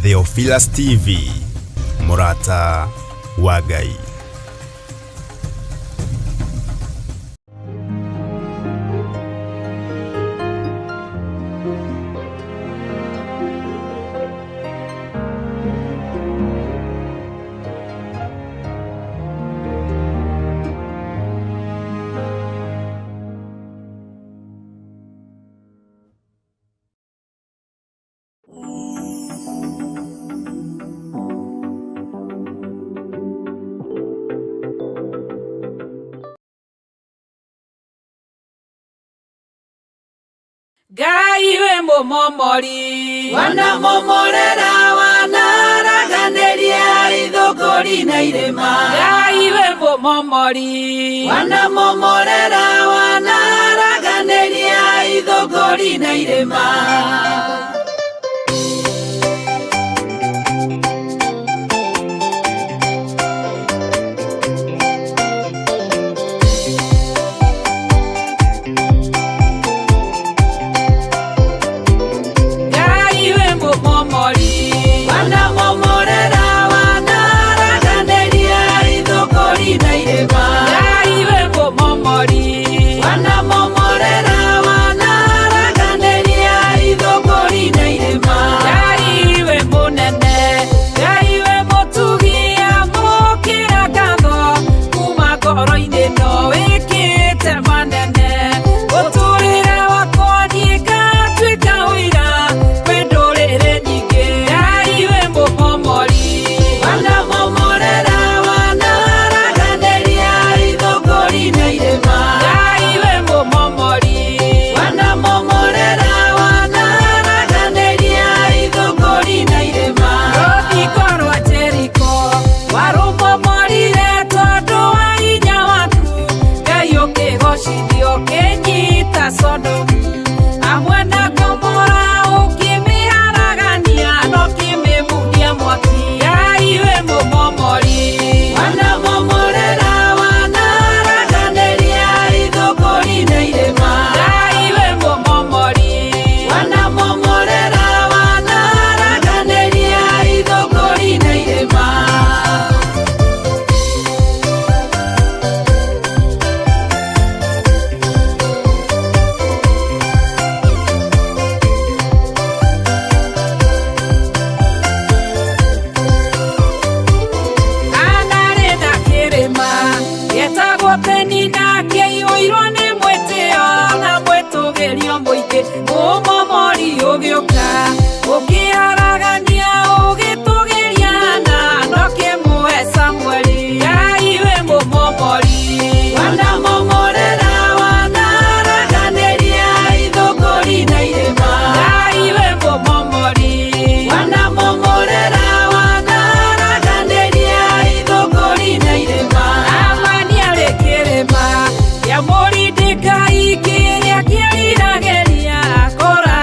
Theophilus TV, Murata wa Ngai. Ngai we momomori wanamomorera wanaraganĩria ithũngũri na irĩma. Ngai we momomori wanamomorera wanaraganĩria ithũngũri na irĩma. Amori de kai kiria kiria geria kora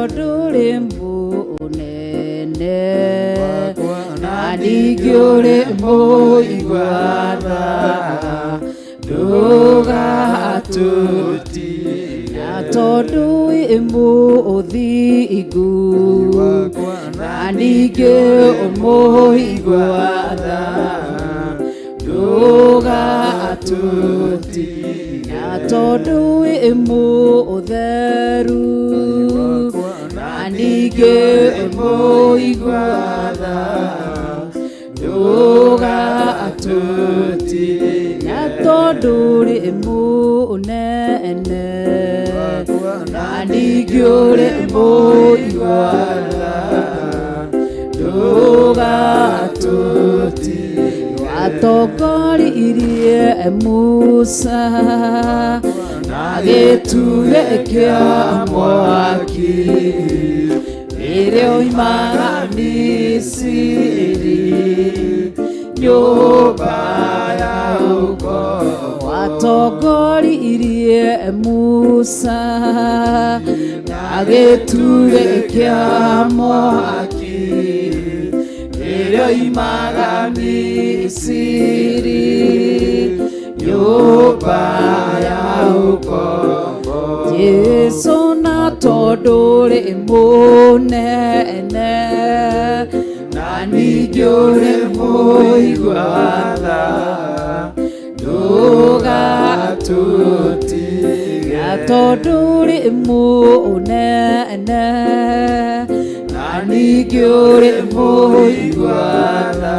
tondu ri munene na ningĩ ũrĩ mũigua tha ndũgatũtige na tondu wĩ mũthingu na ningĩ ũmũigua tha ndũgatũtige na tondu wĩ mũtheru na ningĩ ũmũigua tha ndũgatũtige na tondu ũrĩ mũnene na ningĩ ũrĩ mũigua tha ndũgatũtige watongoririe Musa na gĩtugĩ kĩa mwaki rĩrĩa oimaga Misiri nyũmba ya ũkombo watongoririe Musa na gĩtugĩ kĩa mwaki rĩrĩa oimaga Misiri nyũmba ya ũkombo Jesũ na tondu ũrĩ mũnene na ningĩ ũrĩ mũigua tha ndũgatũtige na tondu ũrĩ mũnene na ningĩ ũrĩ mũigua tha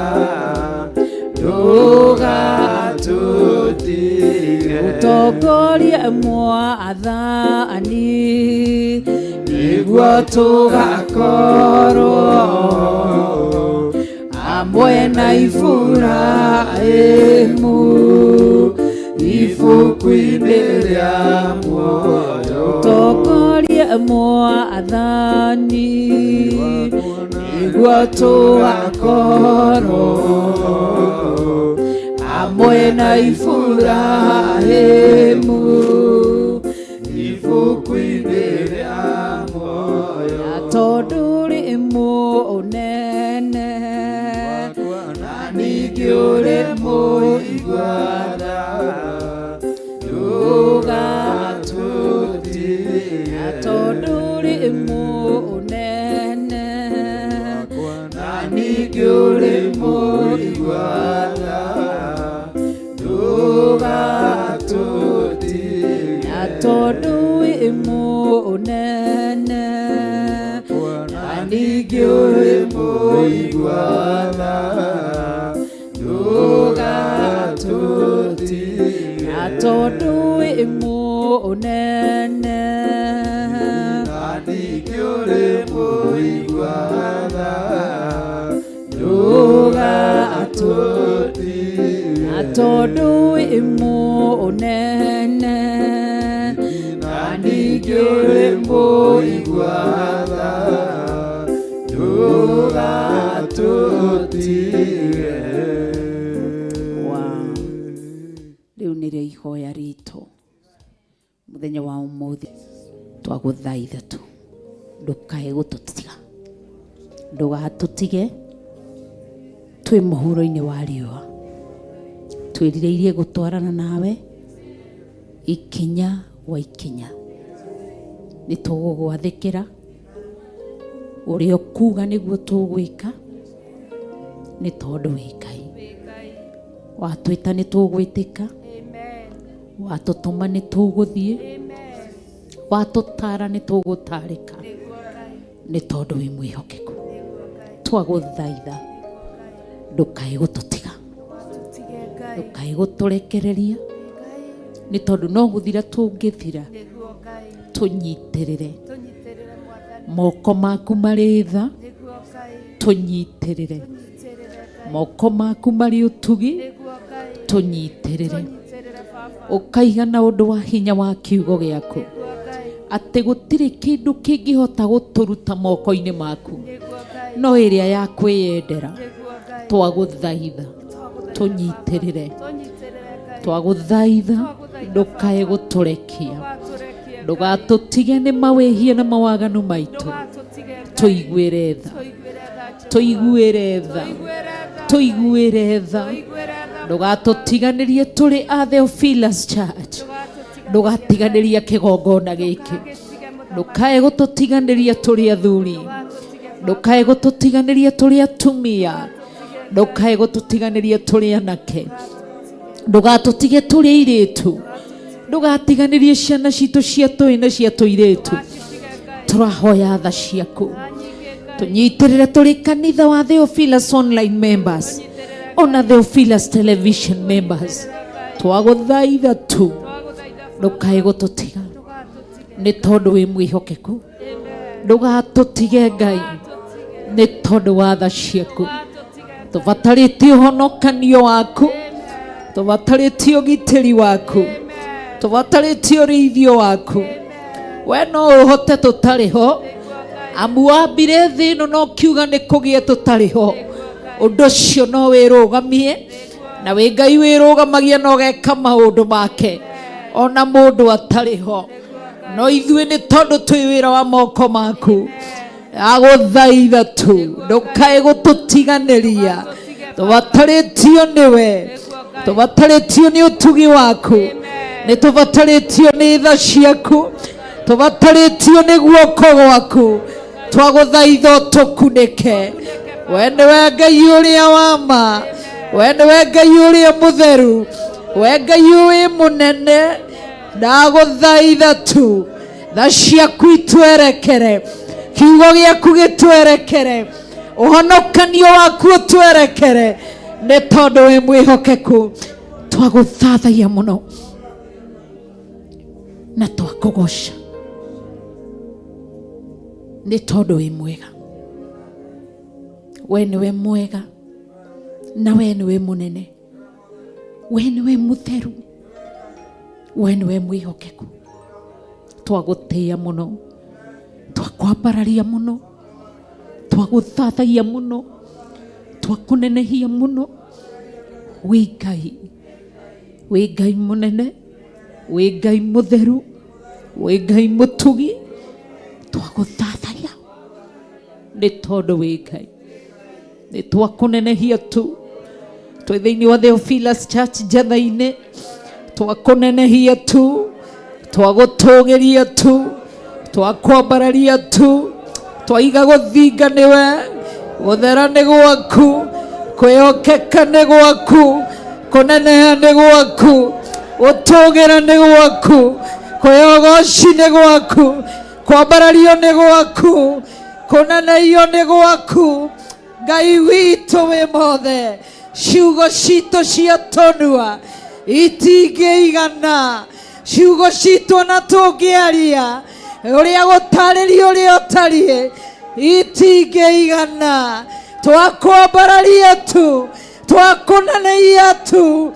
ndũgatũtige ũtongorie Mwathani nĩguo tũgakorwo hamwe na Iburahĩmu ibuku-inĩ rĩa muoyo ũtongorie Mwathani nĩguo tũgakorwo hamwe na Iburahĩmu ibuku-inĩ rĩa muoyo na tondu ũrĩ mũnene na ningĩ ũrĩ mũigua tha ndũgatũtige na tondu ũrĩ mũnene na ningĩ ũrĩ mũigua tha ndũgatũtige na tondu wĩ mũnene na ningĩ ũrĩ mũigua tha ndũgatũtige na tondu wĩ mũnene na ningĩ ũrĩ mũigua tha ndũgatũtige na tondu wĩ mũnene na ningĩ ũrĩ mũigua tha ndũgatũtige. Rĩu nĩrĩo ihoya ritũ mũthenya wa ũmũthĩ twagũthaitha tu ndũkae gũtũtiga ndũgatũtige twĩ mũhuro-inĩ wa riũa twĩrirĩirie gũtwarana nawe ikinya gwa ikinya nĩ tũgũgwathĩkĩra ũrĩa ũkuga nĩguo tũgwĩka nĩ tondũ wĩ Ngai watwĩta nĩ tũgwĩtĩka watũtũma nĩ tũgũthiĩ watũtara nĩ tũgũtarĩka nĩ tondũ wĩ mwĩhokeku twagũthaitha ndũkae gũtũtiga ndũkae gũtũrekereria nĩ tondũ no gũthira tũngĩthira tũnyitĩrĩre moko maku marĩ tha tũnyitĩrĩre moko maku marĩ ũtugi tũnyitĩrĩre ũkaiga na ũndũ wa hinya wa kiugo gĩaku atĩ gũtirĩ kĩndũ kĩngĩhota gũtũruta moko-inĩ maku no ĩrĩa ya kwĩyendera twagũthaitha tũnyitĩrĩre twagũthaitha ndũkae gũtũrekia ndugatutige nĩ mawĩhia na mawaganu maitũ, tũiguĩre tha, tũiguĩre tha, tũiguĩre tha. Ndũgatũtiganĩrie tũrĩ a Theophilus Church, ndũgatiganĩria kĩgongona gĩkĩ, ndũkae gũtũtiganĩria tũrĩ athuri, ndũkae gũtũtiganĩria tũrĩ atumia, ndũkae gũtũtiganĩria tũrĩ anake, ndũgatũtige tũrĩ airĩtu, ndũgatiganĩrie ciana citũ cia tũĩ na cia tũirĩtu. Tũrahoya tha ciaku, tũnyitĩrĩre tũrĩ kanitha wa Theophilus online members, ona Theophilus television members. Twagũthaitha tu ndũkae gũtũtiga, nĩ tondũ wĩ mwĩhokeku. Ndũgatũtige Ngai, nĩ tondũ wa tha ciaku. Tũbatarĩtie ũhonokanio waku, tũbatarĩtie ũgitĩri waku, tũbatarĩtie ũrĩithio waku. We no ũhote tũtarĩ ho, amu wambire thĩ ĩno no kiuga nĩ kũgĩe tũtarĩ ho. Ũndũ ũcio no wĩrũgamie, na wĩ Ngai wĩrũgamagia na ũgeka maũndũ make ona mũndũ atarĩ ho. No ithuĩ nĩ tondũ twĩ wĩra wa moko maku, agũthaitha tu ndũkae gũtũtiganĩria. Tũbatarĩtio nĩwe, tũbatarĩtio nĩ ũtugi waku, nĩ tũbatarĩtio nĩ tha ciaku, tũbatarĩtio nĩ guoko gwaku. Twagũthaitha ũtũkunĩke. We nĩwe Ngai ũrĩa wa ma, we nĩwe Ngai ũrĩa mũtheru, we Ngai ũrĩ mũnene. Ndagũthaitha tu tha ciaku itwerekere, kiugo gĩaku gĩtwerekere, ũhonokanio waku ũtwerekere, nĩ tondũ wĩ mwĩhokeku. Twagũthathaia mũno na twakũgoca, nĩ tondũ wĩ mwega. We nĩwe mwega, na we nĩwe mũnene, we nĩwe mũtheru, we nĩwe mwĩhokeku. Twagũtĩĩa mũno, twakwambararia mũno, twagũthathaia mũno, twakũnenehia mũno. Wĩ Ngai, wĩ Ngai mũnene, wĩ Ngai mũtheru, wĩ Ngai mũtugi. Twagũthathaia nĩ tondũ wĩ Ngai. Nĩ twakũnenehia tu, twĩ thĩinĩ wa Theophilus Church Njatha-inĩ, twakũnenehia tu, twagũtũgĩria tu, twakwambararia tu, twaiga gũthinga nĩwe, gũthera nĩ gwaku, kwĩhokeka nĩ gwaku, kũneneha nĩ gwaku, gũtũgĩra nĩ gwaku, kwĩhogoci nĩ gwaku, kwambarario nĩ gwaku, kũnenehio nĩ gwaku. Ngai witũ wĩ mothe, ciugo citũ cia tũnua itingĩigana, ciugo citũ ona tũngĩaria ũrĩa gũtarĩria ũrĩa ũtariĩ itingĩigana. Twakwambararia tu, twakũnenehia tu,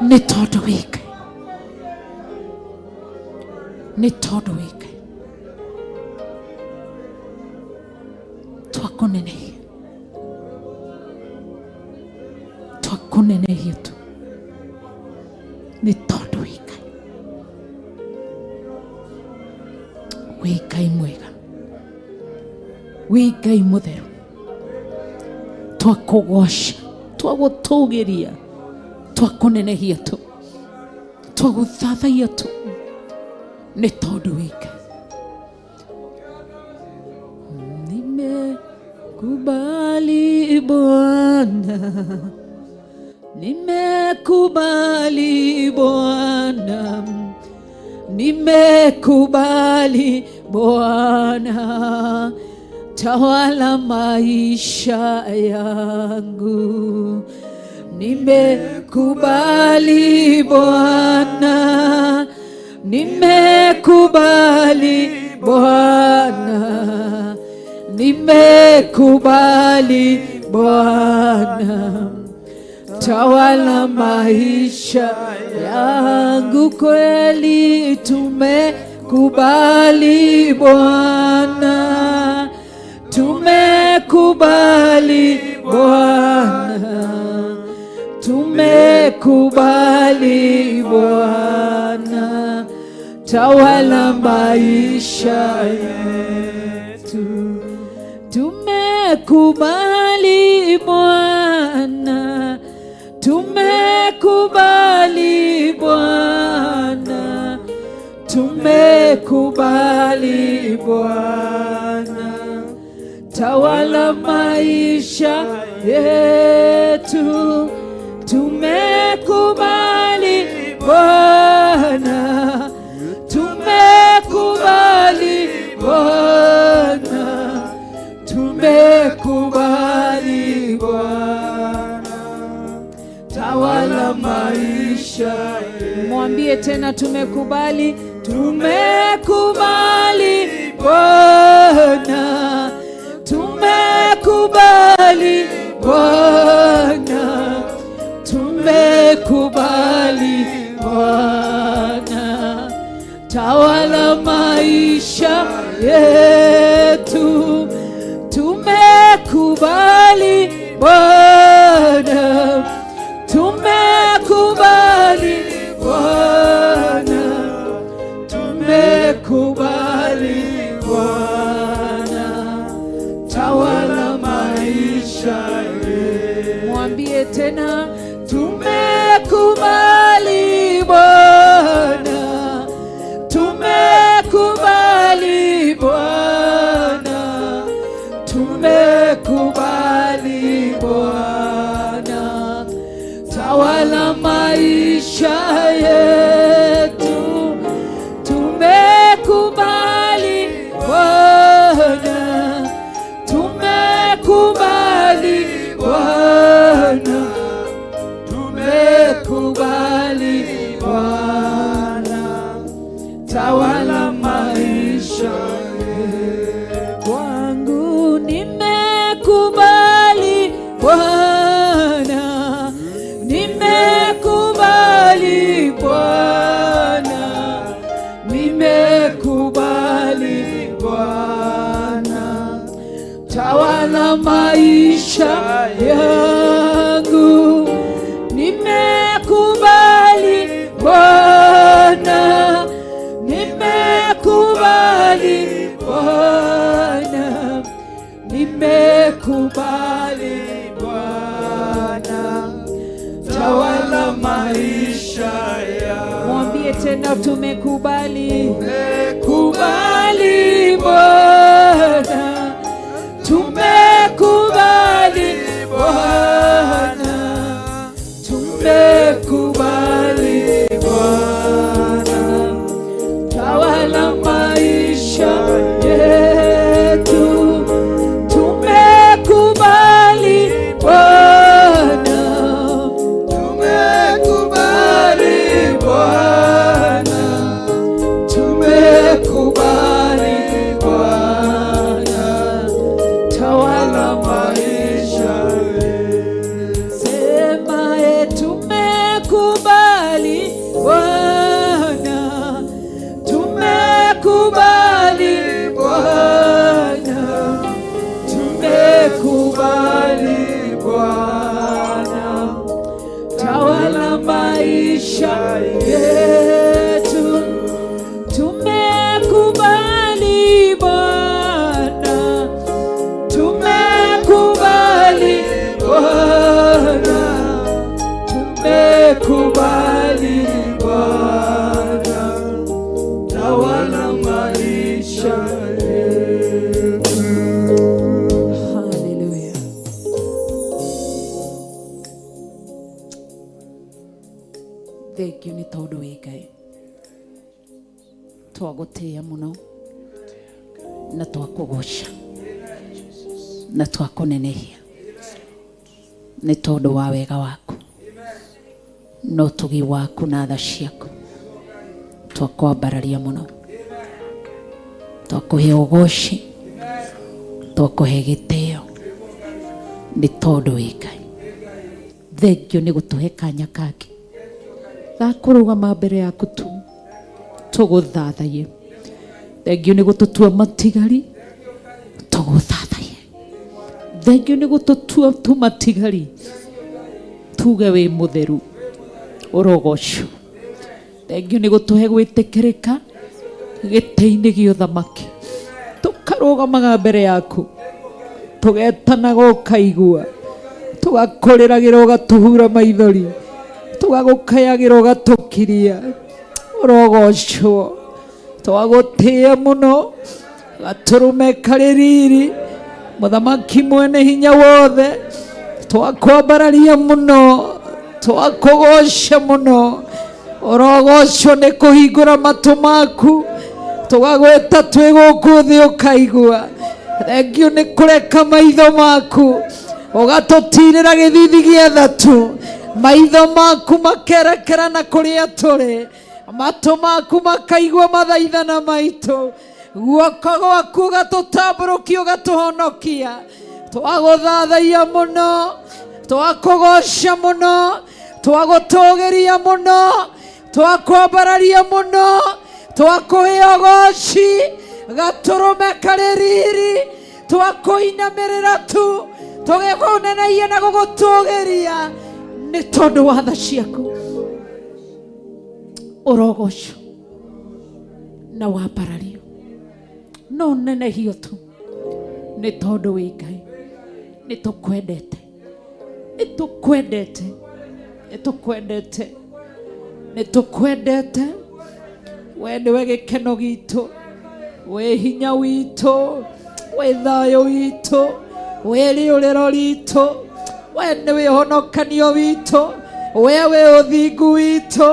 nĩ tondũ wĩ Ngai, nĩ tondũ wĩ Ngai. Twakũnenehia, twakũnenehia tu, nĩ tondũ wĩ Ngai. Wĩ Ngai mwega, wĩ Ngai mũtheru. Twakũgoca, twagũtũgĩria, twakũnenehia tu, twagũthathaia tu, nĩ tondũ wĩ Ngai. Nimekubali Bwana, nimekubali Bwana, nimekubali Bwana, tawala maisha yangu. Nimekubali Bwana, nimekubali Bwana, nimekubali Bwana, tawala maisha yangu. Kweli tumekubali Bwana, tumekubali Bwana, tumekubali Bwana, tawala maisha yetu. Tumekubali Bwana, tumekubali Bwana, tumekubali Bwana, tawala maisha yetu. Tumekubali Bwana, tumekubali Bwana, tumekubali Bwana, tawala maisha yetu. Mwambie tena, tumekubali, tumekubali Bwana, tumekubali Bwana, tumekubali Bwana, tawala maisha yetu. Tumekubali Bwana, tumekubali Bwana, tumekubali Bwana, tawala maisha yetu. Mwambie tena, tumekubali Bwana, tumekubali Bwana, tumekubali Bwana, tawala maisha yetu. Tumekubali Bwana, tumekubali Bwana, tumekubali Bwana, tawala maisha yetu. Kwangu nimekubali Bwana, nimekubali Bwana, nimekubali Bwana, tawala maisha yangu. Nimekubali Bwana, nimekubali Bwana, nimekubali Bwana, tawala maisha yangu. Mwambie tena, tumekubali, tumekubali Bwana, tumekubali Bwana, tumekubali Bwana, tawala maisha yetu. Tumekubali Bwana, tumekubali Bwana, tumekubali Bwana, tawala maisha yetu. Sema tumekubali Bwana, tumekubali Bwana, tumekubali Bwana, tawala maisha yetu. Tumekubali Bwana, tumekubali Bwana, tumekubali Bwana, tawala maisha yetu. Hallelujah. Thank you ni tondu wi Ngai, twagutia muno na twakugoca na twakunenehia ni tondu wa wega waku no tugi waku na tha ciaku. Twakwambararia muno, twakuhe ugoci, twakuhe gitio ni tondu wi Ngai. Thank you ni gutuhe kanya kangi ga kurugama mbere yaku tu tuguthathaie. Thank you ni gututua matigari tuguthathaie. Thank you ni gututua tu matigari tuge wi mutheru urogocu. Thank you ni gutuhe gwitikirika gĩtĩ-inĩ gĩa ũthamaki, tũkarũgamaga mbere yaku, tũgetanaga ũkaigua, tũgakũrĩragĩra ũgatũhura maithori, tũgagũkayagĩra ũgatũkiria. Ũrogocwo, twagũtĩĩa mũno, gatũrũme karĩ riri, mũthamaki mwene hinya wothe, twakwambararia mũno, twakũgoca mũno. Ũrogocwo nĩ kũhingũra matũ maku, tũgagwĩta twĩ gũkũ thĩ ũkaigua. Thengio nĩ kũreka maitho maku, ũgatũtirĩra gĩthithi gĩa ĩthatũ, maitho maku makerekerana kũrĩa tũrĩ, matũ maku makaigua mathaithana maitũ, guoko gwaku ũgatũtambũrũkia ũgatũhonokia. Twagũthathaiya mũno, twakũgoca mũno, twagũtũgĩria mũno, twakwambararia mũno, twakũhe ũgoci, gatũrũme karĩ riri, twakũinamĩrĩra tu, tũgĩkũneneia na gũgũtũgĩria nĩ tondũ wa tha ciaku. Ũrogocwo na wambarario, no nenehio tu nĩ tondũ wĩ Ngai. Nĩ tũkwendete, nĩ tũkwendete, nĩ tũkwendete, nĩ tũkwendete. We nĩwe gĩkeno gitũ, we hinya witũ, we thayũ witũ, we rĩũrĩro ritũ, we nĩwe ũhonokanio witũ, we wĩ ũthingu witũ,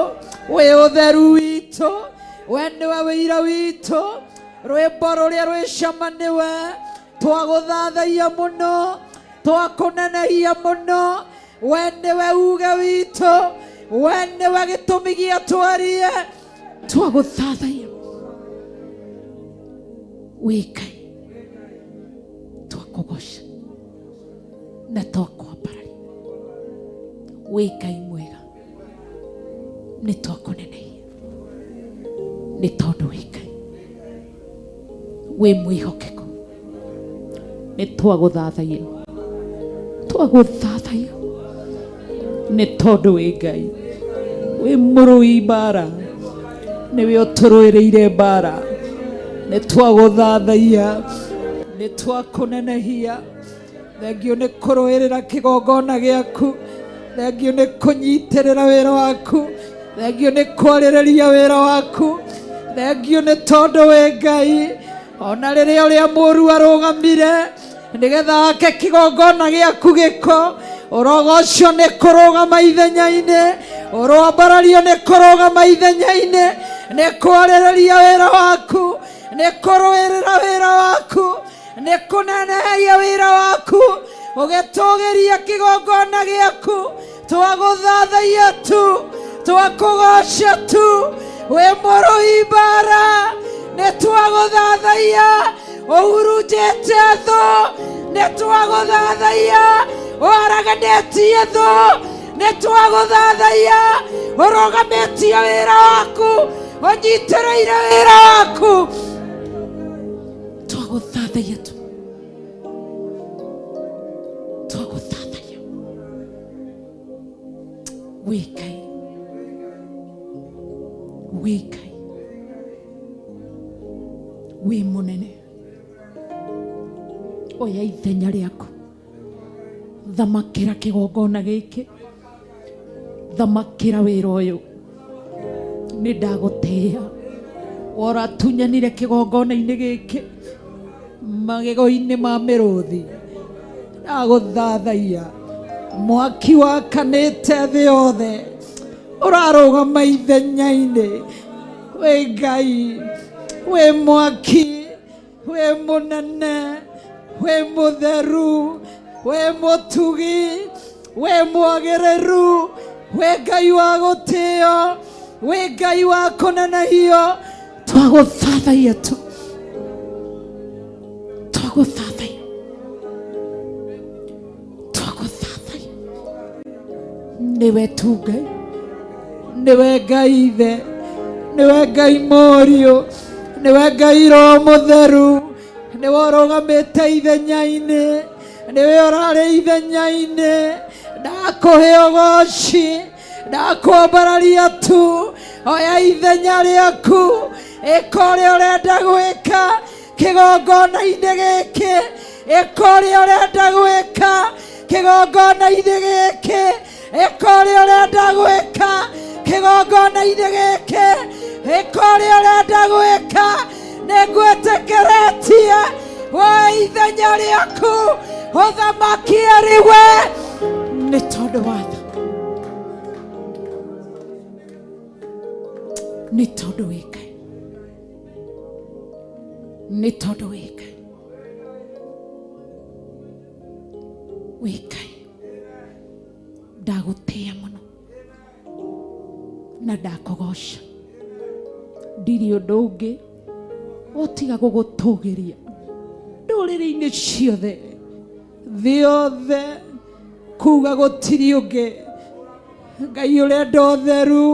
we ũtheru witũ, we nĩwe wĩira witũ, rwĩmbo rũrĩa rwĩ cama nĩwe. Twagũthathaiya mũno, twakũnenehia mũno, we nĩwe uge witũ, we nĩwe gĩtũmi gĩa twarie. Twagũthathaiya wĩ Ngai, twakũgoca na twakwambararia. Wĩ Ngai mwega, nĩ twakũnenehia nĩ tondũ wĩ Ngai. Wĩ mwĩhokeku, nĩ twagũthathaiya, twagũthathaiya nĩ tondũ wĩ Ngai. Wĩ mũrũi mbara, nĩwe ũtũrũĩrĩire mbara. Nĩ twagũthathaiya, nĩ twakũnenehia. Thengio nĩ kũrũĩrĩra kĩgongona gĩaku, thengio nĩ kũnyitĩrĩra wĩra waku, thengio nĩ kwarĩrĩria wĩra waku, thengio nĩ tondũ wĩ Ngai. Ona rĩrĩa ũrĩa mũũru arũgamire nĩgetha ake kĩgongona gĩaku gĩko, ũrogocwo nĩ kũrũgama ithenya-inĩ, ũrwambarario nĩ kũrũgama ithenya-inĩ, nĩ kwarĩrĩria wĩra waku, nĩ kũrũĩrĩra wĩra waku, nĩ kũneneheria wĩra waku, ũgĩtũgĩria kĩgongona gĩaku. Twagũthathaiya tu, twakũgoca tu, wĩ mũrũi mbara, nĩ twagũthathaiya, ũhurunjĩte thũ, nĩ twagũthathaiya, waraganĩtie thũ, nĩ twagũthathaiya, ũrũgamĩtie wĩra waku, ũnyitĩrĩire wĩra waku. Twagũthathaiya tu, twagũthathaiya. Wĩ Ngai, wĩ Ngai, wĩ mũnene. Oya ithenya rĩaku, thamakĩra kĩgongona gĩkĩ, thamakĩra wĩra ũyũ. Nĩ ndagũtĩĩa, waratunyanire kĩgongona-inĩ gĩkĩ magego-inĩ ma mĩrũthi. Ndagũthathaiya, mwaki wakanĩte thĩ yothe, ũrarũgama ithenya-inĩ. Wĩ Ngai, wĩ mwaki, wĩ mũnene, wĩ mũtheru, wĩ mũtugi, wĩ mwagĩrĩru, wĩ Ngai wa gũtĩo, wĩ Ngai wa kũnenehio. Twagũthathaiya tu, twagũthathaiya, twagũthathaiya. Nĩwe tu Ngai, nĩwe Ngai Ithe, nĩwe Ngai Mũriũ, nĩwe Ngai Roho Mũtheru, nĩwe ũrũgamĩte ithenya-inĩ, nĩwe ũrarĩ ithenya-inĩ. Ndakũhe ũgoci, ndakwambararia tu. Oya ithenya rĩaku, ekore urenda gwika kigongona-inĩ gĩkĩ, ekore urenda gwika kigongona-inĩ gĩkĩ, ekore urenda gwika kigongona-inĩ gĩkĩ, ekore urenda gwika. Nĩngwĩtĩkĩrĩtie wa ithenya rĩaku ũthamaki arĩ we, nĩ tondũ wa tha, nĩ tondũ wĩ Ngai, nĩ tondũ wĩ Ngai, wĩ Ngai. Ndagũtĩĩa mũno na ndakũgoca, ndirĩ ũndũ ũngĩ ũtiga gũgũtũgĩria ndũrĩrĩ-inĩ ciothe thĩ yothe, kuga gũtirĩ ũngĩ. Ngai ũrenda ũtheru,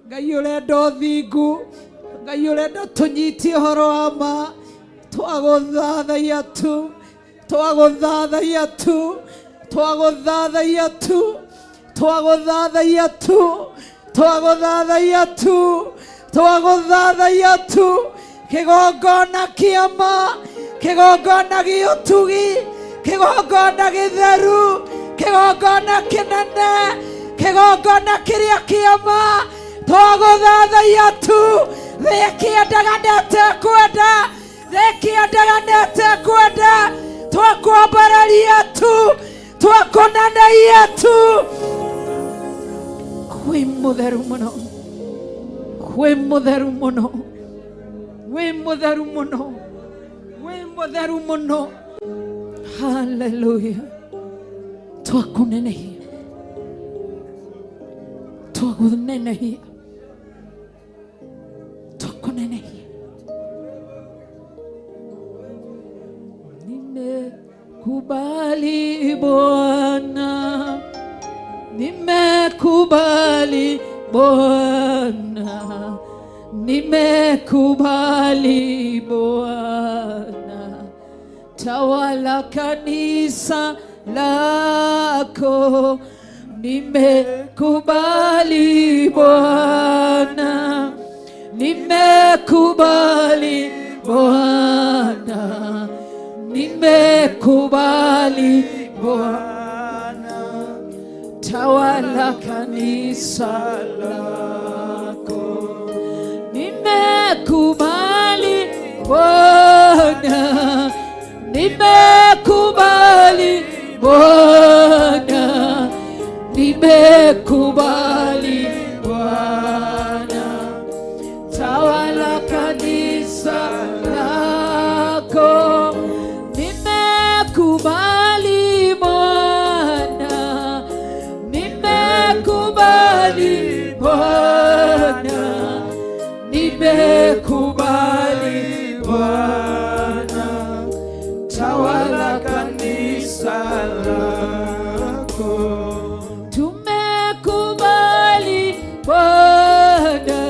Ngai ũrenda ũthingu, Ngai ũrenda tũnyitie ũhoro wa ma. Twagũthathaiya tu, twagũthathaiya tu, twagũthathaiya tu, twagũthathaiya tu, twagũthathaiya tu, twagũthathaiya tu. Kigongona kĩa ma, kigongona gĩa ũtugi, kigongona gĩtheru, kigongona kĩnene, kigongona kĩrĩa kĩa ma. Twagũthathaiya tu, thĩ ĩkĩendaga na ĩtekwenda, thĩ ĩkĩendaga na ĩtekwenda. Twakwambararia tu, twakũnanaia tu. Wĩ mũtheru mũno, wĩ mũtheru mũno, wĩ mũtheru mũno, wĩ mũtheru mũno. Hallelujah. Twakũnenehia, twakũnenehia, twakũnenehia. Nimekubali Bwana, nimekubali Bwana, nimekubali Bwana. Tawala kanisa lako, nimekubali Bwana, nimekubali Bwana, nimekubali Bwana. Tawala kanisa lako, nimekubali Bwana, nimekubali Bwana, nimekubali Bwana. Tawala kanisa lako, nimekubali Bwana, nimekubali Bwana, nimekubali Bwana. Tawala kanisa lako, tumekubali Bwana,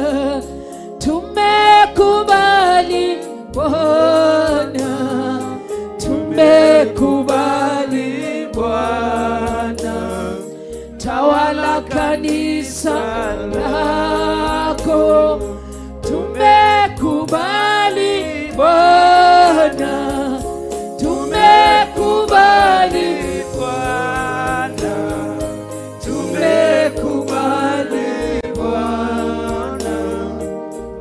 tumekubali Bwana, tumekubali Bwana. Tawala kanisa lako, tumekubali Bwana, tumekubali Bwana, tumekubali Bwana.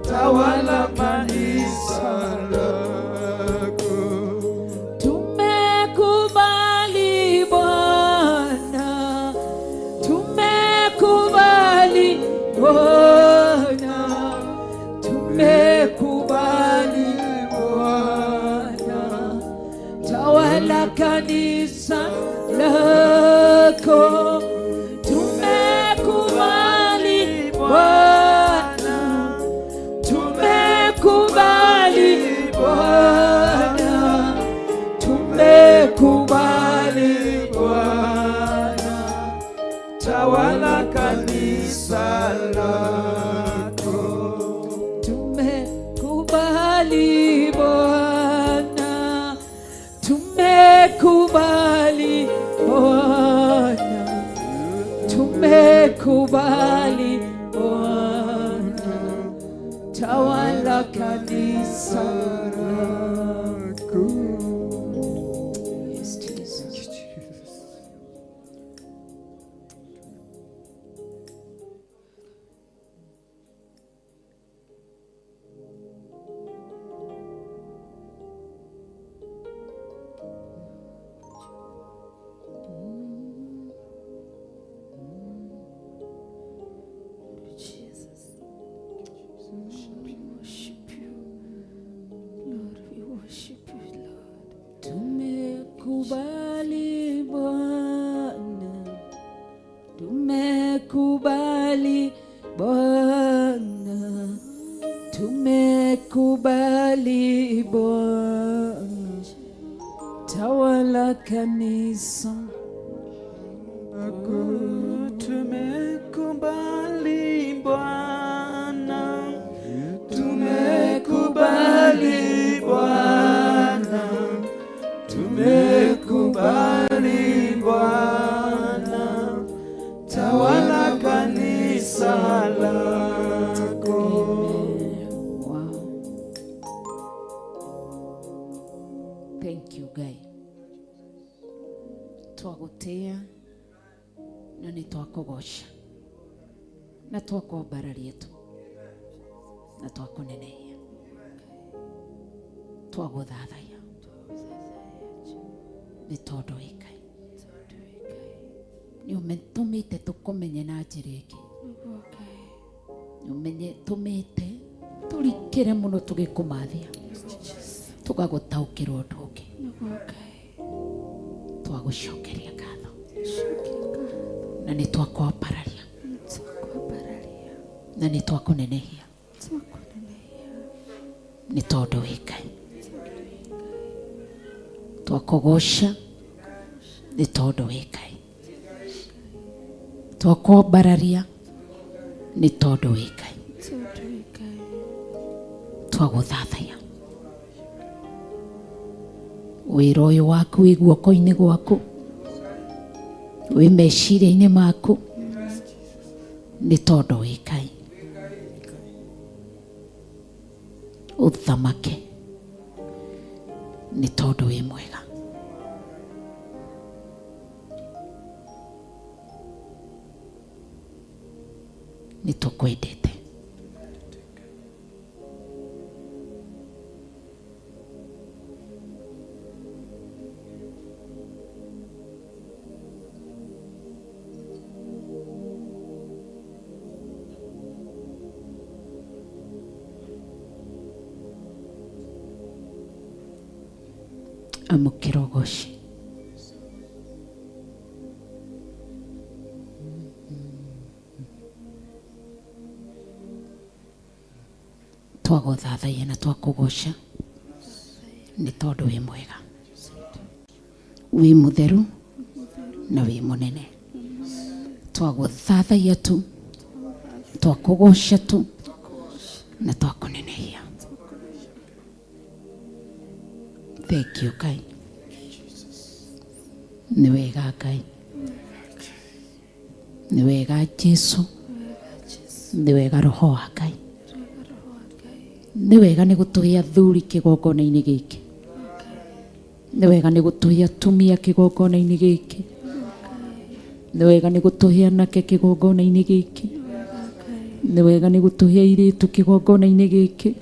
Tawala kanisa lako, tumekubali Bwana, tumekubali Bwana, tumekubali Bwana. Tawala kanisa lako, tumekubali Bwana, tumekubali Bwana, tumekubali Bwana. Tawala kanisa lako, tumekubali Bwana, tumekubali Bwana, tumekubali Bwana. Tawala kanisa lako. Yes, Jesus. Tumekubali Bwana, tumekubali Bwana, tumekubali Bwana, tawala kanisa. Tumekubali Bwana, tumekubali Bwana, tumekubali Bwana, tawala kanisa lako. Wow. Thank you, Guy. Twagutia na ni twakugosha na twakwambararia tu na twakunenehia twaguthathaya ni tondu wi Ngai ni umetumite tukumenye na njira ingi ni umetumite turikire muno tugikumathia tugagutaukira undu ungi twagucokeria ngatho na ni twakwambararia na ni twakunenehia ni tondu wi Ngai twakugosha ni tondu wi Ngai twakwambararia ni tondu wi Ngai twaguthathaya wira uyu waku wi guoko-ini gwaku wi meciria-ini maku ni tondu wi Ngai uthamake ni tondu wi mwega ni tukwendete amukira ugoci twaguthathaiya na twakugosha ni tondu wi mwega wi mutheru na wi munene twaguthathaiya tu twakugosha tu na twakunenehia. Thank you, Ngai. Ni wega Ngai. Ni wega Jesu. Ni wega Roho wa Ngai. Ni wega ni gutuhia thuri kigongona-ini giki. Ni wega ni gutuhia tumia kigongona-ini giki. Ni wega ni gutuhia nake kigongona-ini giki. Ni wega ni gutuhia iritu kigongona-ini giki.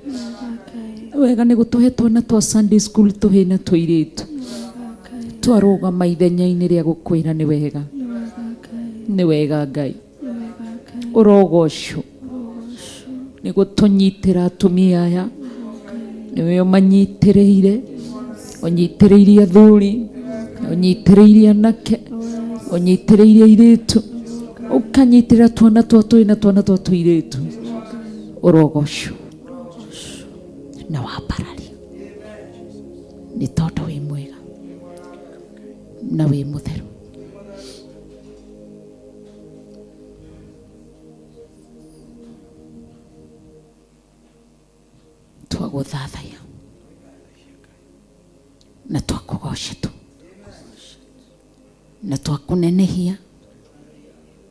Wega ni gutuhe twana twa Sunday school tuhina tuiritu twarugama ithenya-ini ria gukwira ni wega ni wega Ngai urogocwo ni gutunyitira atumia aya niwe umanyitiriire unyitiriire athuri unyitiriire anake unyitiriire iritu ukanyitira twana twa twina twana twa tuiritu urogocwo na wambararia ni tondu wi mwega na wi mutheru twaguthathaya na twakugosha tu na twakunenehia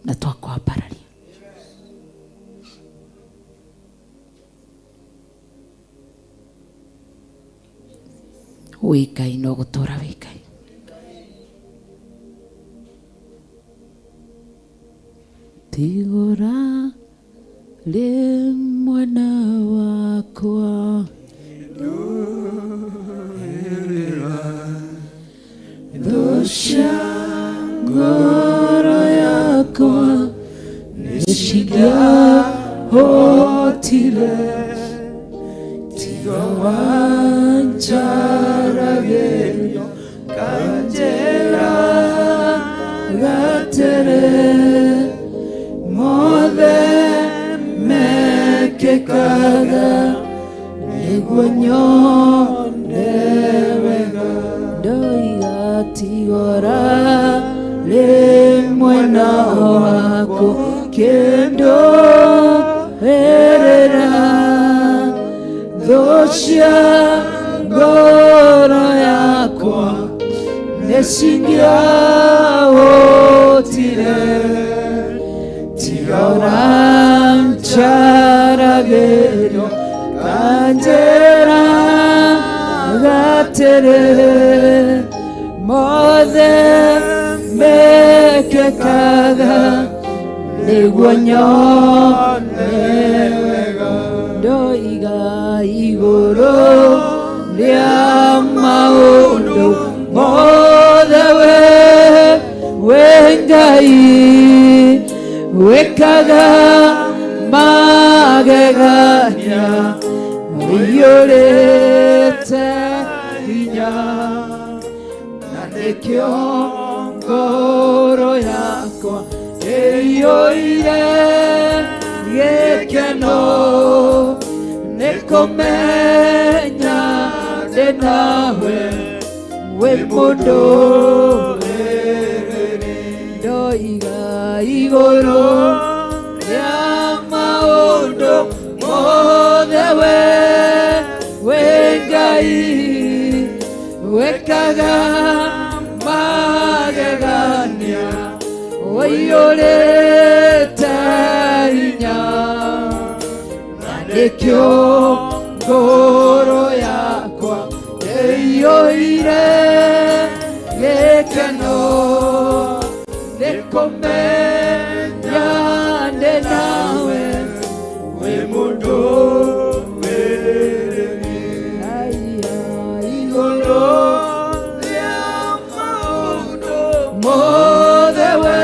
na twakwambararia wĩ Ngai no gũtũũra wĩ Ngai. Tigora rĩ mwena wakwa thũ cia ngoro yakwa nĩcingĩahotire tiga wanjaragĩrio kanjĩraga tere mothe mekĩkaga nĩguo nyone wega ndoiga tigora rĩ mwena waku kĩndũĩrĩra thũ cia ngoro yakwa nĩcingĩahotire tiga wanjaragĩrio kanjĩraga tere mothe mekĩkaga nĩguo nyone wega ndoiga igũrũ rĩa maũndũ mothe wĩ Ngai wĩkaga magegania wĩiyũrĩte hinya na nĩkĩo ngoro yakwa ĩiyũire gĩkeno nĩ kũmenya ndĩ nawe wĩ mũndũ ndoiga igũrũ rĩa maũndũ mothe wĩ Ngai wĩkaga magegania wĩiyũrĩte hinya na nĩkĩo ngoro yakwa ĩiyũire gĩkeno nĩ kũmenya ndĩ nawe wĩ mũndũ igũrũ rĩa maũndũ mothe wĩ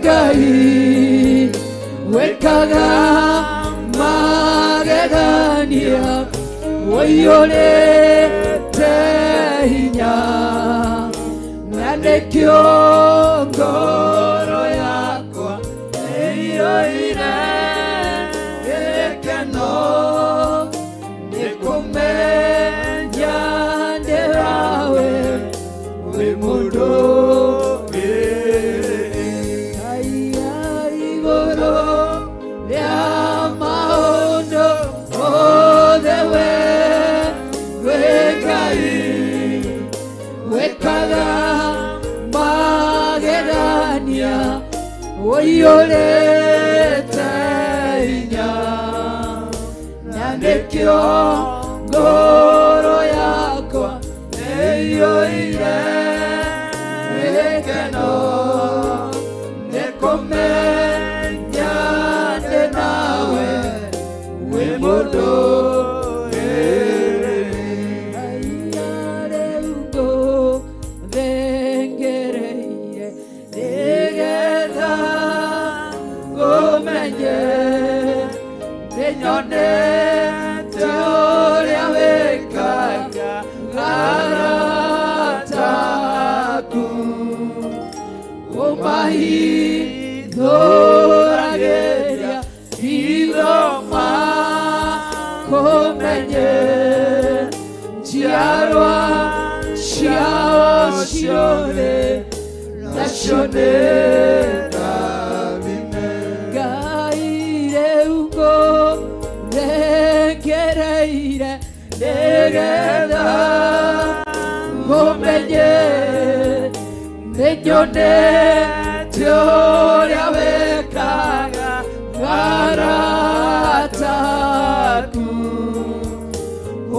Ngai wĩkaga magegania wĩiyũrĩte hinya na nĩkĩo ngoro yakwa ĩiyũire gĩkeno nĩ kũmenya ndĩ nawe wĩ mũndũ igũrũ rĩa maũndũ mothe wĩ Ngai wĩkaga magegania wĩiyũrĩte hinya na nĩkĩo ngoro yakwa ĩiyũire gĩkeno nĩ kũmenya ndĩ nawe wĩ mũndũ nyonete ũrĩa wĩkaga arataku ũmahithũragĩria hitho makũmenye njiarwa ciao ciothe nacio nĩ ngereire nĩgetha ngũmenye nĩnyonete ũrĩa wĩkaga arataku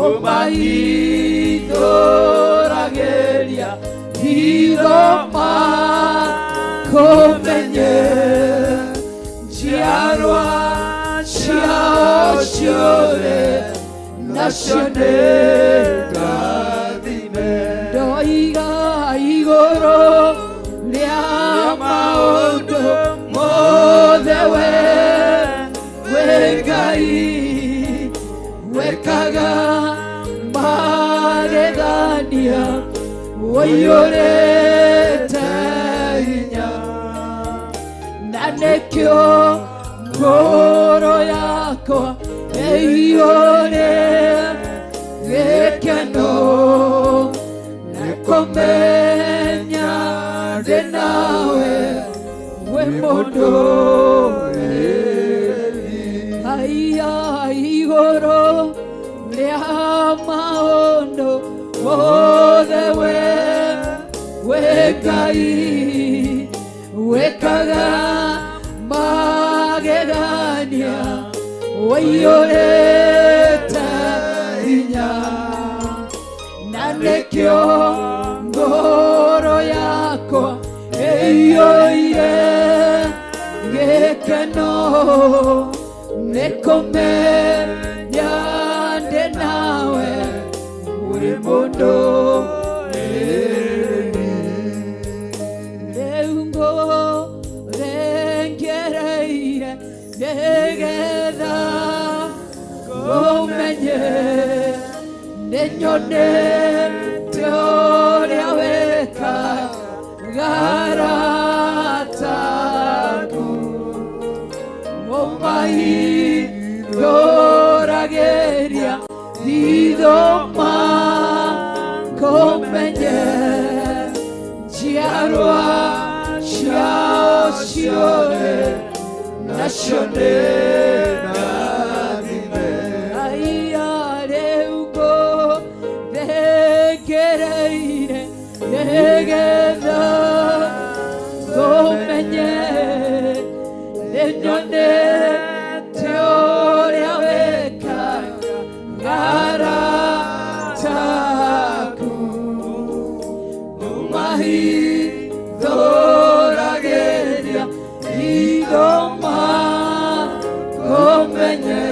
ũmahi ciothe nacio nĩ rathime. Ndoiga igũrũ rĩa maũndũ mothe we Ngai wekaga magegania woiyũrĩte hinya na nĩkĩo ngoro yakwa ĩiyũre gĩkeno na kũmenya ndĩ nawe wĩ mũndũ Aiya igũrũ rĩa maũndũ mothe we Ngai wekaga magegania woiyũrĩte hinya na nĩkĩo ngoro yakwa ĩiyũire gĩkeno nĩkũmenya ndĩ nawe wĩ mũndũ rĩu ngũrengereire nĩgetha ngũmenye nĩnyonete ũrĩa wĩkaga arataku maithoragĩria ithoma kũmenye njiarwa ciao ciothe nacio nĩ rathime. Aiya rĩu ngũthengereire nĩgetha ngũmenye nĩnyonete ũrĩa wĩkaga arataku mahithoragĩria ithoma kũmenye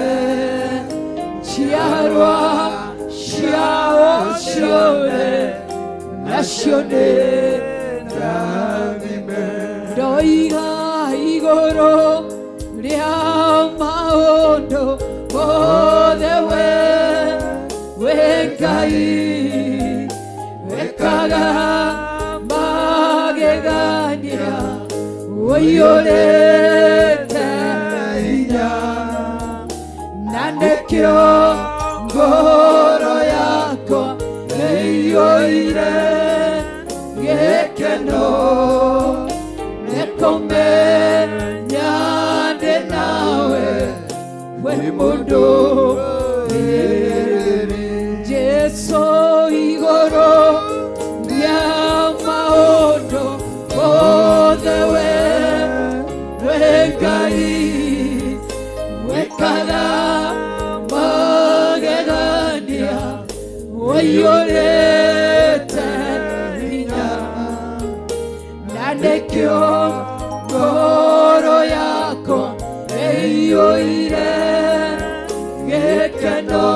njiarwa ciao ciothe nacio nĩ rathime. Ndoiga igũrũ rĩa maũndũ mothe we Ngai wekaga magegania woiyũrĩte hinya na nĩkĩo ngoro yakwa ĩiyũire gĩkeno nĩkũmenya ndĩ nawe wĩ mũndũ Jesu igũrũ rĩa maũndũ mothe we Ngai wekaga magegania woiyũrĩte hinya na nĩkĩo ngoro yakwa ĩiyũire gĩkeno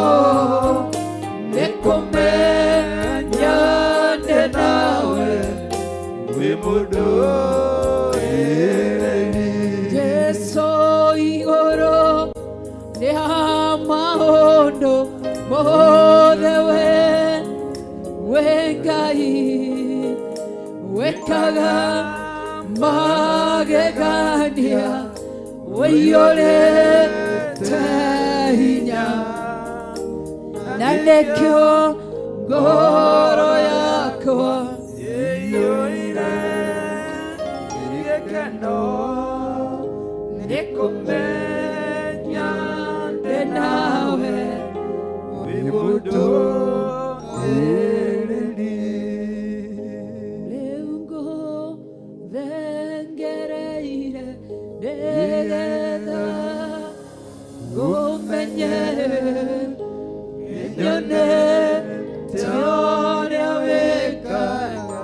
nĩkũmenya ndĩ nawe wĩ mũndũ Jesu igũrũ rĩa maũndũ mothe we Ngai wekaga magegania woiyũrĩte hinya na nĩkĩo ngoro yakwa ĩiyũire gĩkeno nĩkũmenya ndĩ nawe wĩ mũndũ rĩu ngũthengereire nĩgetha ngũmenye nyonete ũrĩa wĩkaga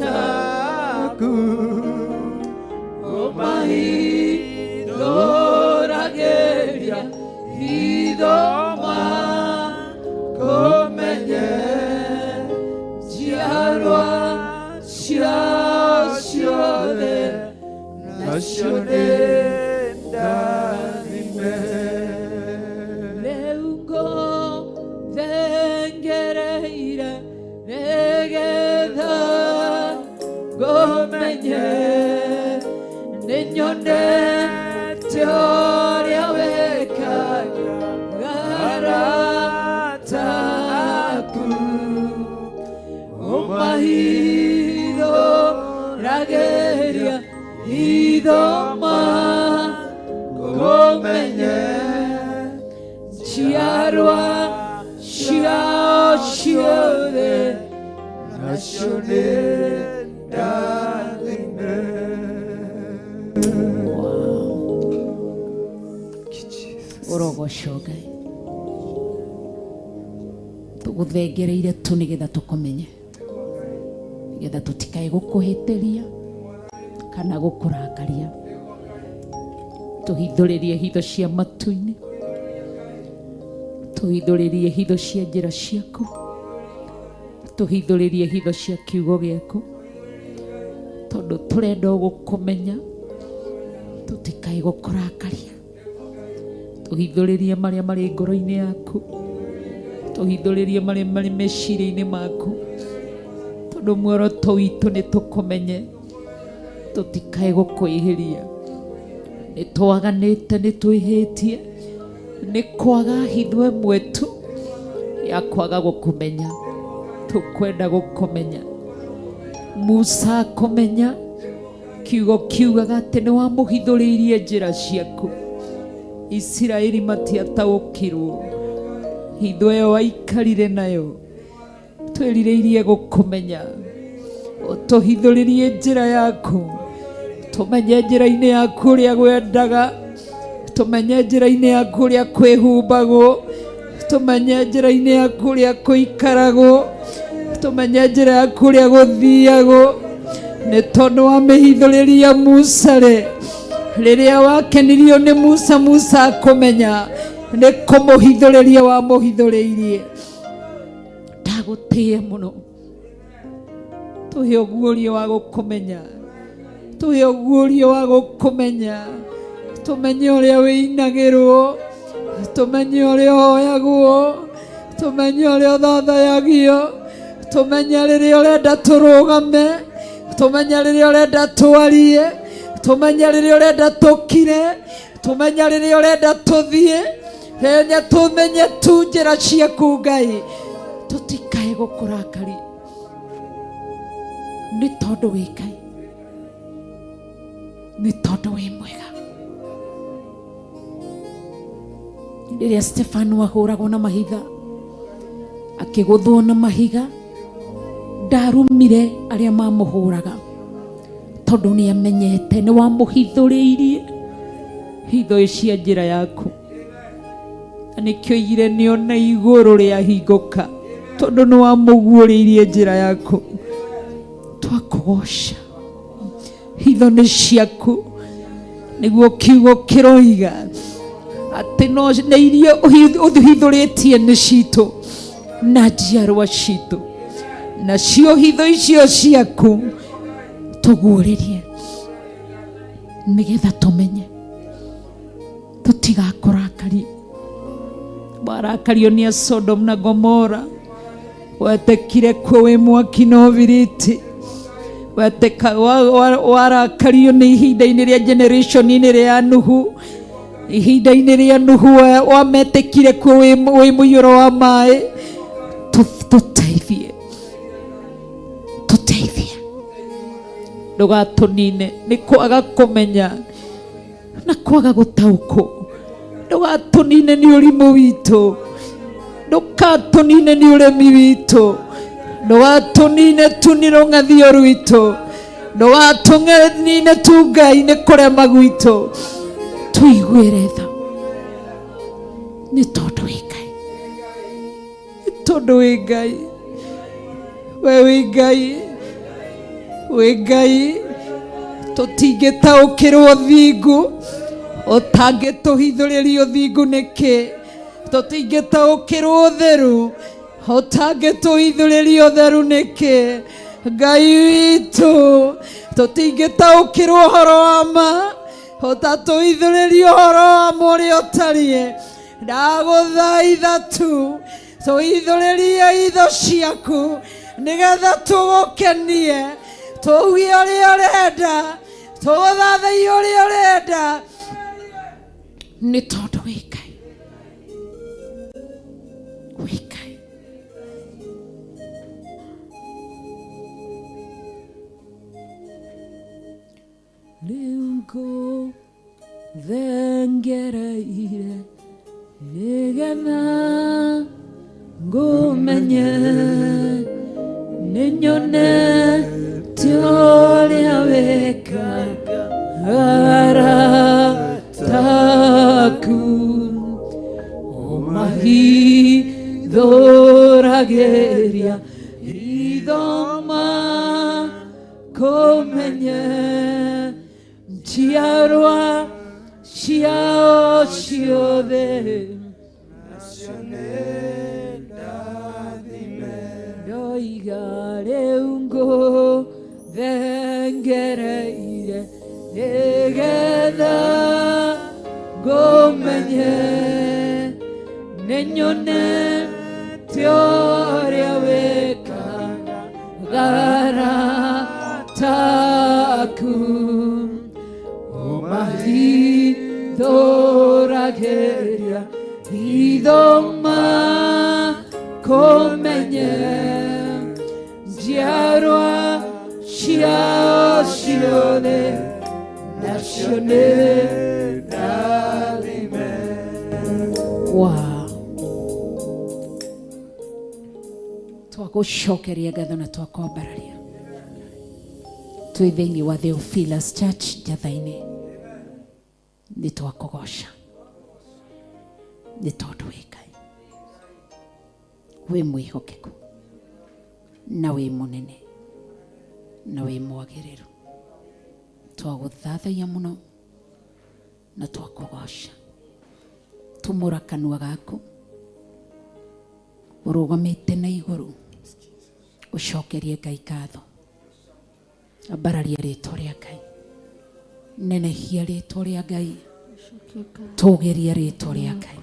arataku ũmahithũragĩria nyonete ũrĩa wĩkaga arataku ũmahithũragĩria ithoma kũmenye njiarwa ciao ciothe nacio nĩ ndathime. Ũrogoco Ngai tũgũthengereire tu nĩgetha tũkũmenye, nĩgetha tũtikae gũkũhĩtĩria kana gũkũrakaria. Tũhithũrĩrie hitho cia matu-inĩ, tũhithũrĩrie hitho cia njĩra ciaku, tũhithũrĩrie hitho cia kiugo gĩaku, tondũ tũrenda gũkũmenya tũtikae gũkũrakaria. Tũhithũrĩrie marĩa marĩ ngoro-inĩ yaku, tũhithũrĩrie marĩa marĩ meciria-inĩ maku, tondũ muoroto witũ nĩ tũkũmenye tũtikae gũkwĩhĩria. Nĩ twaganĩte, nĩ twĩhĩtie, nĩ kwaga hitho ĩmwe tu ya kwaga gũkũmenya. Tũkwenda gũkũmenya. Musa akũmenya, kiugo kiugaga atĩ nĩ wamũhithũrĩirie njĩra ciaku. Isiraeli matiataũkirwo, hitho ĩyo waikarire nayo. Twĩrirĩirie gũkũmenya, ũtũhithũrĩrie njĩra yaku, tũmenye njĩra-inĩ yaku ũrĩa gwendaga, tũmenye njĩra-inĩ yaku ũrĩa kwĩhumbagwo, tũmenye njĩra-inĩ yaku ũrĩa kũikaragwo, tũmenye njĩra yaku ũrĩa gũthiagwo. Nĩ tondũ wamĩhithũrĩria Musa-rĩ, rĩrĩa wakenirio nĩ Musa, Musa akũmenya, nĩ kũmũhithũrĩria wamũhithũrĩirie. Ndagũtĩe mũno, tũhe ũguũrio wa gũkũmenya, tũhe ũguũrio wa gũkũmenya, tũmenye ũrĩa wĩinagĩrwo, tũmenye ũrĩa woyagwo, tũmenye ũrĩa ũthathayagio, tũmenye rĩrĩa ũrenda tũrũgame, tũmenye rĩrĩa ũrenda twarie, tũmenye rĩrĩa ũrenda tũkire, tũmenye rĩrĩa ũrenda tũthiĩ, tũmenye tu njĩra ciaku Ngai, tũtikae gũkũrakaria. Nĩ tondũ wĩ Ngai, nĩ tondũ wĩ mwega. Rĩrĩa Stefano ahũragwo na mahiga, akĩgũthwo na mahiga, ndarumire arĩa mamũhũraga, tondũ nĩ amenyete nĩ wamũhithũrĩirie hitho cia njĩra yaku. Nĩkĩo oigire nĩona igũrũ rĩahingũka, tondũ nĩ wamũguũrĩirie njĩra yaku. Twakũgoca, hitho nĩ ciaku, nĩguo kiugo kĩroiga atĩ nĩ iria ũhithũrĩtie nĩ citũ na njiarwa citũ, nacio hitho icio ciaku tũguũrĩrie, nĩgetha tũmenye tũtigakũrakarie. Warakario nĩ Sodom na Gomora, wetekire kuo wĩ mwaki na ũbiriti, warakario nĩ ihinda-inĩ rĩa generation-inĩ rĩa Nuhu, ihinda-inĩ rĩa Nuhu wametekire kuo wĩ mũiyũro wa maĩ. Tũteithie, tũteithie, ndũgatũnine nĩ kwaga kũmenya na kwaga gũtaũkwo. Ndũgatũnine nĩ ũrimũ witũ, ndũgatũnine nĩ ũremi witũ, ndũgatũnine tu nĩ rũng'athio rwitũ, ndũgatũnine tu Ngai nĩ kũrema gwitũ. Tũiguĩre tha, nĩ tondũ wĩ Ngai, nĩ tondũ wĩ Ngai. We wĩ Ngai, wĩ Ngai, tũtingĩtaũkĩrwo thingu ũtangĩtũhithũrĩrio thingu nĩkĩ, tũtingĩtaũkĩrwo ũtheru ũtangĩtũhithũrĩrio ũtheru nĩkĩ. Ngai witũ, tũtingĩtaũkĩrwo ũhoro wa ma ũtatũhithũrĩrio ũhoro wa ma ũrĩa ũtariĩ. Ndagũthaitha tu tũhithũrĩrie hitho ciaku, nĩgetha tũgũkenie, tũuge ũrĩa ũrenda, tũgũthathaiya ũrĩa ũrenda nĩ tondũ wĩ Ngai, wĩ Ngai. rĩu ngũthengereire nĩgetha ngũmenye nĩnyonete ũrĩa wĩkaga arataku ũmahithũragĩria ithoma kũmenye njiarwa ciao ciothe ndoiga rĩu ngũthengereire nĩgetha ngũmenye nĩnyonete ũrĩa wĩkaga arataku ũmahithũragĩria ithoma kũmenye njiarwa ciao ciothe nacio nĩ ndathime. Wow. Twagũcokeria ngatho na twakwambararia twĩ thĩinĩ wa Theophilus Church Njatha-inĩ, nĩ twakũgoca nĩ tondũ wĩ Ngai, wĩ mwĩhokeku na wĩ mũnene na wĩ mwagĩrĩru. Twagũthathaiya mũno na twakũgoca. Tumũra kanua gaku ũrũgamĩte na igũrũ, ũcokerie Ngai ngatho. Ambararia rĩtwa rĩa Ngai, nenehia rĩtwa rĩa Ngai, tũgeria rĩtwa rĩa Ngai.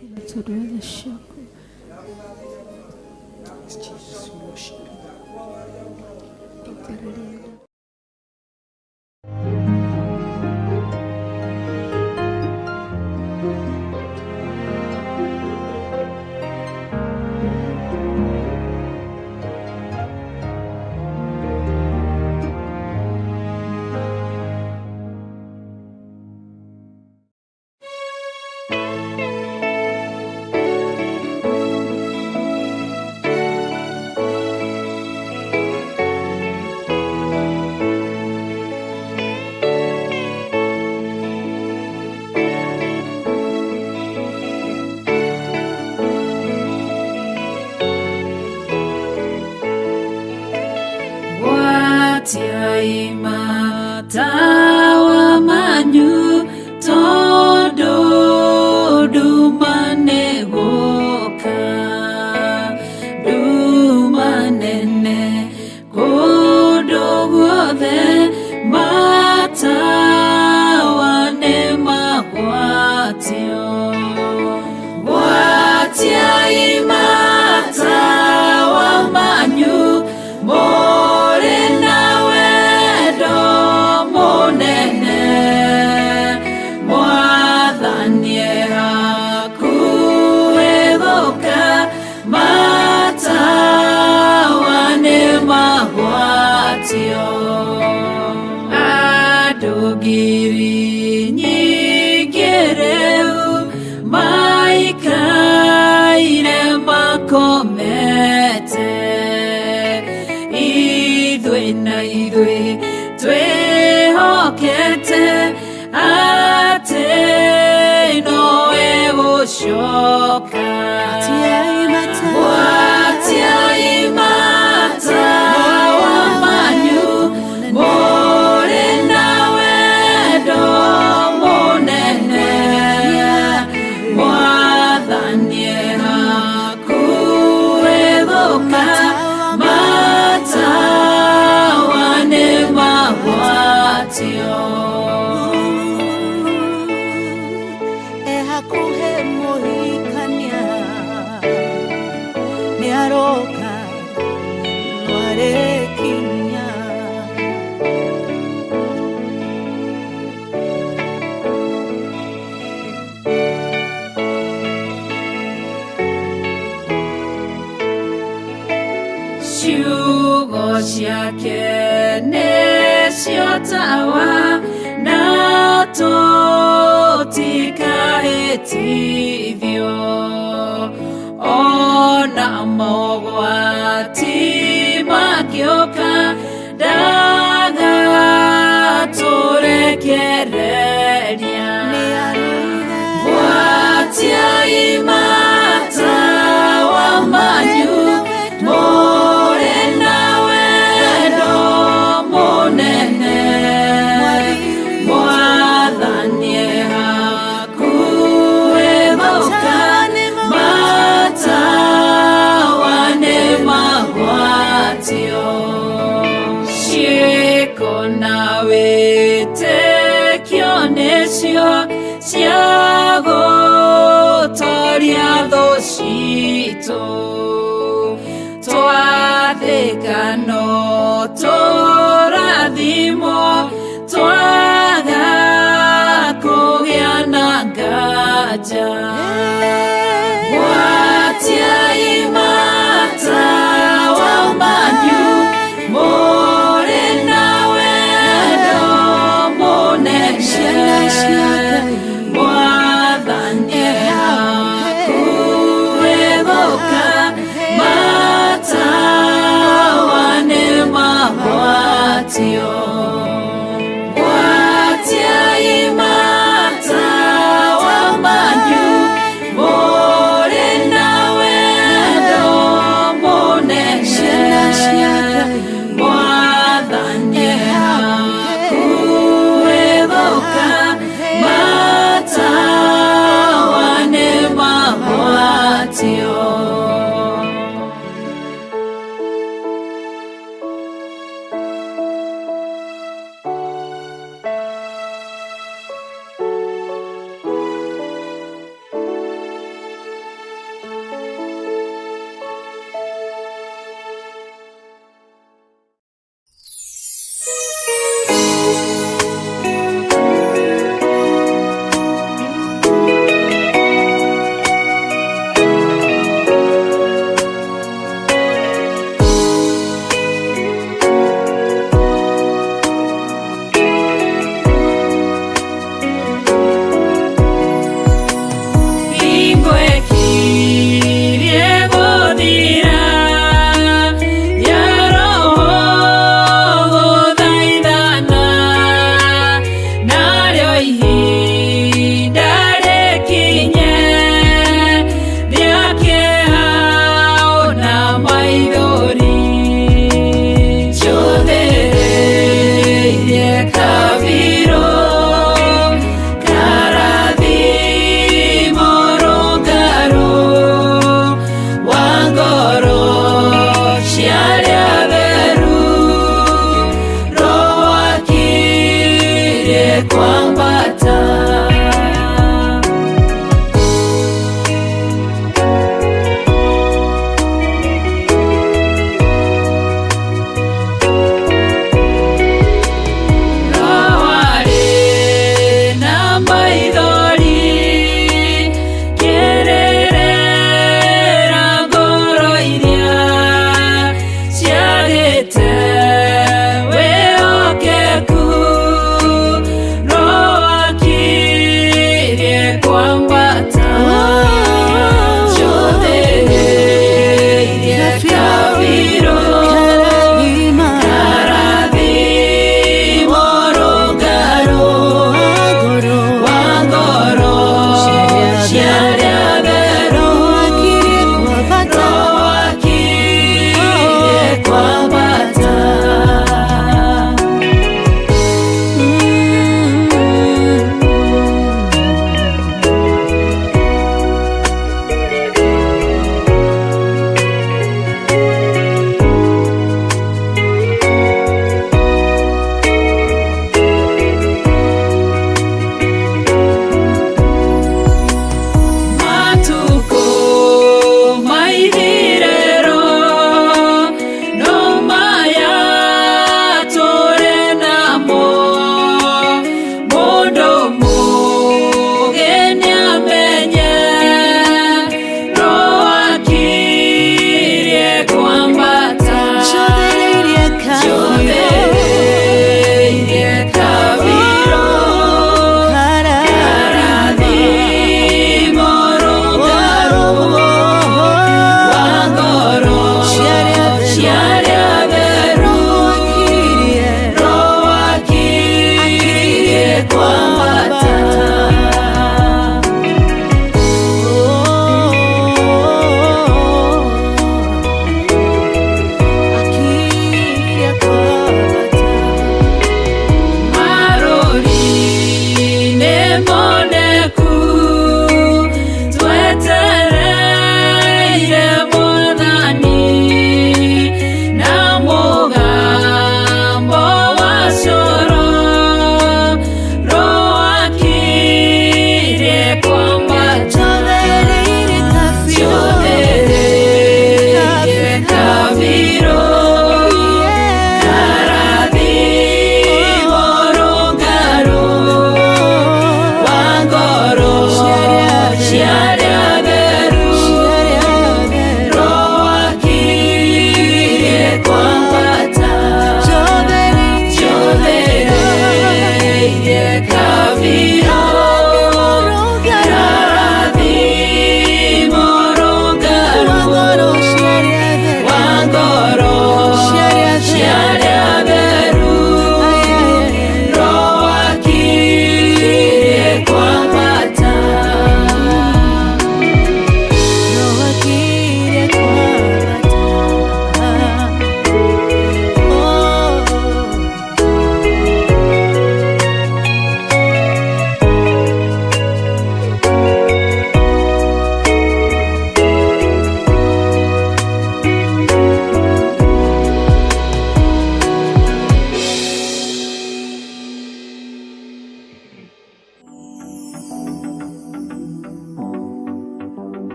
Tawa manyu todo dumane goka dumanene kodo guothe matawa ne magwatio watia imatawa manyu more nawe monene mwathanie hakuethoka matawane magwatio andũngiri nyingĩ rĩu maikaire makomete ithuĩ na ithuĩ twĩhokete atĩ nowe gũcoka watiai matawa manyu mũrĩ na wendo mũnene mwathanie hakuethoka matawa nĩ magwatio hakuhĩ mũhikania nĩaroka rwarĩkinya ciake nĩcio tawa na tũtikahĩtithio ona mogwati magĩũka ndagatũrekereria gwatiai matawa manyu mũrĩ na wendo mũnene mwathani hakuhĩ gũka matawa nĩ magwatio ciĩko na wĩtĩkio nĩcio cia gũtoria thũ citũ twathĩka no tũrathimwo twaga kũgĩa na nganja gwatiai matawa manyu mũrĩ na wendo mũnene mwathani hakuhĩ gũka matawa nĩ magwatio gwatiai matawa manyu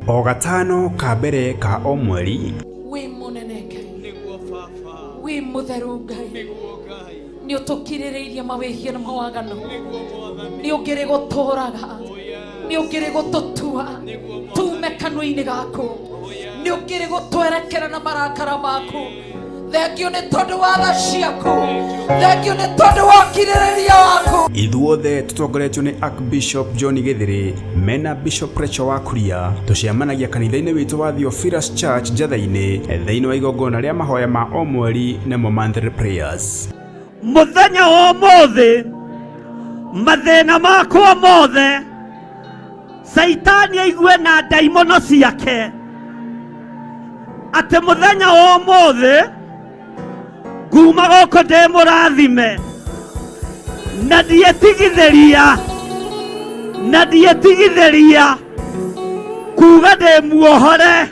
o gatano ka mbere ka o mweri. Wi munene Ngai, wi mutheru Ngai, ni utukirireirie mawihia na mawagano, ni ungiri guturaga, ni ungiri gututua tume kanua-ini gaku, ni ungiri gutwerekera na marakara maku. Thengio nĩ tondũ wa tha ciaku, thengio nĩ tondũ wa kirĩrĩria waku. Ithuothe tutongoretio nĩ Archbishop John Githiri mena Bishop Rachel wa Kuria, tuciamanagia kanitha-inĩ witũ wa Theophilus Church Njatha-inĩ thĩinĩ wa igongona rĩa mahoya ma o mweri namo monthly prayers. Muthenya wa ũmũthĩ mathĩna makwa mothe Saitani aigue na ndaimono ciake atĩ muthenya wa ũmũthĩ kuma gũkũ ndĩ mũrathime na ndiĩtigithĩria kuga ndĩ muohore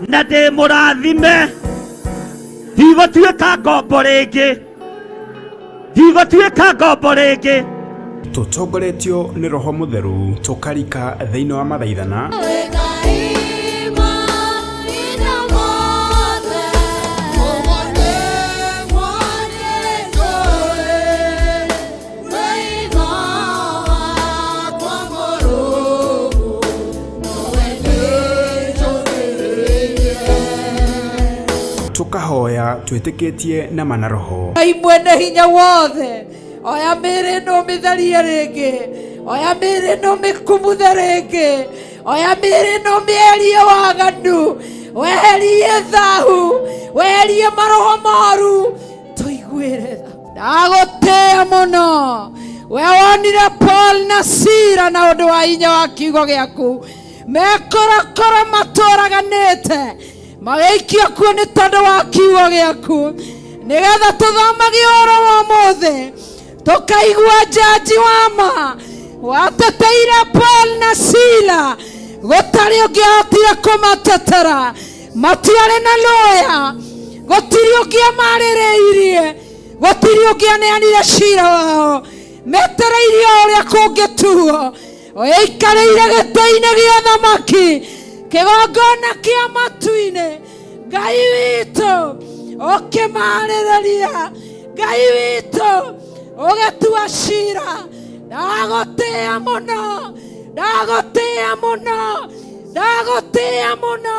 na ndĩ mũrathime. Ndigũtuĩka ngombo rĩngĩ. Tutongoretio nĩ Roho Mũtheru tukarika thĩinĩ wa mathaithana tukahoya twĩtĩkĩtie na mana Roho. Ngai mwene hinya wothe, oya mĩĩrĩ ĩno mĩtherie rĩngĩ, oya mĩĩrĩ ĩno mĩkumuthe rĩngĩ, oya mĩĩrĩ ĩno mĩerie waganu, weherie thahu, weherie maroho moru, tũiguĩre tha. Ndagũtĩĩa mũno, we wonire Paul na Sila na ũndũ wa hinya wa kiugo gĩaku, mekorakora matũraganĩte magĩikio kuo nĩ tondũ wa kiugo gĩaku, nĩgetha tũthomagie ũhoro wa ũmũthĩ tũkaigua jaji wa ma wateteire Paul na Sila, gũtarĩ ũngĩahotire kũmatetera, matiarĩ na lawyer, gũtirĩ ũngĩamarĩrĩirie, gũtirĩ ũngĩaneanire cira wao, metereirie ũrĩa kũngĩtuo, ũikarĩire gĩtĩ-inĩ gĩa thamaki, kĩgongona kĩa matu-inĩ. Ngai witũ ũkĩmarĩrĩria, Ngai witũ ũgĩtua cira. Ndagũtĩĩa mũno,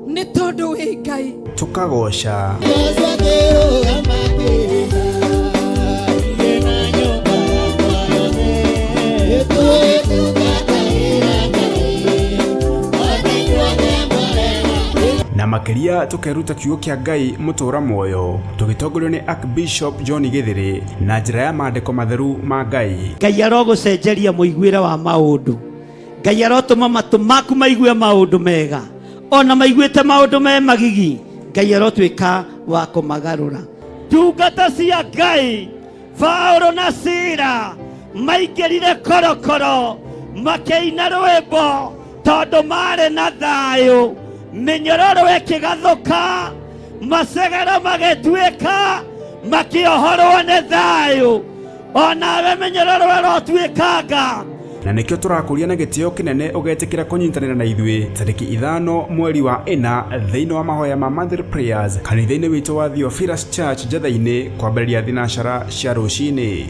nĩ tondũ wĩ Ngai. Tukagoca na makiria tukeruta kiugo kia Ngai mutura moyo, tugitongorio ni Archbishop John Githiri na njira ya maandiko matheru ma Ngai. Ngai arogucenjeria muiguire wa maundu, Ngai arotuma matu maku maigue maundu mega, ona maiguite maundu me magigi, Ngai arotwika wa kumagarura. Ndungata cia Ngai Paulo na Sila maingĩrire korokoro makĩina rwĩmbo tondũ marĩ na thayũ, mĩnyororo ĩkĩgathũka, macegera magĩtuĩka makĩohorwo nĩ thayũ, onawe mĩnyororo ĩrotuĩkanga. Na nikio turakuria na gitio kinene ugetikira kunyitanira na ithui tariki 5 mweri wa 4 thiini wa mahoya ma monthly prayers kanitha-ini witu wa Theophilus Church Njatha-ini kwambĩrĩria thinacara cia rũcinĩ.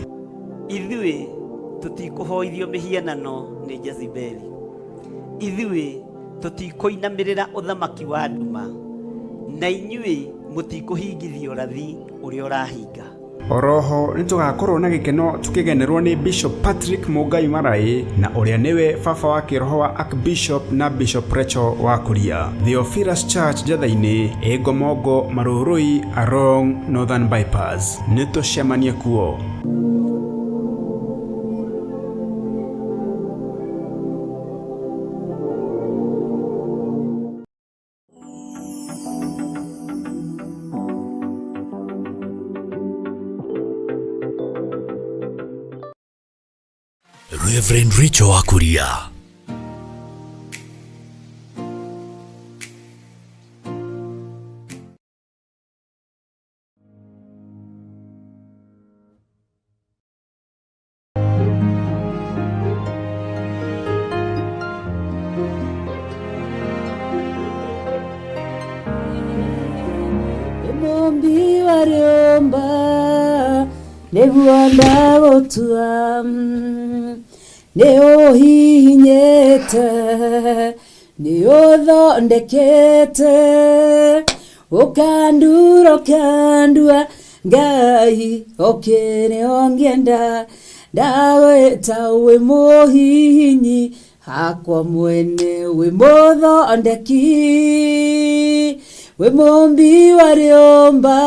Ithuĩ tutikuhoithio mihianano ni Jezebeli, ithuĩ tutikuinamĩrĩra uthamaki wa nduma, na inyuĩ mutikuhingithio rathi ũrĩa ũrahinga. Oroho nitugakorwo na gikeno tukigenerwo ni Bishop Patrick Mugai Marai na uria niwe baba wa kiroho wa Archbishop na Bishop Rachel wa Kuria. Theophilus Church Njatha-ini Egomongo Marurui along Northern Bypass. Nitucemanie kuo. Reverend Rachel wa Kuria. wariomba niguo ndagutua ni uhihinyete ni uthondekete ukandua Ngai okene ongienda ndaweta we muhinyi hakwa mwene we muthondeki we mumbi wariomba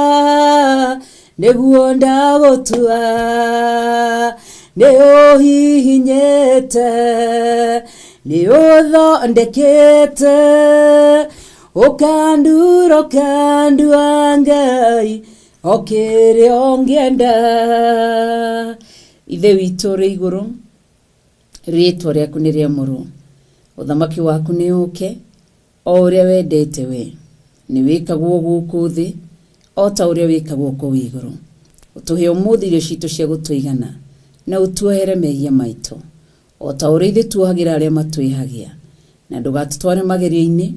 niguo ndagutua ni uhihinyete ni uthondekete ukandua Ngai okere ongienda. Ithe witũ rĩ igũrũ, rĩtwa rĩaku nĩ rĩamũrwo, ũthamaki waku nĩ ũke o ũrĩa wendete we, nĩ wĩkagwo gũkũ thĩ o ta ũrĩa wĩkagwo kũu igũrũ. Ũtũhe ũmũthĩ irio citũ cia gũtũigana na ũtuohere mehia maitũ o ta ũrĩa ithuĩ tuohagĩra arĩa matwĩhagia, na ndũgatũtware magerio-inĩ,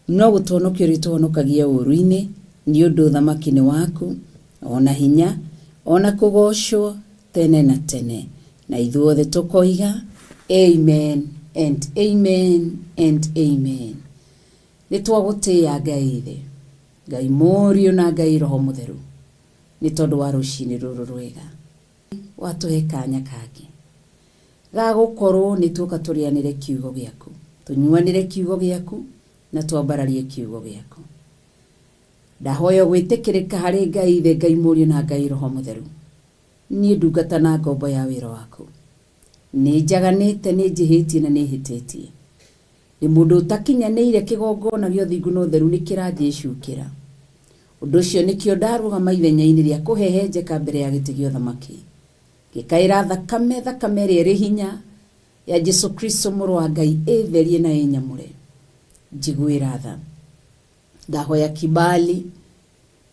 no gũtũhonokia ũrĩa ũtũhonokagia ũũru-inĩ, nĩ ũndũ ũthamaki nĩ waku, ona hinya ona kũgocwo tene na tene, na ithuothe tũkoiga amen and amen and amen. Nĩ twagũtĩĩa Ngai thĩ, Ngai Mũriũ na Ngai Roho Mũtheru, nĩ tondũ wa rũciinĩ rũrũ rwega watũhe kanya kangĩ ga gũkorwo nĩ tuoka tũrĩanĩre kiugo gĩaku, tũnyuanĩre kiugo gĩaku na twambararie kiugo gĩaku. Ndahoya gwĩtĩkĩrĩka harĩ Ngai Ithe, Ngai Mũriũ na Ngai Roho Mũtheru, niĩ ndungata na ngombo ya wĩra waku. Nĩ njaganĩte, nĩ njĩhĩtie na nĩ hĩtĩtie. Nĩ mũndũ ũtakinyanĩire kĩgongona gĩa ũthingu na ũtheru nĩ kĩranjĩcukĩra. Ũndũ ũcio nĩkĩo ndarũgama ithenya-inĩ rĩa kũhehenjeka mbere ya gĩtĩ gĩa ũthamaki, ngĩkaĩra thakame ĩrĩa ĩrĩ hinya ya Jesu Kristo mũrũ wa Ngai ĩtherie na ĩnyamũre. Njiguĩra tha, ndahoya kibali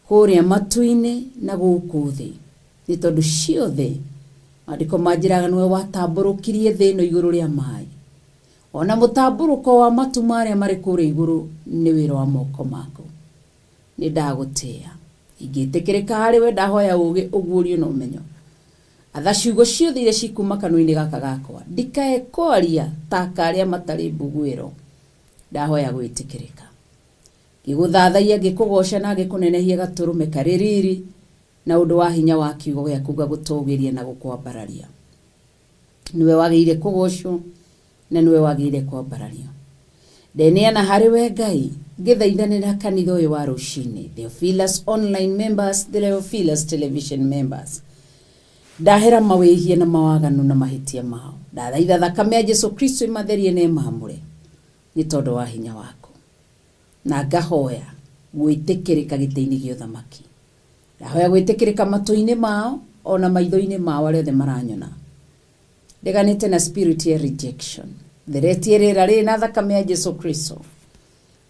kũrĩa matu-inĩ na gũkũ thĩ, nĩ tondũ ciothe maandĩko manjĩraga nĩwe watambũrũkirie thĩ ĩno igũrũ rĩa maĩ. Ona mũtambũrũko wa matu marĩa marĩ kũrĩa igũrũ nĩ wĩra wa moko maku. Nĩ ndagũtĩĩa, ingĩtĩkĩrĩka harĩ we, ndahoya ũũgĩ, ũguũrio na ũmenyo. Atha ciugo ciothe iria cikuma kanua-inĩ gaka gakwa, ndikae kwaria ta arĩa matarĩ mbuguĩro. Ndahoya gwĩtĩkĩrĩka, ngĩgũthathaia, ngĩkũgoca na ngĩkũnenehia gatũrũme karĩ riri, na ũndũ wa hinya wa kiugo gĩaku ngagũtũũgĩria na gũkwambararia. Nĩwe wagĩrĩire kũgocwo na nĩwe wagĩrĩire kwambarario. Ndeneana harĩ we Ngai, ngĩthaithanĩra kanitha ũyũ wa rũciinĩ, Theophilus online members, the Theophilus television members. Ndahera mawĩhia na mawaganu na mahĩtia mao. Ndathaitha thakame ya Jesu Kristo ĩmatherie na ĩmaamũre nĩ tondũ wa hinya waku. Na ngahoya gwĩtĩkĩrĩka gĩtĩ-inĩ gĩa ũthamaki. Ndahoya gwĩtĩkĩrĩka matũ-inĩ mao ona maitho-inĩ mao arĩa othe maranyona. Ndeganĩte na spirit ya rejection, theretie rĩera rĩrĩ na thakame ya Jesu Kristo.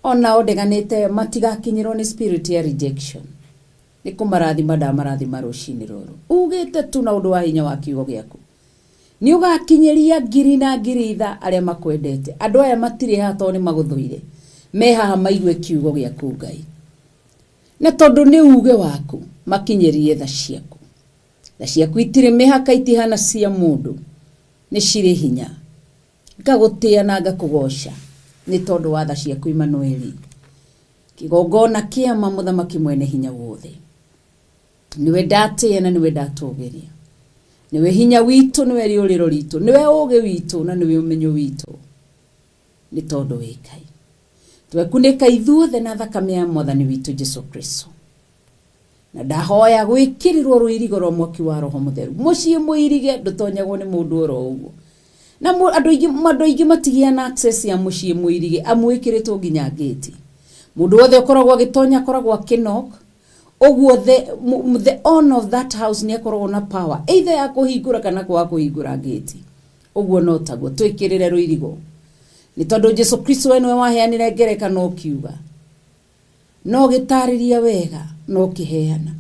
Ona ndeganĩte matigakinyĩrwo nĩ spirit ya rejection. Nĩ kũmarathima ndamarathima rũciinĩ rũrũ. Ugĩte tu na ũndũ wa hinya wa kiugo gĩaku, nĩ ũgakinyĩria ngiri na ngiri itha arĩa makwendete. Andũ aya matirĩ haha tondũ nĩ magũthũire, me haha maigue kiugo gĩaku Ngai, na tondũ nĩ uge waku makinyĩrie tha ciaku. Tha ciaku itirĩ mĩhaka, itihana cia mũndũ, nĩ cirĩ hinya. Ngagũtĩĩa na ngakũgoca nĩ tondũ wa tha ciaku Imanueli, kĩgongona kĩama, mũthamaki mwene hinya wothe. Niwe ndatĩĩa na niwe ndatũũgĩria. Niwe hinya witũ, niwe rĩũrĩro ritũ, niwe ũũgĩ witũ na niwe ũmenyo witũ, nĩ tondũ wĩ Ngai. Twekunĩka ithuothe na thakame ya Mwathani witũ Jesu Kristo. Na ndahoya gwĩkĩrĩrwo rũirigo rwa mwaki wa Roho Mũtheru, mũciĩ mũirige, ndũtonyagwo nĩ mũndũ oro ũguo. Na andũ aingĩ matigĩa na access ya mũciĩ mũirige, amwĩkĩrĩtwo nginya gate. Mũndũ wothe ũkoragwo agĩtonya akoragwo akĩnok, ũguo the owner of that house nĩ akoragwo na power either ya kũhingũra kana kwaga kũhingũra gate. Ũguo no taguo twĩkĩrĩre rũirigo, nĩ tondũ Jesu Kristo we nĩwe waheanire ngerekano ũkiuga, no gĩtarĩria wega no kĩheana,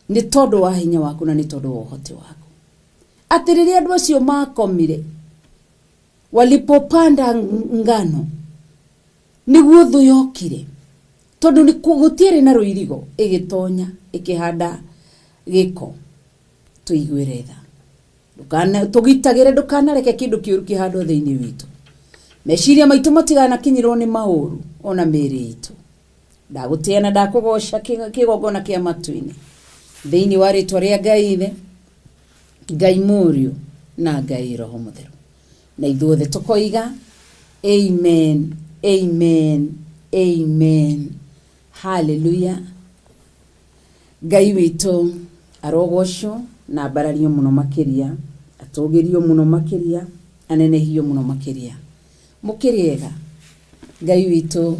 nĩ tondũ wa hinya waku na nĩ tondũ wa ũhoti waku. Atĩ rĩrĩa andũ acio makomire, walipopanda ngano, nĩguo thũ yokire, tondu ni gutiere na ruirigo igitonya ikihanda giko tuigwire tha ndukana tugitagire ndukanareke kindu kiuru kihandwo thiini witu meciria maitu matigana kinyirwo ni mauru ona miri itu ndagutiana ndakugoca kigogona kia matu-ini thiini wa ritwa ria Ngai Ithe Ngai Mũriũ na Ngai Roho Mũtheru na ithuothe tukoiga amen amen amen hallelujah. Ngai witu arogocwo na mbarario muno makiria atugirio muno makiria anenehio muno makiria mukiriega Ngai witu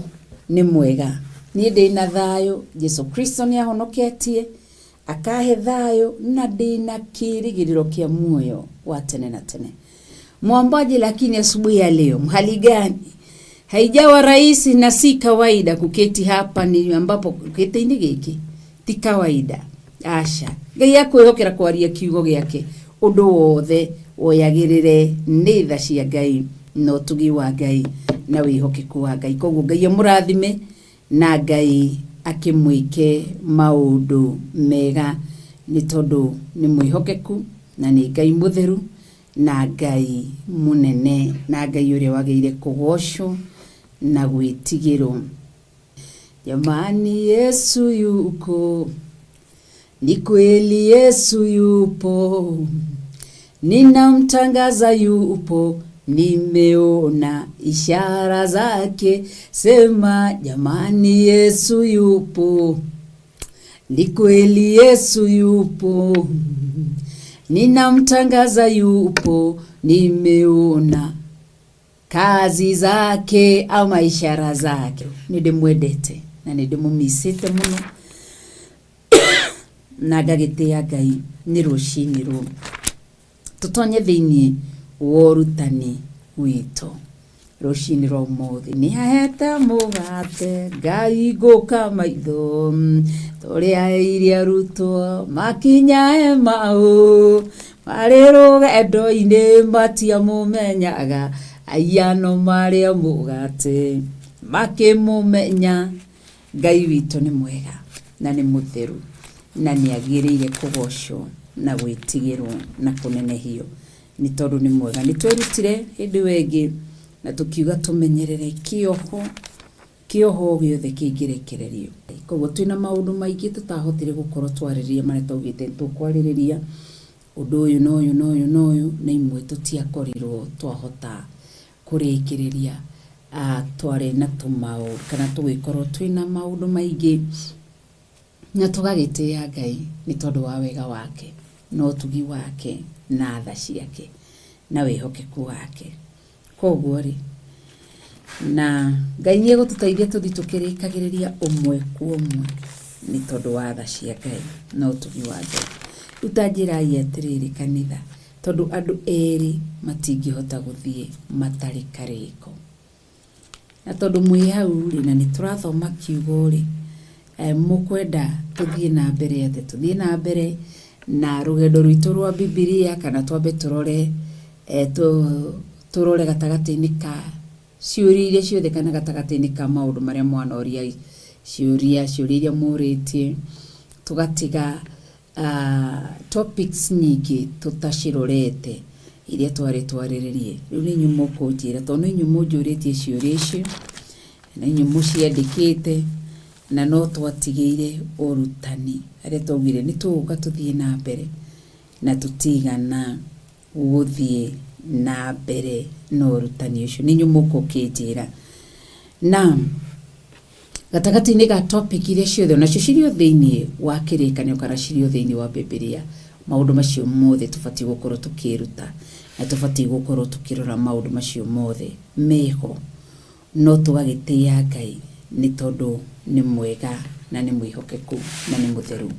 ni mwega nie ndina thayo Jesu Kristo ni ahonoketie akahe thayo na ndina kirigiriro kia muoyo wa tene na tene. Mwambaji, lakini asubuhi ya leo mhali gani? Haijawa rahisi na si kawaida kuketi hapa ni ambapo kuketi ni giki ti kawaida asha Ngai yakwihokera kwaria kiugo giake undu wothe woyagirire ni tha cia Ngai no tugi wa Ngai na wihokeku wa Ngai. Koguo Ngai amurathime na Ngai akimwike maundu mega ni tondu ni mwihokeku na ni Ngai mutheru na Ngai munene na Ngai uria wageire kugocwo na gwitigirwo. Jamani, Yesu yuko, ni kweli Yesu yupo, ninamtangaza yupo, nimeona ishara zake. Sema jamani, Yesu yupo, ni kweli Yesu yupo, ninamtangaza yupo, nimeona kazi zake ama ishara zake. Nindimwendete na nindimumisite muno na ngagitia Ngai ni rucini ru tutonye thiini worutani witu. Rucini ro muthi ni hahete mugate Ngai nguka maitho turia iria rutwo makinya mau mari rugendo-ini matia mumenyaga ayano maria mugate makimumenya. Ngai witu ni mwega na ni mutheru na ni agirire kugocwo na gwitigirwo na kunenehio ni tondu ni mwega. Ni twerutire hindi wengi na tukiuga tumenyerere kioho giothe kingirekererio. Koguo twina maundu maingi tutahotire gukorwo twariria maria tugite tukwariria undu uyu no uyu na imwe tutiakorirwo twahota kurikiriria tware na tumau kana tugikorwo twina maundu maingi na tugagitia Ngai ni tondu wa wega wake no tugi wake na tha ciake na wihokeku wake. Koguo ri na Ngai ni egututaithia tuthi tukirikagiriria umwe ku umwe ni tondu wa tha cia Ngai no tugi wa Ngai. Utanjira yetiriri kanitha tondu andu eri matingihota guthie matari kariko na tondu mwi hau ri na ni turathoma kiugo ri mukwenda tuthie na mbere ate tuthie na mbere na rugendo rwitu rwa Biblia kana twambe turore turore gatagati-ini ka ciuria iria ciothe kana gatagati-ini ka maundu maria mwanoria ciuria iria muritie tugatiga topics nyingi tutacirorete iria twariririe. Riu ni nyumu kunjira tondu nyumu njuritie ciuria icio na nyumu ciandikite na no twatigeire urutani aria twaugire ni tuguka tuthie na mbere na tutigana guthie na mbere no urutani ucio. Ni nyumu kunjira na gatagati-ini ga topic iria ciothe nacio cirio thiini wa kirikanio kana cirio thiini wa Biblia. Maundu macio mothe tubati gukorwo tukiruta na tubati gukorwo tukirora maundu macio mothe meho no tugagitia Ngai ni tondu ni mwega na ni mwihokeku na ni mutheru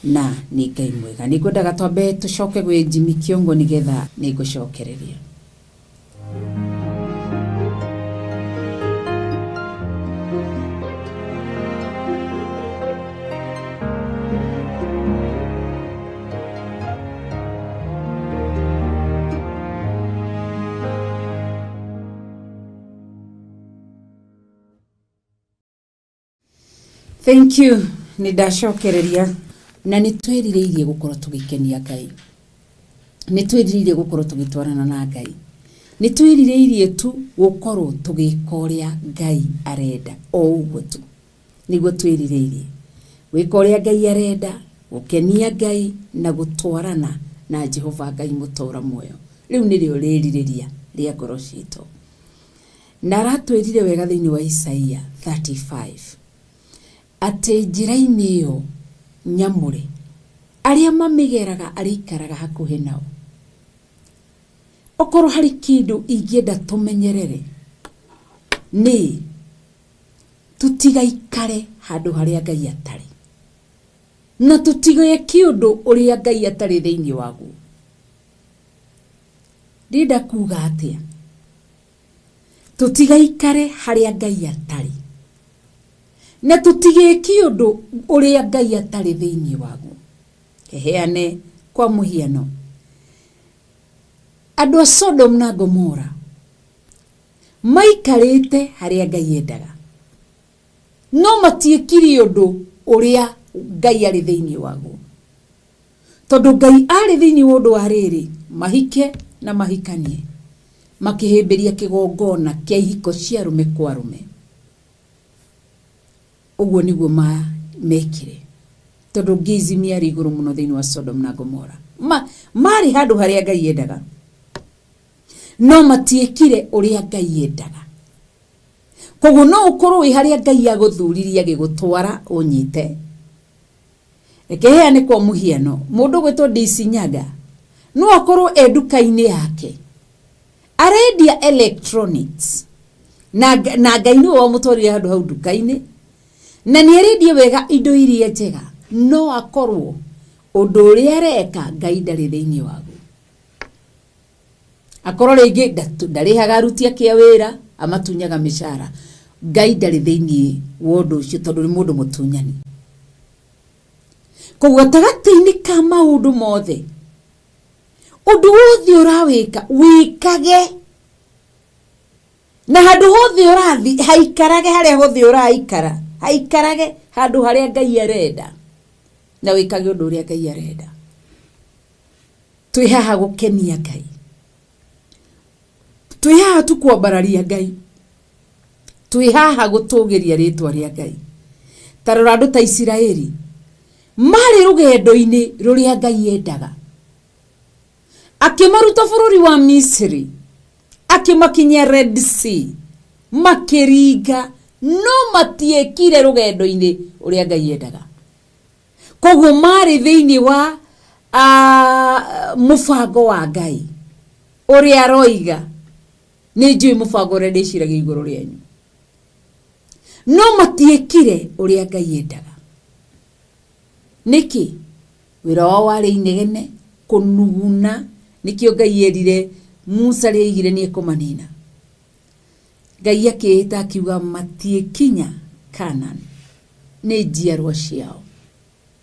na ni Ngai mwega. Ni ngwendaga twambe tucoke gwi Jimmy Kiongo nigetha ni ngucokereria. Thank you. Nidashokereria na nitwirireirie gukorwo tugikenia Ngai. Nitwirireirie gukorwo tugitwarana na Ngai. Nitwirireirie tu gukorwo tugikoria Ngai arenda o uguo tu. Niguo twirireirie. Gwikoria Ngai arenda, gukenia Ngai na gutwarana na Jehova Ngai mutora muoyo. Riu nirio riririria ria ngoro citu. Na ratwirire wega thiini wa Isaia 35. Ate njira-ini iyo nyamure aria mamigeraga arikaraga hakuhi nao. Okorwo hari kindu ingienda tumenyerere ni tutigaikare handu haria Ngai atari, na tutigaye kiundu uria Ngai atari thiini waguo. Ndida kuga atia? Tutigaikare haria Ngai atari, na tutigaye kiundu uria Ngai atari thiini waguo. Keheane kwa muhiano andu a Sodom na Gomora maikarite haria Ngai endaga, no matiekire undu uria Ngai ari thiini waguo. Tondu Ngai ari thiini wa undu wa riri, mahike na mahikanie, makihimbiria kigongona kia ihiko cia rume kwa rume. Uguo niguo mekire, tondu ngizimi ari iguru muno thiini wa Sodom na Gomora. Mari handu haria Ngai endaga, no matiekire uria Ngai endaga. Koguo no ukorwo wi haria Ngai aguthuririe agigutwara unyite. Ekeheane kwa muhiano mundu gwetwo DC Nyaga no akorwo eduka-ini yake arendia electronics na Ngai ni wa mutwarire handu hau duka-ini, na ni arendia wega indo iria njega, no akorwo undu uria areka Ngai ndari thiini waguo. Akorwo ringi ndarihaga aruti ake wira, amatunyaga mishara, Ngai ndari thiini wa undu ucio tondu ni mundu mutunyani. Koguo tagati-ini ka maundu mothe undu wothe urawika wikage, na handu hothe urathi haikarage haria hothe uraikara, haikarage handu haria Ngai arenda, na wikage undu uria Ngai arenda. Twi haha gukenia Ngai, twi haha tukwambararia Ngai, twi haha gutugiria ritwa ria Ngai. Tarora andu ta Isiraeli mari rugendo-ini ruria Ngai endaga, akimaruta bururi wa Misri, akimakinyia Red Sea, makiringa, no matiekire rugendo-ini uria Ngai endaga. Koguo mari thiini wa mubango wa Ngai uria aroiga, ni njui mubango uria ndiciragia iguru rianyu, no matiekire uria Ngai endaga. Niki wira wao wari inegene kunuguna, nikio Ngai erire Musa reigire ni ekumanina. Ngai akiita akiuga matiekinya Canaan ni njiarwa ciao.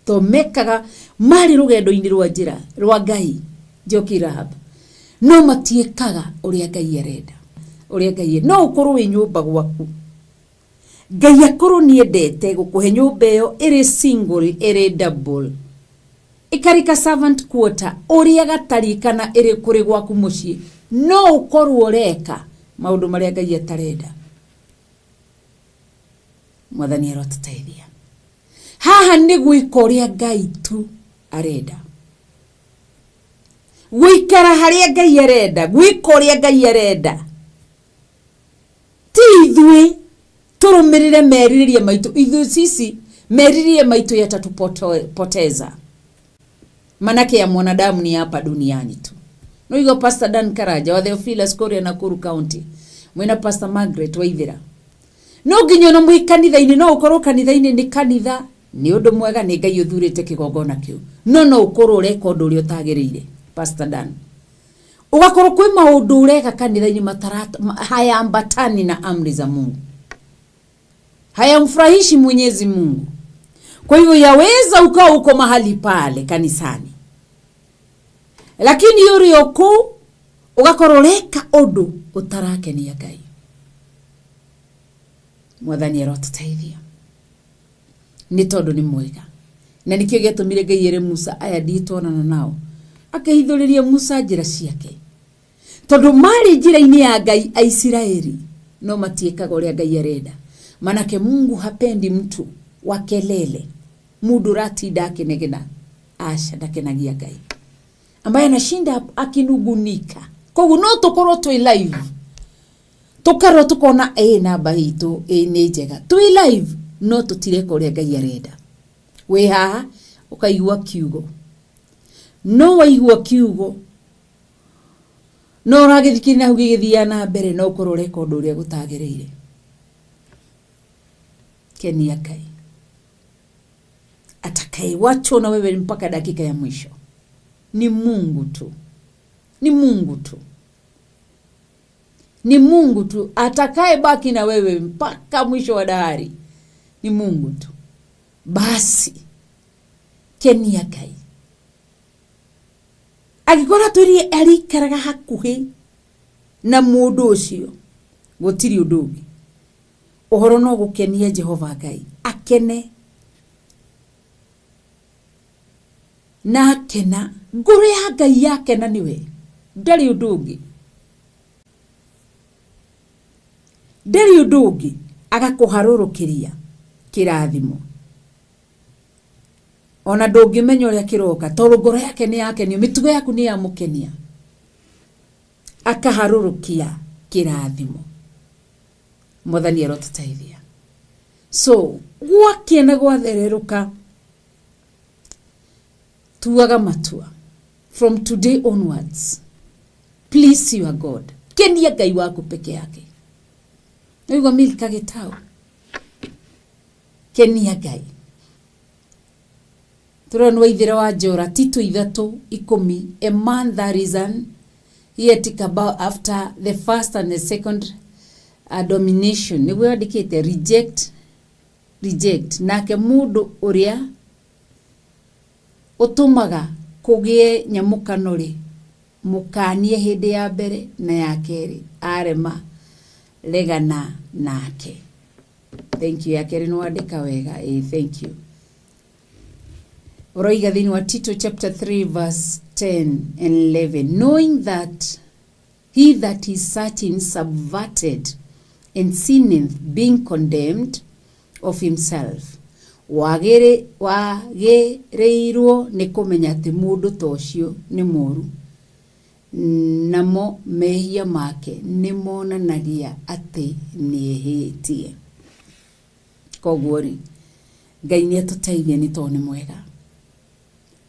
To mekaga mari rugendo-ini rwa njira rwa Ngai njokira haba, no matiekaga uria Ngai arenda, uria Ngai no ukorwo wi nyumba gwaku, Ngai akorwo ni endete gukuhe nyumba iyo iri single iri double, ikarika servant quarter uria gatari kana iri kuri gwaku mucii, no ukorwo ureka maundu maria Ngai atarenda. Mwathani arotuteithia. Haha ni gwika uria Ngai tu arenda, gwikara haria Ngai arenda, gwika uria Ngai arenda. Ti ithui turumirire meririria maitu, ithui sisi meririria maitu yatatupoteza. Manake ya mwanadamu ni hapa duniani tu. No igo Pastor Dan Karaja wa Theophilus Korea Nakuru County, mwena Pastor Margaret Waithira. No nginyo na mwi kanitha-ini, no ukorwo kanitha-ini ni kanitha ni undu mwega, ni Ngai uthurite kigongona kiu, no ukorwo ureka undu uria utagiriire. Pastor Dan, ugakorwo kwi maundu ureka kanitha-ini matarata hayambatani na amri za Mungu, hayamfurahishi Mwenyezi Mungu. Kwa hivyo yaweza ukao uko mahali pale kanisani, lakini yuri yoku ugakororeka undu utarakenia Ngai. Mwathani arotuteithia. nĩ tondũ nĩ mwega. Na nĩkĩo gĩatũmire Ngai ere Musa, aya nditwonana nao, akahithũrĩria Musa njĩra ciake, tondũ marĩ njĩra-inĩ ya Ngai a Israeli no matiĩkaga ũrĩa Ngai arenda. Manake Mungu hapendi mtu wa kelele, mundu ratinda akinegena. Asha, ndakenagia Ngai ambaye anashinda akinugunika. Koguo no tukorwo twi live, tukarwo tukona namba hitu nĩ njega, twi live no tutireka ũrĩa Ngai arenda. We haha ukaigua kiugo, no waigua kiugo no uragithikirina hugigithia na mbere, no ukorwo reka ũndũ ũrĩa gũtagĩrĩire. Kenia Ngai atakayewachwa na wewe mpaka dakika ya mwisho ni Mungu tu, ni Mungu tu, ni Mungu tu. Atakayebaki na wewe mpaka mwisho wa dahari ni Mungu tu. Basi kenia Ngai agikora turi arikaraga hakuhi na mundu ucio, gutiri undu ungi uhoro no gukenia Jehova Ngai, akene na akena. Ngoro ya Ngai yakena niwe, ndari undu ungi, ndari undu ungi agakuharurukiria kirathimo. Ona ndũngĩmenya ũrĩa kĩroka, tondũ ngoro yake nĩ yakenio, mĩtugo yaku nĩ yamũkenia, akaharũrũkia kĩrathimo. Mwathani arotũteithia. So gwakena gwathererũka, tuaga matua from today onwards. Please your God, kenia Ngai waku peke yake. Nĩguo Milka Gitau, kenia Ngai. Turano ithira wa Jora Tito 3:10, a man that is an yet about after the first and the second domination. Ni we adikete reject nake mundu uria utumaga kugie nyamukanori mukanie hindi ya mbere na ya keri arema regana nake. Thank you ya keri no andika wega. Thank you. Roiga thini wa Tito chapter 3 verse 10 and 11, knowing that he that is certain subverted and sinneth, being condemned of himself. Wagereirwo ni kumenya ati mundu tocio ni moru, namo mehia make ni monanagia ati niehitie. Koguo ri Ngai ni atuteithia ni to ni mwega.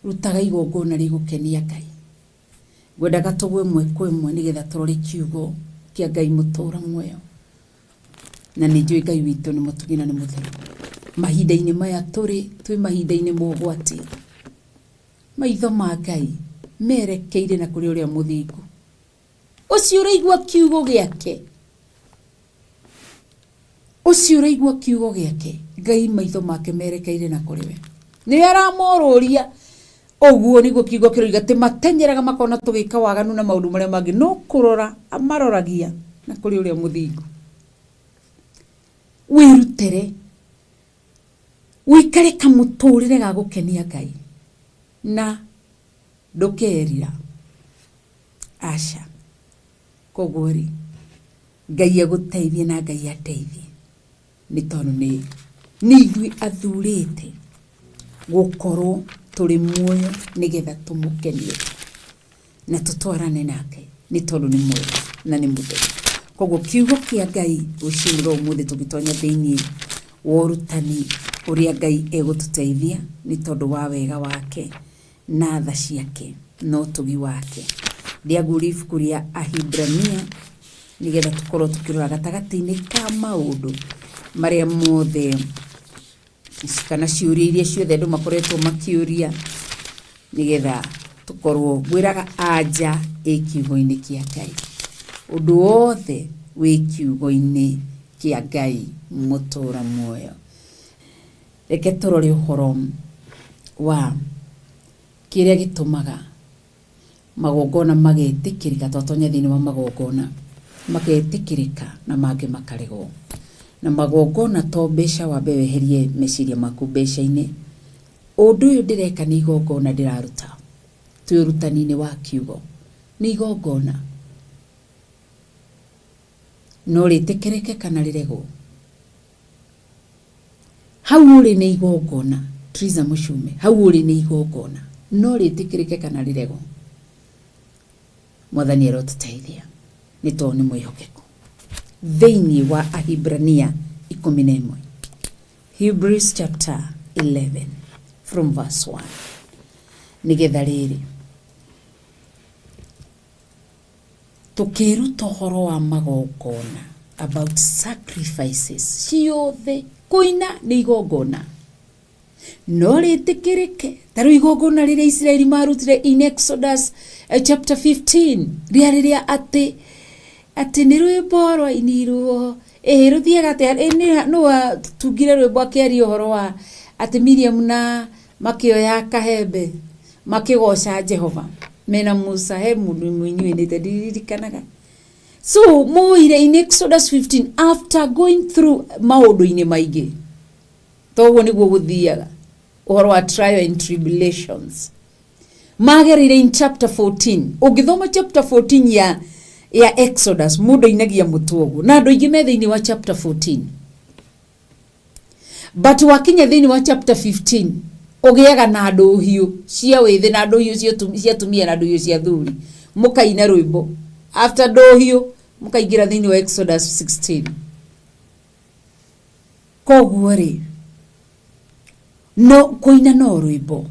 Rutaga igongona rigukenia Ngai. Gwendaga tugwe mwe kwemwe nigetha turore kiugo kia Ngai mutura muoyo. Na ni njui Ngai witu ni mutugina ni mutheru. Mahinda-inĩ maya twi mahinda-inĩ mogwati. Maitho ma Ngai merekeire na kuri uria muthingu. Ucio uraigua kiugo giake. Ucio uraigua kiugo giake. Ngai maitho make merekeire na kuri we. Ni aramoruria oguo niguo kiugo kiroiga ati matenyeraga makona tugika waganu na maundu maria mangi, no kurora amaroragia na kuri uria muthingu. Wirutere wikare kamuturire ga gukenia Ngai na ndukerira. Asha, kogori Ngai aguteithie na Ngai ateithie, ni tondu ni ithui athurite gukorwo turi muoyo nigetha tumukenie na tutwarane nake, ni tondu ni mwega na ni mutheru. Koguo kiugo kia Ngai ucimiro umuthi tugitonya thiini wa urutani uria Ngai egututeithia ni tondu wa wega wake na tha ciake no tugi wake. Ndiaguri ibuku ria Ahibrania nigetha tukorwo tukirora gatagati-ini ka maundu maria mothe kana ciuria iria ciothe andu makoretwo makiuria nigetha tukorwo gwiraga anja ikiugo-ini kia Ngai. Undu wothe wi kiugo-ini kia Ngai mutura muoyo. Reke turore uhoro wa kiria gitumaga magongona magetikirika. Twatonya thiini wa magongona magetikirika na mangi makaregwo. na magongona to mbeca wambe weherie meciria maku mbeca-inĩ. Ũndũ ũyũ ndĩreka nĩ igongona ndĩraruta. Twĩ ũrutani-inĩ wa kiugo. Nĩ igongona. No rĩtĩkĩrĩke kana rĩregwo. Hau ũrĩ nĩ igongona. Triza Mũcume. Hau ũrĩ nĩ igongona. No rĩtĩkĩrĩke kana rĩregwo. Mwathani arotũteithia. Nĩ tondũ nĩ mwĩhokeku. Thĩinĩ wa Ahibrania 11. Hebrews chapter 11 from verse 1. Nĩgetha rĩrĩ. Tũkĩruta ũhoro wa magongona, about sacrifices. Ciothe kũina nĩ igongona. No rĩtĩkĩrĩke. Tarũ igongona rĩrĩa Israeli marutire in Exodus chapter 15. Rĩrĩa atĩ nĩ rwĩmbo rwainirwo. Rũthiaga atĩa no tungire rwĩmbo akĩaria ũhoro wa atĩ Miriam na makĩoya kahembe makĩgoca Jehova. Mena Musa he mũndũ mũinyuĩnĩte ndirikanaga. So moire in Exodus 15 after going through maũndũ-inĩ maingĩ. Toguo nĩguo gũthiaga ũhoro wa trial and tribulations. Magereire in chapter 14. Ũngĩthoma chapter 14 ya Exodus mũndũ inagia mũtuogu na andũ aingĩ me thĩinĩ wa chapter 14. But wakinya thĩinĩ wa chapter 15 ũgĩaga na andũ hiũ cia wĩthĩ na andũ hiũ cia tumia na andũ hiũ cia thuri mũkaina rwĩmbo. After dohio mũkaingĩra thĩinĩ wa Exodus 16. Koguo rĩ no kũina no rwĩmbo,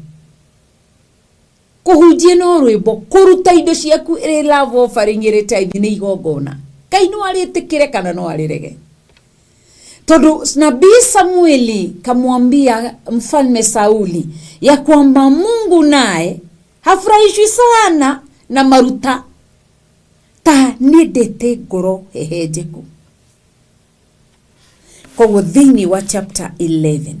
kũhunjia no rwĩmbo, kũruta indo ciaku ĩrĩ love offering ĩrĩ tithe nĩ igongona. Ngai no arĩtĩkĩre kana no arĩrege. Todo nabii Samueli kamwambia mfalme Sauli ya kwamba Mungu naye hafurahishwi sana na maruta ta nĩendete ngoro hehenjeku. Koguo thĩinĩ wa chapter 11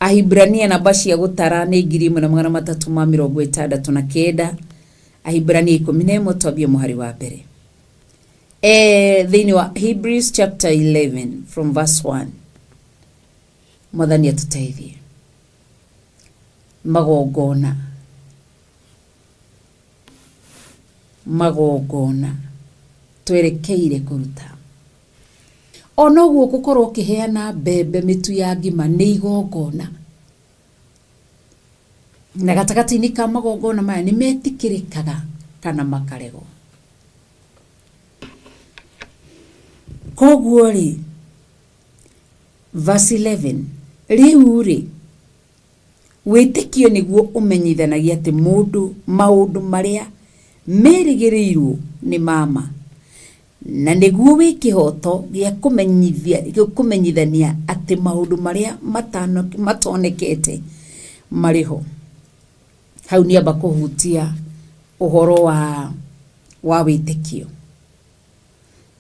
Ahibrania namba cia gũtara nĩ 1369. Ahibrania 11 twambie mũhari wa mbere. Thĩinĩ wa Hebrews chapter 11 from verse 1. Mwathani atũteithie. Magongona twerekeire kũruta. Ona guo gũkorwo ũkĩheana mbembe mĩtu ya ngima nĩ igongona. Na gatagatĩ-inĩ ka magongona maya nĩ metĩkĩrĩkaga kana makarego. Koguo rĩ verse 11 rĩu rĩ wĩtĩkio nĩguo ũmenyithanagia atĩ maũndũ marĩa merĩgĩrĩirwo nĩ mama, na nĩguo wĩ kĩhoto gĩa kũmenyithania atĩ maũndũ marĩa matonekete marĩho. Hau nĩ amba kũhutia ũhoro wa wĩtĩkio.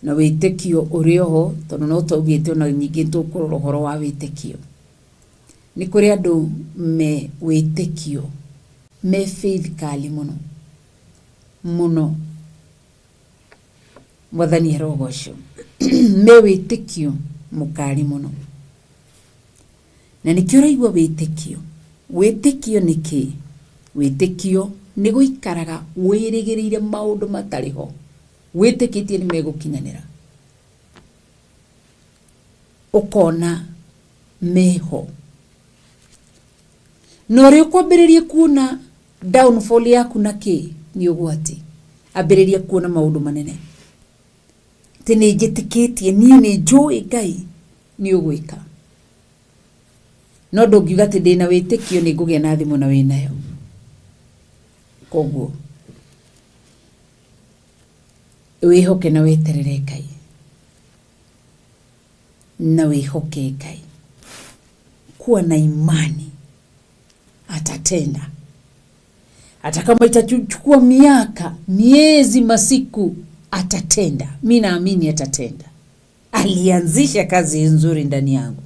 Na wĩtĩkio ũrĩ oho tondũ no twaugĩte ona nyingĩ tũkũrora ũhoro wa wĩtĩkio. Nĩ kũrĩ andũ me wĩtĩkio me faith kali mũno. Mwathani arogocwo. Me wĩtĩkio mũkari mũno. Na nĩkĩo ũraigua wĩtĩkio. Wĩtĩkio nĩ kĩ? Wĩtĩkio nĩ gũikaraga wĩrĩgĩrĩire maũndũ matarĩ ho. Wĩtĩkĩtie nĩ megũkinyanĩra. Ũkona meho. No rĩo kwambĩrĩria kuona downfall yaku na kĩ nĩ ũgwati. Ambĩrĩria kuona maũndũ manene. Tĩ nĩ njĩtĩkĩtie niĩ nĩ njũĩ Ngai nĩ ũgwĩka. No ndũngiuga atĩ ndĩna wĩtĩkio nĩ ngũgĩa na thimũ na wĩnayo. Koguo wĩhoke na weterere Ngai. Na wĩhoke Ngai. Kuwa na imani atatenda. Hata kama itachukua miaka, miezi, masiku, atatenda. Mimi naamini atatenda. Alianzisha kazi nzuri ndani yangu.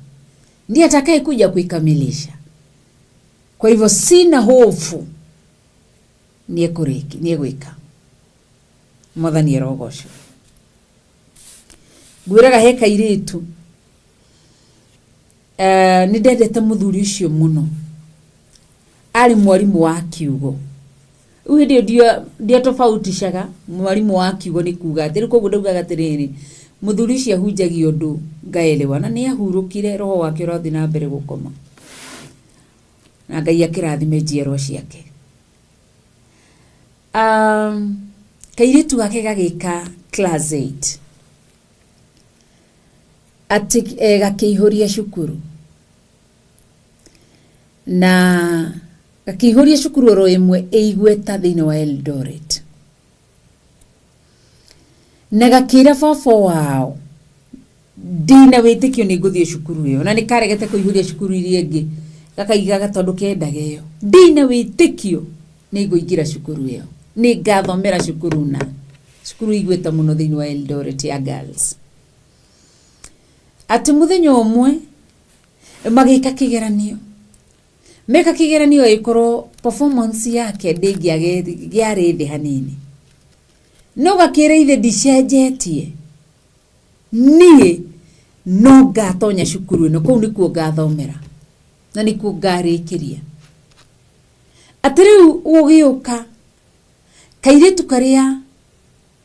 Ndiye atakaye kuja kuikamilisha. Kwa hivyo sina hofu. Niye gwika. Mwathani arogocwo. ngwiraga he kairitu ni ndendete muthuri ucio muno ari mwarimu wa kiugo uyu ndio tofautishaga mwarimu wa kiugo ni kuga atiri koguo ndaugaga atiriri muthuri ucio ahunjagia undu ngaelewa na ni ahurukire roho wake rothi na mbere gukoma na Ngai akirathime njiarwa ciake. Kairitu gake gagika class 8 ati gakihoria cukuru na gakihoria cukuru ro imwe eigweta thini wa Eldoret na gakira fofo wao dina witikio ni guthie cukuru iyo na ni karegete kuihuria cukuru iria ingi gakaigaga tondu kendageyo dina witikio ni guingira cukuru iyo ni gathomera cukuru na cukuru igweta muno thini wa Eldoret ya girls. Ati muthenya umwe magika kigeranio meka kigeranio ikoro performance yake ndingiare thi hanini no gakire ithe ndicenjetie nie no ngatonya cukuru ino kou nikuo ngathomera na nikuo ngarikiria ati riu ugiuka kairitu karia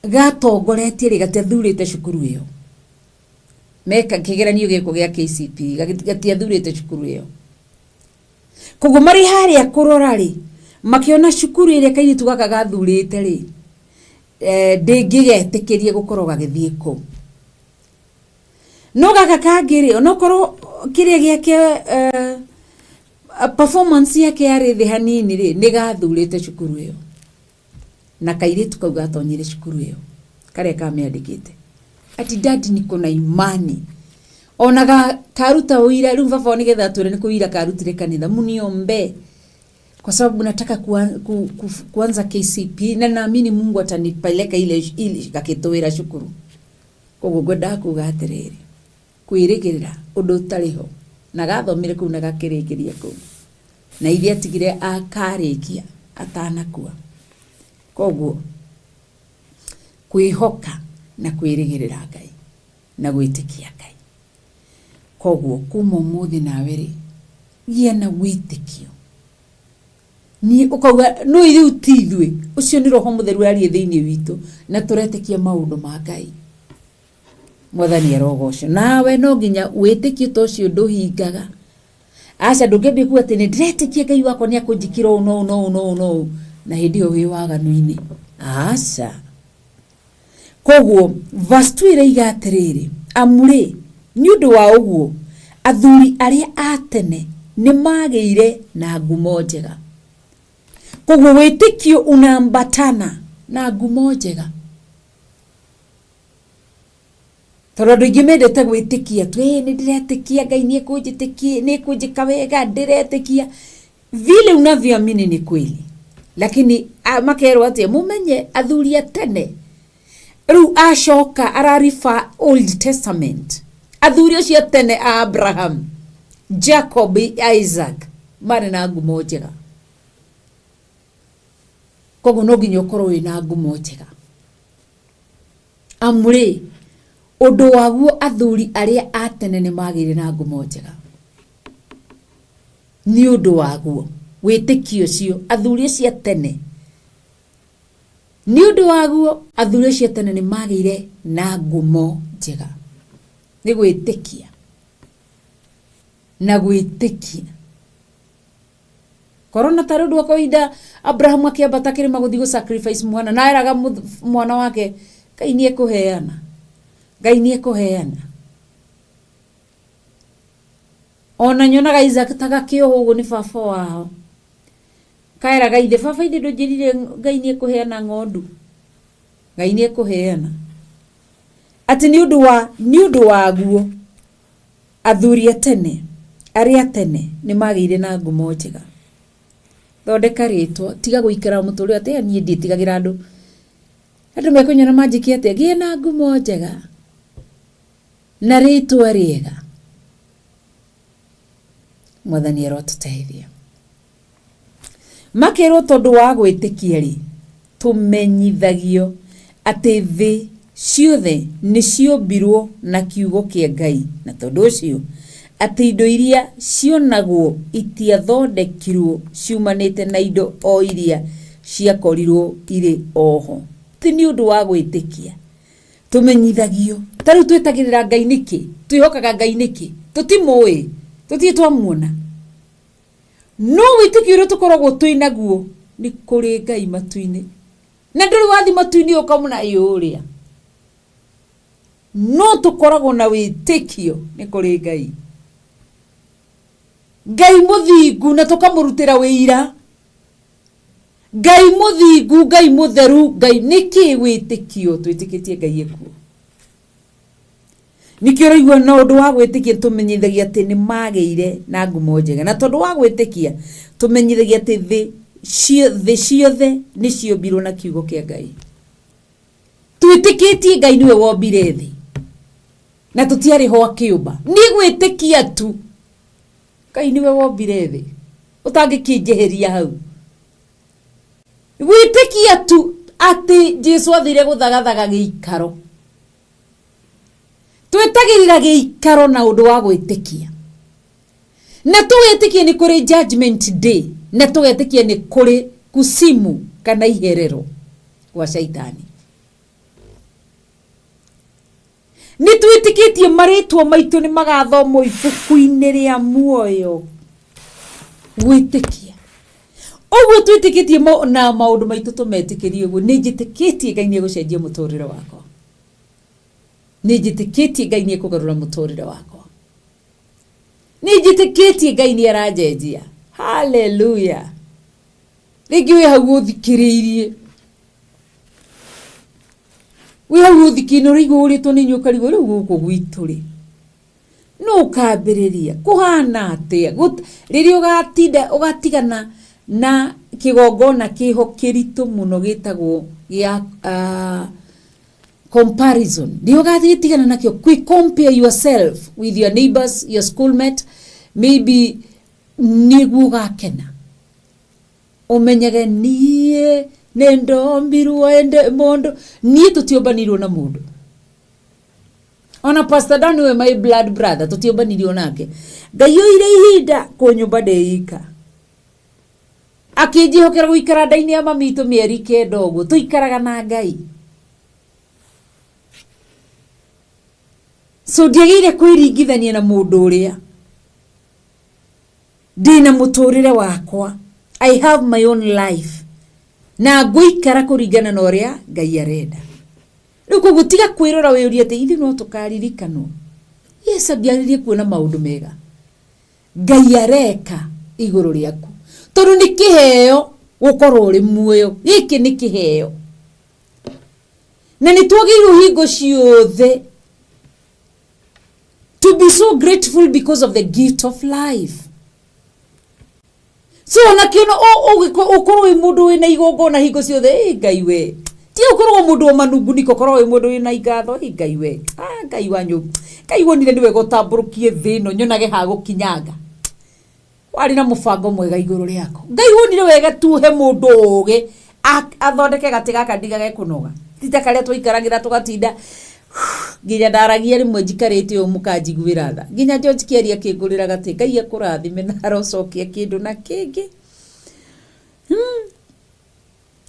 gatongoretie ri gatathurite cukuru iyo meka kigeranio giko gya KCP gatiathurite cukuru iyo koguo mari haria kurora ri makiona cukuru ile kairitu gaka gathurite ri ndingigetikirie gukorwo gagithie ku no gaka kangiri onokorwo kiria giake performance yake yari thi hanini ri ni gathurite cukuru iyo na kairitu kau gatonyire cukuru iyo karia kamiandikite ati dadi niko na imani onaga karuta uira riu baba ni getha ture ni kuira karutire kanitha muniombe kwa sababu nataka kuanza KCP na naamini Mungu atanipeleka ile gakitwira cukuru koguo gwenda kugatiriri kwirigirira undu tariho na gathomire ku na gakirikiria ku na ithia tigire akarikia atanakua koguo kwihoka na kwirigirira Ngai na gwitikia Ngai koguo kuma muthi nawe ri gie na witikio ni ukauga no ithu tithwe ucio ni roho mutheru ari thiini witu na turetikia maundu ma Ngai mwathani arogocio nawe no nginya witikio tocio nduhingaga aca ndungebi ku ati ni diretikia Ngai wako ni akunjikira no na hindi o wi waganu-ini aca koguo verse 2 ireiga atiriri amuri ni undu wa uguo athuri aria atene ni magire na ngumo njega koguo witikio unambatana na ngumo njega tondu ingi mendete gwitikia tu ni diretikia Ngai ni kunjitikia ni kunjika wega diretikia vile unavyoamini ni kweli lakini makero ati mumenye athuri atene ru ashoka ararifa Old Testament athuri acio tene Abraham Jacob Isaac mari na ngumo njega koguo no nginya ukorwo wina ngumo njega amuri undu waguo athuri aria atene ni magire na ngumo njega ni undu waguo witikio cio athuri acio tene ni undu waguo athuri acio tene ni magire na ngumo njega ni gwitikia na gwitikia korona tarudu akoida Abraham akiambata kirima guthi go sacrifice mwana na eraga mwana wake Ngai ni ekuheana ona nyonaga Isaac tagakio hugo ni baba wao kaeraga ithe baba ithe ndunjirire Ngai ni ekuheana ng'ondu Ngai ni ekuheana ati ni undu waguo athuri atene aria tene ni magire na ngumo njega thondeka ritwa tiga guikara muturi ati ni nditigagira andu mekunyona majiki ati gie na ngumo njega na ritwa riega mwathani arotuteithia makero tondu wa gwitikia ri tumenyithagio ati thi ciothe nĩ ciombirwo na kiugo kĩa Ngai, na tondũ ũcio atĩ indo iria cionagwo itiathondekirwo ciumanĩte na indo o iria ciakorirwo irĩ oho. Ti nĩ ũndũ wa gwĩtĩkia tũmenyithagio. Ta rĩu twĩtagĩrĩra Ngai nĩkĩ? Twĩhokaga Ngai nĩkĩ? Tũtimũĩ, tũtirĩ twamuona. No wĩtĩkio ũrĩa tũkoragwo twĩ naguo nĩ kũrĩ Ngai matu-inĩ. Na ndũrĩ wathi matu-inĩ ũkamũna ũrĩa. No tũkoragwo na wĩtĩkio nĩ kũrĩ Ngai. Ngai mũthingu na tũkamũrutĩra wĩira. Ngai mũthingu, Ngai mũtheru, Ngai nĩkĩ wĩtĩkio twĩtĩkĩtie Ngai ekuo. Nĩkĩo ũraigua na ũndũ wa gwĩtĩkia tũmenyithagia atĩ nĩ magĩire na ngumo njega. Na tondũ wa gwĩtĩkia tũmenyithagia atĩ thĩ ciothe nĩ ciombirwo na kiugo kĩa Ngai. Twĩtĩkĩtie Ngai nĩwe wombire thĩ. Na tũtiarĩ ho akĩũmba. Nĩ gwĩtĩkia tu. Ngai nĩwe wombire thĩ. Ũtangĩkĩnjeheria hau. Gwĩtĩkia tu atĩ Jesũ athire gũthagathaga gĩikaro. Twĩtagĩrĩra gĩikaro na ũndũ wa gwĩtĩkia. Na tũgetĩkia nĩ kũrĩ judgment day. Na tũgetĩkia nĩ kũrĩ kusimu kana iherero kwa shaitani. Nĩ twĩtĩkĩtie marĩtwa maitũ nĩ magathomwo ibuku-inĩ rĩa muoyo. Gwĩtĩkia. Ũguo twĩtĩkĩtie na maũndũ maitũ tũmetĩkĩrie ũguo. Nĩ njĩtĩkĩtie Ngai nĩ egũcenjia mũtũrĩre wakwa. Nĩ njĩtĩkĩtie Ngai nĩ ekũgarũra mũtũrĩre wakwa. Nĩ njĩtĩkĩtie Ngai nĩ aranjenjia. Hallelujah. Rĩngĩ wĩ hau ũthikĩrĩirie. Wĩ hau ũthikĩrĩirie ũrĩigua ũrĩtwo nĩ nyoka rĩu gũkũ gwitũ rĩ. No ũkambĩrĩria kũhana atĩa. Rĩrĩa ũgatinda ũgatigana na kĩgongona kĩho kĩritũ mũno gĩtagwo gĩa comparison. Ndio gathĩtigana nakio. Compare yourself with your neighbors, your schoolmate, maybe nĩguo gakena. Ũmenyage niĩ nĩndombirwo ende mũndũ. Niĩ tũtiũmbanirwo na mũndũ. Ona Pastor Dan we my blood brother tũtiũmbanirwo nake. Ngai oire ihinda kũnyũmba ndeika. Akĩnjĩhokera gũikara nda-inĩ ya mami itũ mĩeri 9 ũguo. Tũikaraga na Ngai. So ndiagĩrĩire kwĩringithania na mũndũ ũrĩa. Ndĩna mũtũrĩre wakwa. I have my own life. Na ngũikara kũringana na ũrĩa Ngai arenda. Rĩu koguo tiga kwĩrora wĩũrie atĩ ithuĩ no tũkaririkanwo. Yes, ambĩarĩrie kuona maũndũ mega Ngai areka igũrũ rĩaku. Tondũ nĩ kĩheo gũkorwo ũrĩ muoyo. Gĩkĩ nĩ kĩheo. Na nĩ twagĩrĩirwo hingo ciothe to be so grateful because of the gift of life. So nakĩona ũkorwo wĩ mũndũ wĩna igongona hingo ciothe. Ngai we. Ti ũkorwo mũndũ wa manungu niko korwo wĩ mũndũ wĩna igatho. Ngai we. Ngai wanyu. Ngai wonire nĩwe gũtambũrũkie thĩ ĩno nyonage ha gũkinyanga. Warĩ na mũbango mwega igũrũ rĩako. Ngai wonire wega tuhe mũndũ ũgĩ athondeke gatĩ gaka ndigage kũnoga. Tita karĩa tũikaragĩra tũgatinda nginya ndaragia rĩmwe njikarĩte ũũ mũkanjiguĩra tha. Nginya George Kĩaria akĩngũrĩra gatĩ. Ngai akũrathime na arocokia kĩndũ na kĩngĩ.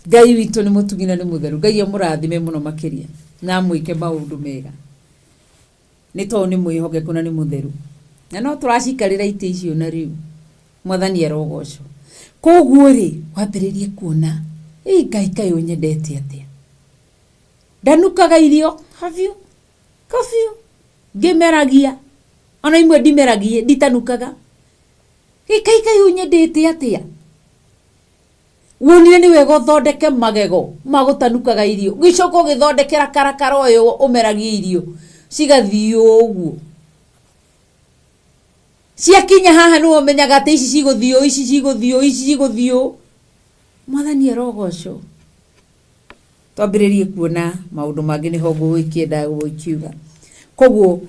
Ngai witũ nĩ mũtugi na nĩ mũtheru. Ngai amũrathime mũno makĩria na mwĩke maũndũ mega. Nĩ tondũ nĩ mwĩhokeku na nĩ mũtheru. Na no tũracikarĩra itĩ icio na rĩu. Mwathani arogocwo. Koguo rĩ wambĩrĩrie kuona Ngai kaĩ ũnyendete atĩa. Ndanukaga irio. Have you? Coffee? Ngĩmeragia. Ona imwe ndimeragie nditanukaga. Kai ũnyendete atĩa. Wonire nĩ wega ũthondeke magego magũtanukaga irio. Gĩcoka ũgĩthondekera karakara ũyũ ũmeragie irio. Cigathiĩ ũguo. Ciakinya haha nĩ ũmenyaga atĩ ici cigũthiĩ. Mwathani arogocwo. Twambĩrĩrie kuona maũndũ mangĩ nĩho ngũgĩkĩenda gũkiuga. Koguo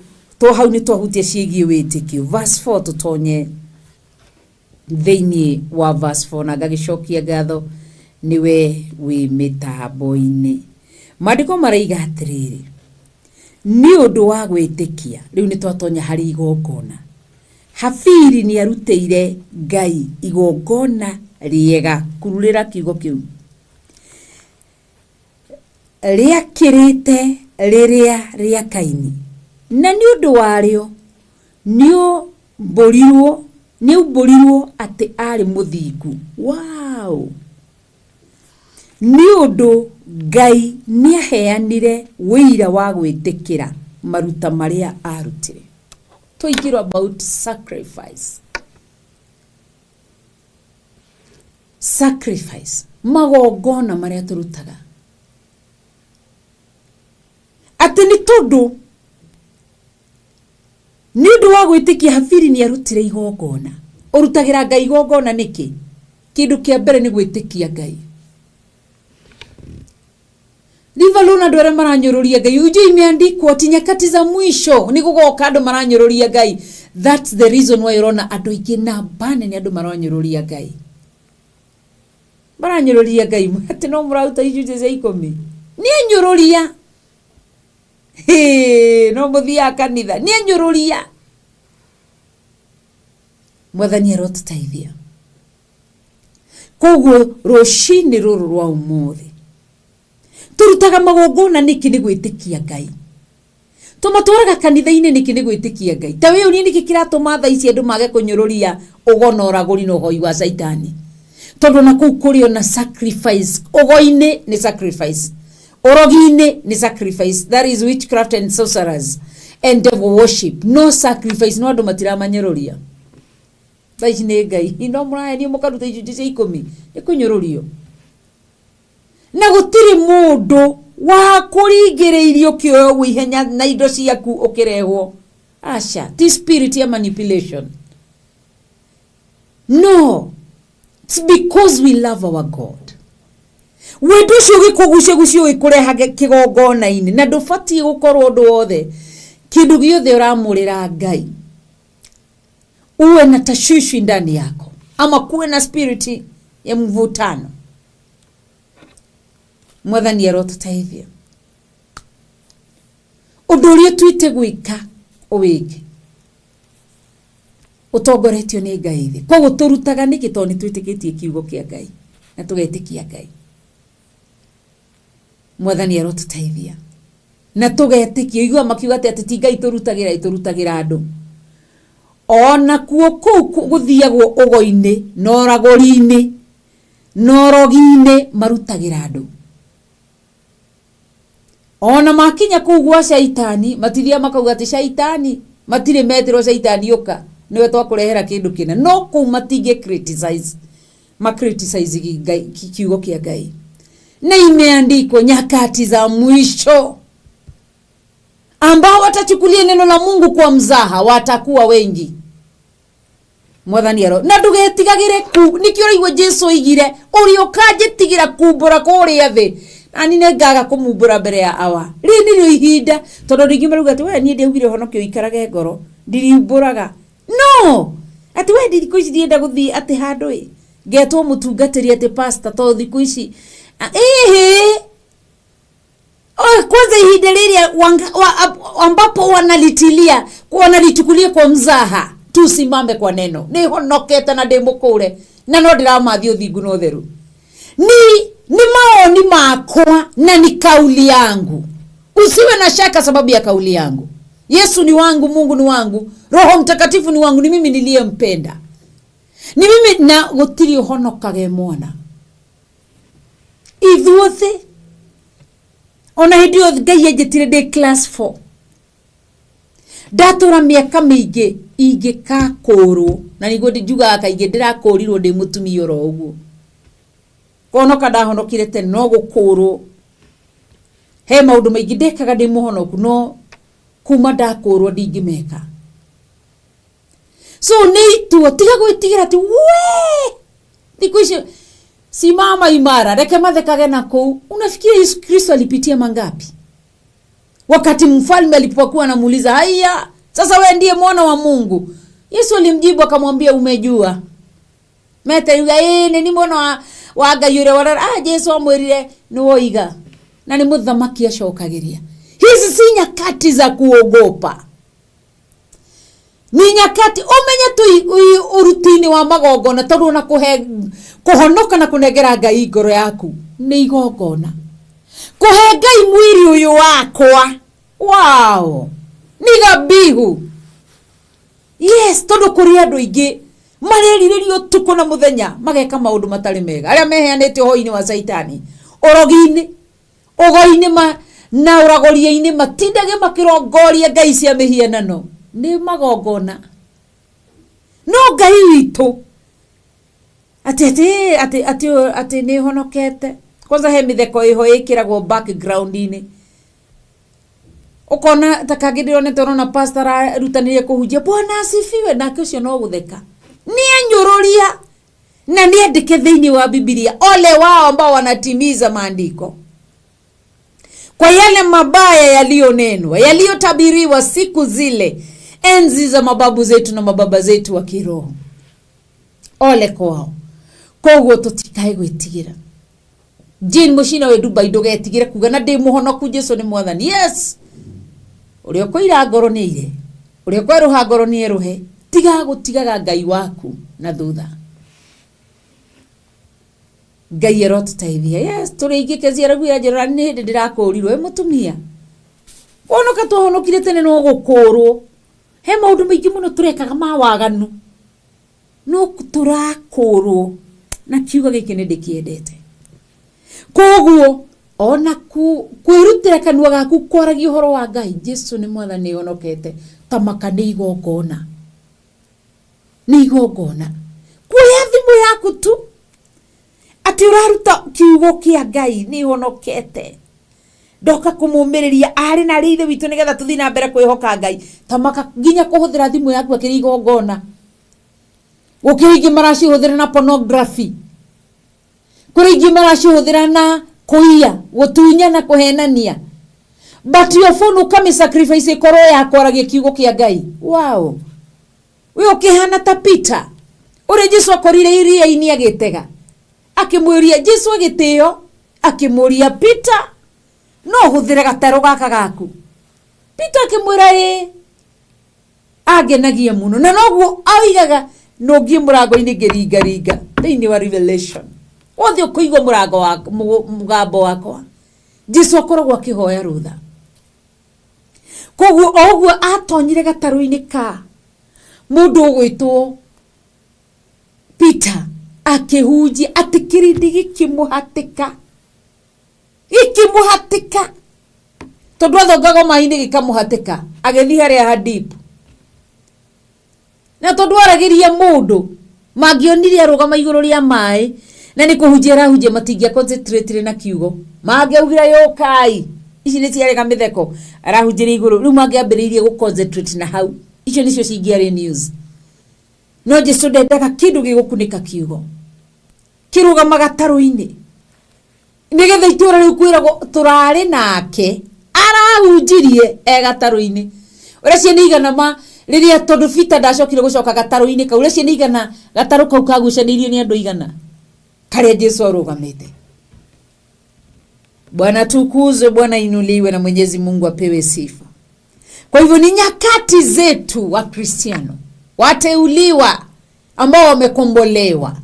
hau nĩ twahutia ciĩgiĩ wĩtĩkio. Verse 4 tũtonye thĩinĩ wa verse 4 na ngagĩcokia ngatho nĩwe wĩ mĩtambo-inĩ. Maandĩko maraiga atĩrĩrĩ. ni undu wa gwitikia riu ni twatonya hari igongona. Hafiri ni aruteire Ngai igongona riega kururira kiugo kiu riakirite riria ria Kaini, na ni undu wario ni umbũrirwo ati ari muthingu. Wow! Ni undu Ngai ni aheanire wĩira wa gwĩtĩkĩra maruta maria arutire. Tũigiro about sacrifice. Sacrifice. Magongona maria turutaga. Ati ni tondu ni undu wa gwĩtĩkia Hafiri ni arutire igongona. Urutagira Ngai igongona niki? Kindu kia mbere ni gwĩtĩkia Ngai. Livaluna ndwere maranyururia Ngai. Uje imeandikwa ati nyakati za mwisho ni gugoka andu maranyururia Ngai. That's the reason why urona andu aingi na bane ni andu maranyururia Ngai. Maranyururia Ngai ati no murauta ijuje za 10. Ni anyururia. No muthia kanitha ni anyururia. Mwathani arotutaithia. Koguo rucini ruru rwa umuthi turutaga magongona niki ni gwĩtĩkia Ngai. Tumatwaraga kanitha-inĩ niki ni gwĩtĩkia Ngai. Ta we uni niki kiratuma tha ici andu mage kunyururia ugono uraguri no hoi wa Saitani. Tondu na kuu kuri ona sacrifice. Ugo-ini ni sacrifice. Orogi-ini ni sacrifice. That is witchcraft and sorcerers and devil worship. No sacrifice. No andu matiramanyururia. Thaici ni Ngai. Ino muraya ni mukaruta ijuje cia 10 ni kunyururio. Na gutiri mundu wa kuringiririo kioyo gwihenya na indo ciaku ukirehwo. Asha, this spirit ya manipulation. No. It's because we love our God. Wendu cio gikugucio ikureha kigongona-ini na ndubati gukorwo undu wothe kindu giothe uramurira Ngai uwe na tashwishi ndani yako ama kuwe na spirit ya mvutano. Mwathani arotutaithia. Undu uria twite gwika uwike utongoretio ni Ngai thi. Koguo turutaga niki toni twitikitie kiugo kia Ngai na tugetikia Ngai. Mwathani arotutaithia na tugetikia. Igua makiuga ati ti Ngai turutagira andu. Ona kuo kuu guthiagwo ugo-ini noragori-ini norogi-ini marutagira andu. Ona makinya kuu gwa Saitani matithia makauga ati Saitani matire metero Saitani yoka niwe twakurehera kindu kina. No kuu matige criticize kiugo kia Ngai. Na imeandikwa nyakati za mwisho ambao watachukulia neno la Mungu kwa mzaha watakuwa wengi. Mwathani aro na ndugetigagire ku nikio igwe Jesu igire uri ukajetigira kumbura kuri athe ani nengaga kumumbura mbere ya awa rini rio ihinda tondu ringi maruga ati we ni ndeugire honokio ikarage ngoro ndirimburaga. No, ati we ndiriku ici ndienda guthii ati handu ngetwo mutungatiri ati pastor to thiku ici kwanza ihinda riria ambapo wanalitilia wanalichukulia kwa mzaha. Tusimame kwa neno. Ni honokete na ndimukure na no ndiramathio thingu no theru. Ni maoni makwa na ni kauli yangu. Usiwe na shaka sababu ya kauli yangu. Yesu ni wangu, Mungu ni wangu, Roho Mtakatifu ni wangu, ni mimi niliyempenda. Ni mimi na gutiri honokage mwana. Ithuothe ona hidio Ngai ajetire de class 4. Datura miaka mingi ingikakurwo na nigo ndijuga akaige ndirakurirwo ndi mutumia ro uguo. Konoka ndahonokire tene no gukurwo. He maundu maingi ndekaga ndi muhonoku no kuma ndakurwo ndingimeka. So nitu tiga gwitigira ati we dikuisha simama imara reke mathekage nako. Unafikiria Yesu Kristo alipitia mangapi? Wakati mfalme alipokuwa anamuuliza, haya sasa wewe ndiye mwana wa Mungu, Yesu alimjibu akamwambia, umejua mete yuga ni mwana wa Ngai yure wara Yesu amwirire ni woiga na ni muthamaki acokagiria. He Hizi si nyakati za kuogopa. Ni nyakati umenya tu urutini wa magongona tondu na kuhonoka na kunegera Ngai ngoro yaku ni igongona. Kuhe Ngai mwiri uyu wakwa. Wow. Ni gabihu. Yes, tondu kuri andu ingi mareriririo tuko na muthenya mageka maundu matari mega. Aria meheanete hoi-ini wa Saitani. Orogi-ini, ogo-ini na uragoria-ini matindage makirongoria ngai cia mihianano. Ni magongona. No Ngai witu ati ni honokete. Kwanza he mitheko iho ikiragwo background-ini. Ukona takagidiro torona pastor rutanirie kuhujia Bwana asifiwe na kisho no gutheka. Ni anyururia na ni andike thiini wa Biblia. Ole wao ambao wanatimiza maandiko. Kwa yale mabaya yaliyonenwa, yaliyotabiriwa siku zile, enzi za mababu zetu na mababa zetu wa kiroho. Ole kwao. Koguo tutikae gwitigira. Jane mushina we Dubai ndugetigira kuga na ndi muhonoku Jesu ni mwathani. Yes. Uri okoira ngoro ni ire. Uri okweruha ngoro ni eruhe. Tiga gutigaga Ngai waku na thutha. Ngai erotutaithia. Yes, turi igikezia ragu ya jera ni hindi ndirakurirwo mutumia. Wonoka tuhonokire tene no gukurwo. He maundu maingi muno turekaga ma waganu. No turakurwo na kiugo giki ni ndikiendete. Koguo ona kwirutira kanua gaku kwaragia uhoro wa Ngai. Jesu ni mwathani honokete tamaka ni igongona. Ni igongona. Kuya thimu yaku tu ati uraruta kiugo kia Ngai ni honokete. Ndoka kumumiriria ari na rithe witu nigetha tuthi na mbere kwihoka Ngai. Tamaka nginya kuhuthira thimu yaku akiri igongona. Ukiringi maraci huthira na pornography. Kuringi maraci huthira na kuia, gutunya na kuhenania. But your phone ukami sacrifice koro ya kwaragia kiugo kia Ngai. Wow. We ukihana ta Peter. Uri Jesu akorire iria-ini agitega. Akimwiria Jesu agitio, akimuria Peter, no huthire gataro gaka gaku. Peter akimwira agenagia muno. Na noguo aigaga no ngie murango-ini ngeringaringa thiini wa Revelation. Wothe ukuigwa murango wa mugambo wakwa. Jesu akoragwo akihoya rutha. Koguo oguo atonyire gataro-ini ka mundu ugwitwo Peter akihunji ati kirindi gikimuhatika. Tondu athongago mai-ini gikamuhatika agethi haria hadipu. Na tondu aragiria mundu mangionire arugama iguru ria mai na ni kuhunjira hunjia matingia concentrate na kiugo. Mangeugira yokai ici ni ciarega mitheko arahunjira iguru riu mangiambiriirie gu concentrate na hau. Icio nicio cingiari news. No Jesu ndendaga kindu gigukunika kiugo kirugama gataro-ini nigetha itura riu kwiragwo turari nake arahunjirie gataro-ini. Uria ciana igana ma riria tondu Peter ndacokire gucoka gataro-ini kau. Uria ciana igana gataro kau kagucanirio ni andu igana karia Jesu arugamite. Bwana tukuzwe, Bwana inuliwe na Mwenyezi Mungu apewe sifa. Kwa hivyo ni nyakati zetu wa Kristiano wateuliwa ambao wamekombolewa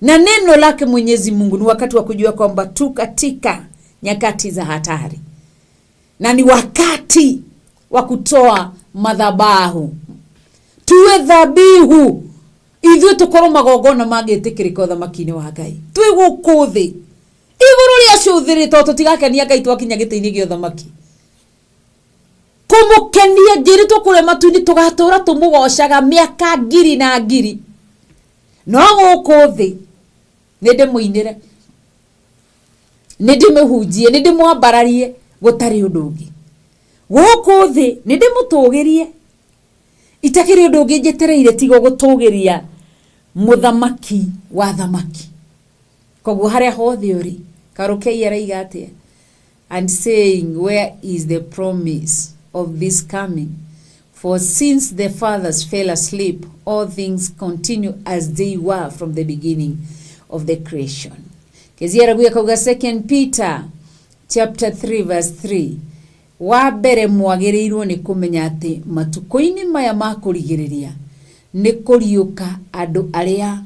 na neno lake Mwenyezi Mungu. Ni wakati wa kujua kwamba tu katika nyakati za hatari, na ni wakati wa kutoa madhabahu. Tuwe dhabihu ithuĩ tukorwo magongona magĩtĩkĩrĩka ũthamaki-inĩ wa Ngai. Twĩ gũkũ thĩ igũrũ rĩa cũthĩrĩtwo tũtigakenia Ngai twakinya gĩtĩ-inĩ gĩa ũthamaki. Kumukenia njĩrĩtwo kũrĩa matu-inĩ tũgatũra tũmũgocaga mĩaka ngiri na ngiri. No gũkũ thĩ nĩndĩmũinĩre, nĩndĩmũhunjie, nĩndĩmwambararie, gũtarĩ ũndũ ũngĩ. Gũkũ thĩ nĩndĩmũtũgĩrie, itakĩrĩ ũndũ ũngĩ njetereire tiga gũtũgĩria muthamaki wa thamaki. Koguo haria hothe uri Karukei araiga atia and saying, where is the promise of this coming? For since the fathers fell asleep, all things continue as they were from the beginning of the creation. Kezia raguya kauga 2 Peter chapter 3 verse 3. wa mbere mwagirirwo ni kumenya ati matuko-ini maya ma kurigiriria ni kuriuka andu aria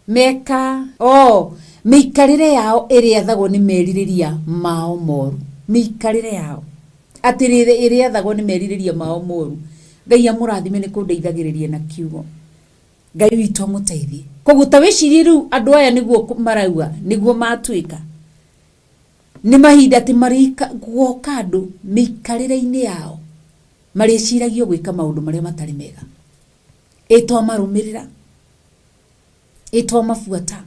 meka miikarire yao iriathagwo ni meririria mao moru. Miikarire yao atirire iriathagwo ni meririria mao moru. Ngai amurathime ni kundeithagiriria na kiugo. Ngai witu muteithie kuguta wicirie riu andu aya niguo marauga niguo matuika ni mahinda ati marika guoka andu miikarire-ini yao mariciragio gwika maundu maria matari mega. Etwa marumirira, etwa mafuata.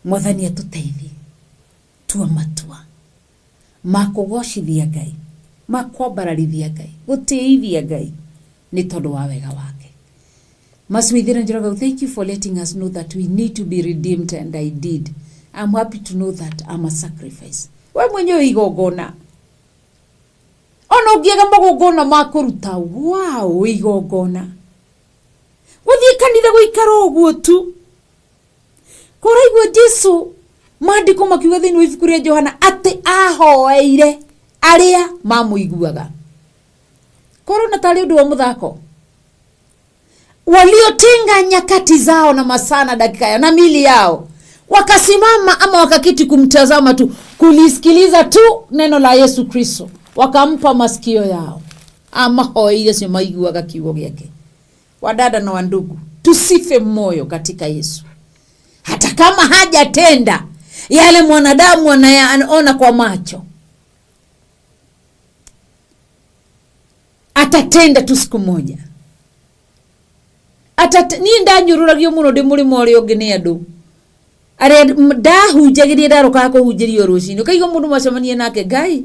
Mwathani atuteithie tua matua makugocithia Ngai, makwambararithia Ngai, gutiithia Ngai ni tondu wa wega wake. Maswithira Njoroge, thank you for letting us know that we need to be redeemed, and I did. I'm happy to know that I'm a sacrifice. We mwenyewe igogona. Ono ngiega magogona makuruta. Wow, igogona. Guthie kanitha guikara uguo tu. Koraigua Jesu maandiko makiuga thiini wa ibuku ria Johana ati ahoeire aria mamuiguaga. Korona tari undu wa muthako. Waliotenga nyakati zao na masaa na dakika yao na mili yao, wakasimama ama wakakiti kumtazama tu, kulisikiliza tu neno la Yesu Kristo, wakampa masikio yao, ama hoile sio maiguaga kiugo gyake. Wadada na wandugu, tusife moyo katika Yesu. Hata kama hajatenda yale mwanadamu anayaona kwa macho, atatenda tu siku moja. Ni ndanyururagio muno ndi murimo uri ungi ni andu aria ndahunjagirie ndaruka kuhunjirio rucini kaigo mundu macemanie nake Ngai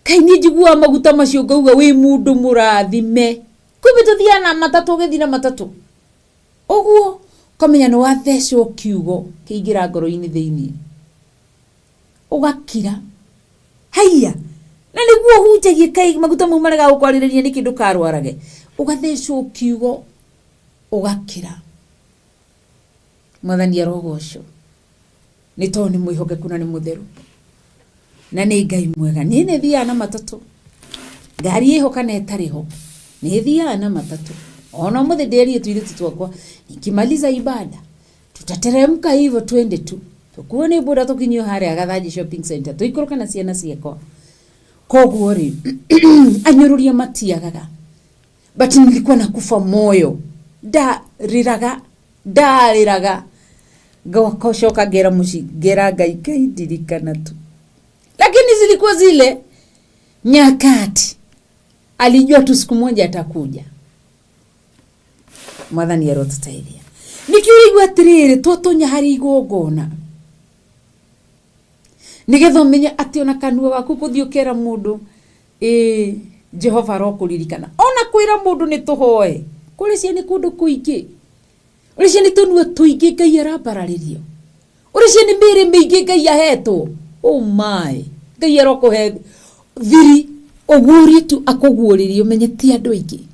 ni njigua maguta macio ngauga wi mundu murathime kwibituthia na matatu githina matatu uguo kamenya no wathecwo kiugo kiingira ngoro-ini thiini ugakira haiya na niguo hunjagie kai maguta mau marega gukwariria ni kindu karwarage ugathecwo kiugo ugakira. Mwathani arogocwo ni to ni mwihokeku na ni mutheru na ni Ngai mwega. Ni thia na matatu ngari ihoka na etariho ni thia na matatu ona muthederi tuire tutwakwa nikimaliza ibada tutateremka hivyo twende tu tukuone bora tukinyo hare agathaji shopping center tuikoroka na ciana cieko koguo ri anyururia matiagaga but nilikuwa nakufa moyo ndariraga gokoshoka gera mushi gera Ngai ndirikana tu, lakini zilikuwa zile nyakati alijua tu siku moja atakuja. Mwathani arotutethia nikiurigwa atiriri twotonya hari igogona nigetha menya ati ona kanua gaku kuthiukera mundu Jehova rokuririkana ona kwira mundu ni tuhoe kuri cia ni kundu kuingi uri cia ni tunua tuingi Ngai arabararirio uri cia ni mire mingi Ngai ahetwo oh my Ngai arokuhe thiri oguri tu akoguririo menye ti andu ingi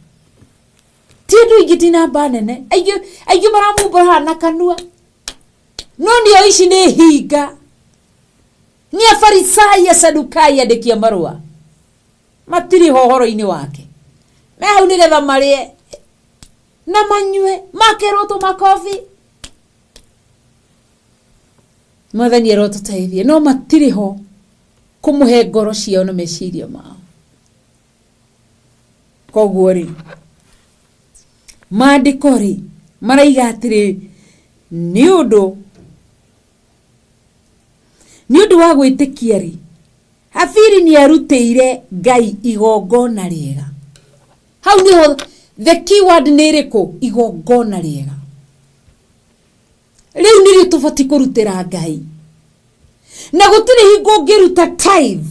tina banene aigio maramubora na kanua no ndio ici ni hinga ni afarisai asadukai andikia marua matiri hohoro-ini wake me hau nigetha marie na manyue makerwo tu makofi. Mwathani arotutethie no matiri ho kumuhe ngoro ciao na meciria mao. Koguo ri maandiko ri maraiga atiri ni undu wa gwitikia ri Hafiri ni arutĩire Ngai igongona riega. Hau niho the keyword ni riko igongona riega. Riu niri tubati kurutira Ngai. Na gutiri hingo ngiruta tithe.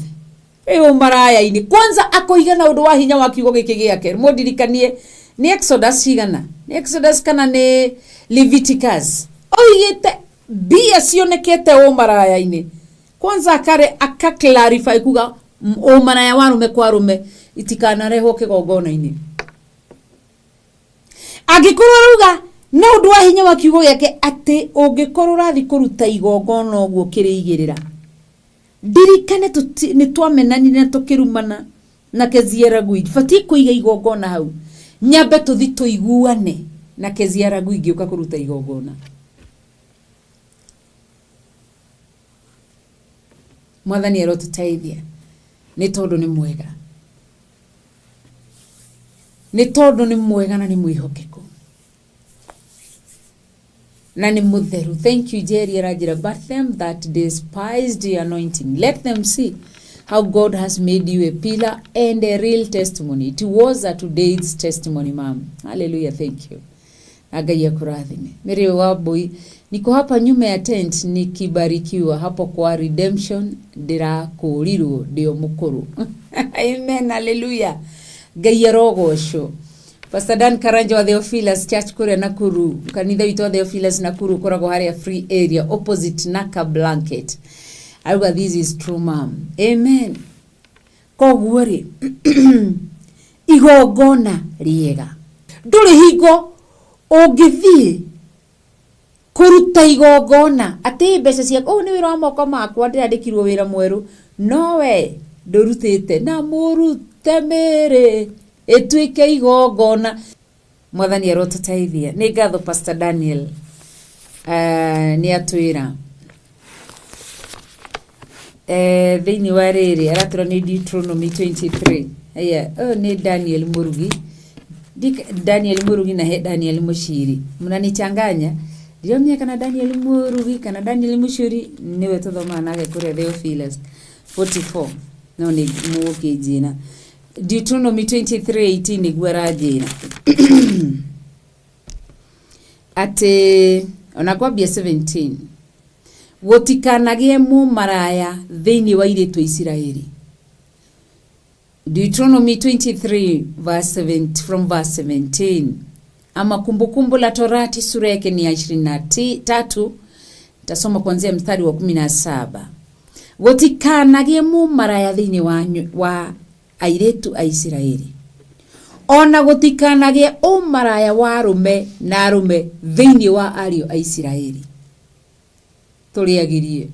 Eyo maraya-ini kwanza akoiga na undu wa hinya wa kiugo giki giake. Mudirikanie ni Exodus cigana. Ni Exodus kana ni Leviticus. Oigite bia cionekete o maraya-ini. Kwanza aka-clarify kuga o maraya warume kwa rume itikanareho kigongona-ini. Agikorwo ruga no ndu wa hinya wa kiugo giake ati ungikorwo rathi kuruta igongona uguo kiriigirira ndirikane ni twamenanire na tukirumana na Keziara Gui fati kuiga igongona hau nyambe tuthi tuiguane na Keziara Gui ngiuka kuruta igongona. Mwathani erotuteithia ni tondu ni mwega, ni tondu ni mwega na ni mwihokeku na ni mutheru. Thank you Jerry Rajira. But them that despised the anointing, let them see how God has made you a pillar and a real testimony. It was a today's testimony, ma'am. Hallelujah. Thank you. Agaya kurathime. Mary Wabui, niko hapa nyuma ya tent nikibarikiwa hapo kwa redemption ndira kurirwo ndio mukuru. Amen. Hallelujah. Gaya rogosho. Pastor Dan Karanja wa Theophilus Church kure Nakuru. Kanitha witwa Theophilus Nakuru koragwo haria free area opposite Naka Blanket. Aruga this is true, ma'am. Amen. Koguo ri igongona riega. Nduri hingo ungithie kuruta igongona ati mbeca cia ni wira wa moko makwa ndirandikirwo wira mweru nowe ndurutite na murute mere etwike igongona. Mwathani erotuteithia. Ni ngatho Pastor Daniel ni atwira thiini wa riri aratira ni Deuteronomy 23. Aya ni Daniel Murugi. Daniel Murugi na Daniel Mushiri. Mnanichanganya. Ndio kana Daniel Murugi kana Daniel Mushiri niwe tuthoma nake kure Theophilus 44. No ni muke jina. Deuteronomy 23:18 ni gwarajina. Ate onakwambia 17. Wotikanagie mu maraya thiini wa iritu Israeli. Deuteronomy 23 verse 7 from verse 17. Ama kumbukumbu la Torati sura yake ni 23. Tasoma kuanzia mstari wa 17. Wotikanagie mu maraya thiini wa airetu a Israeli. Ona gotikanagie umaraya wa arume na arume thiini wa ario a Israeli. Turiagirie.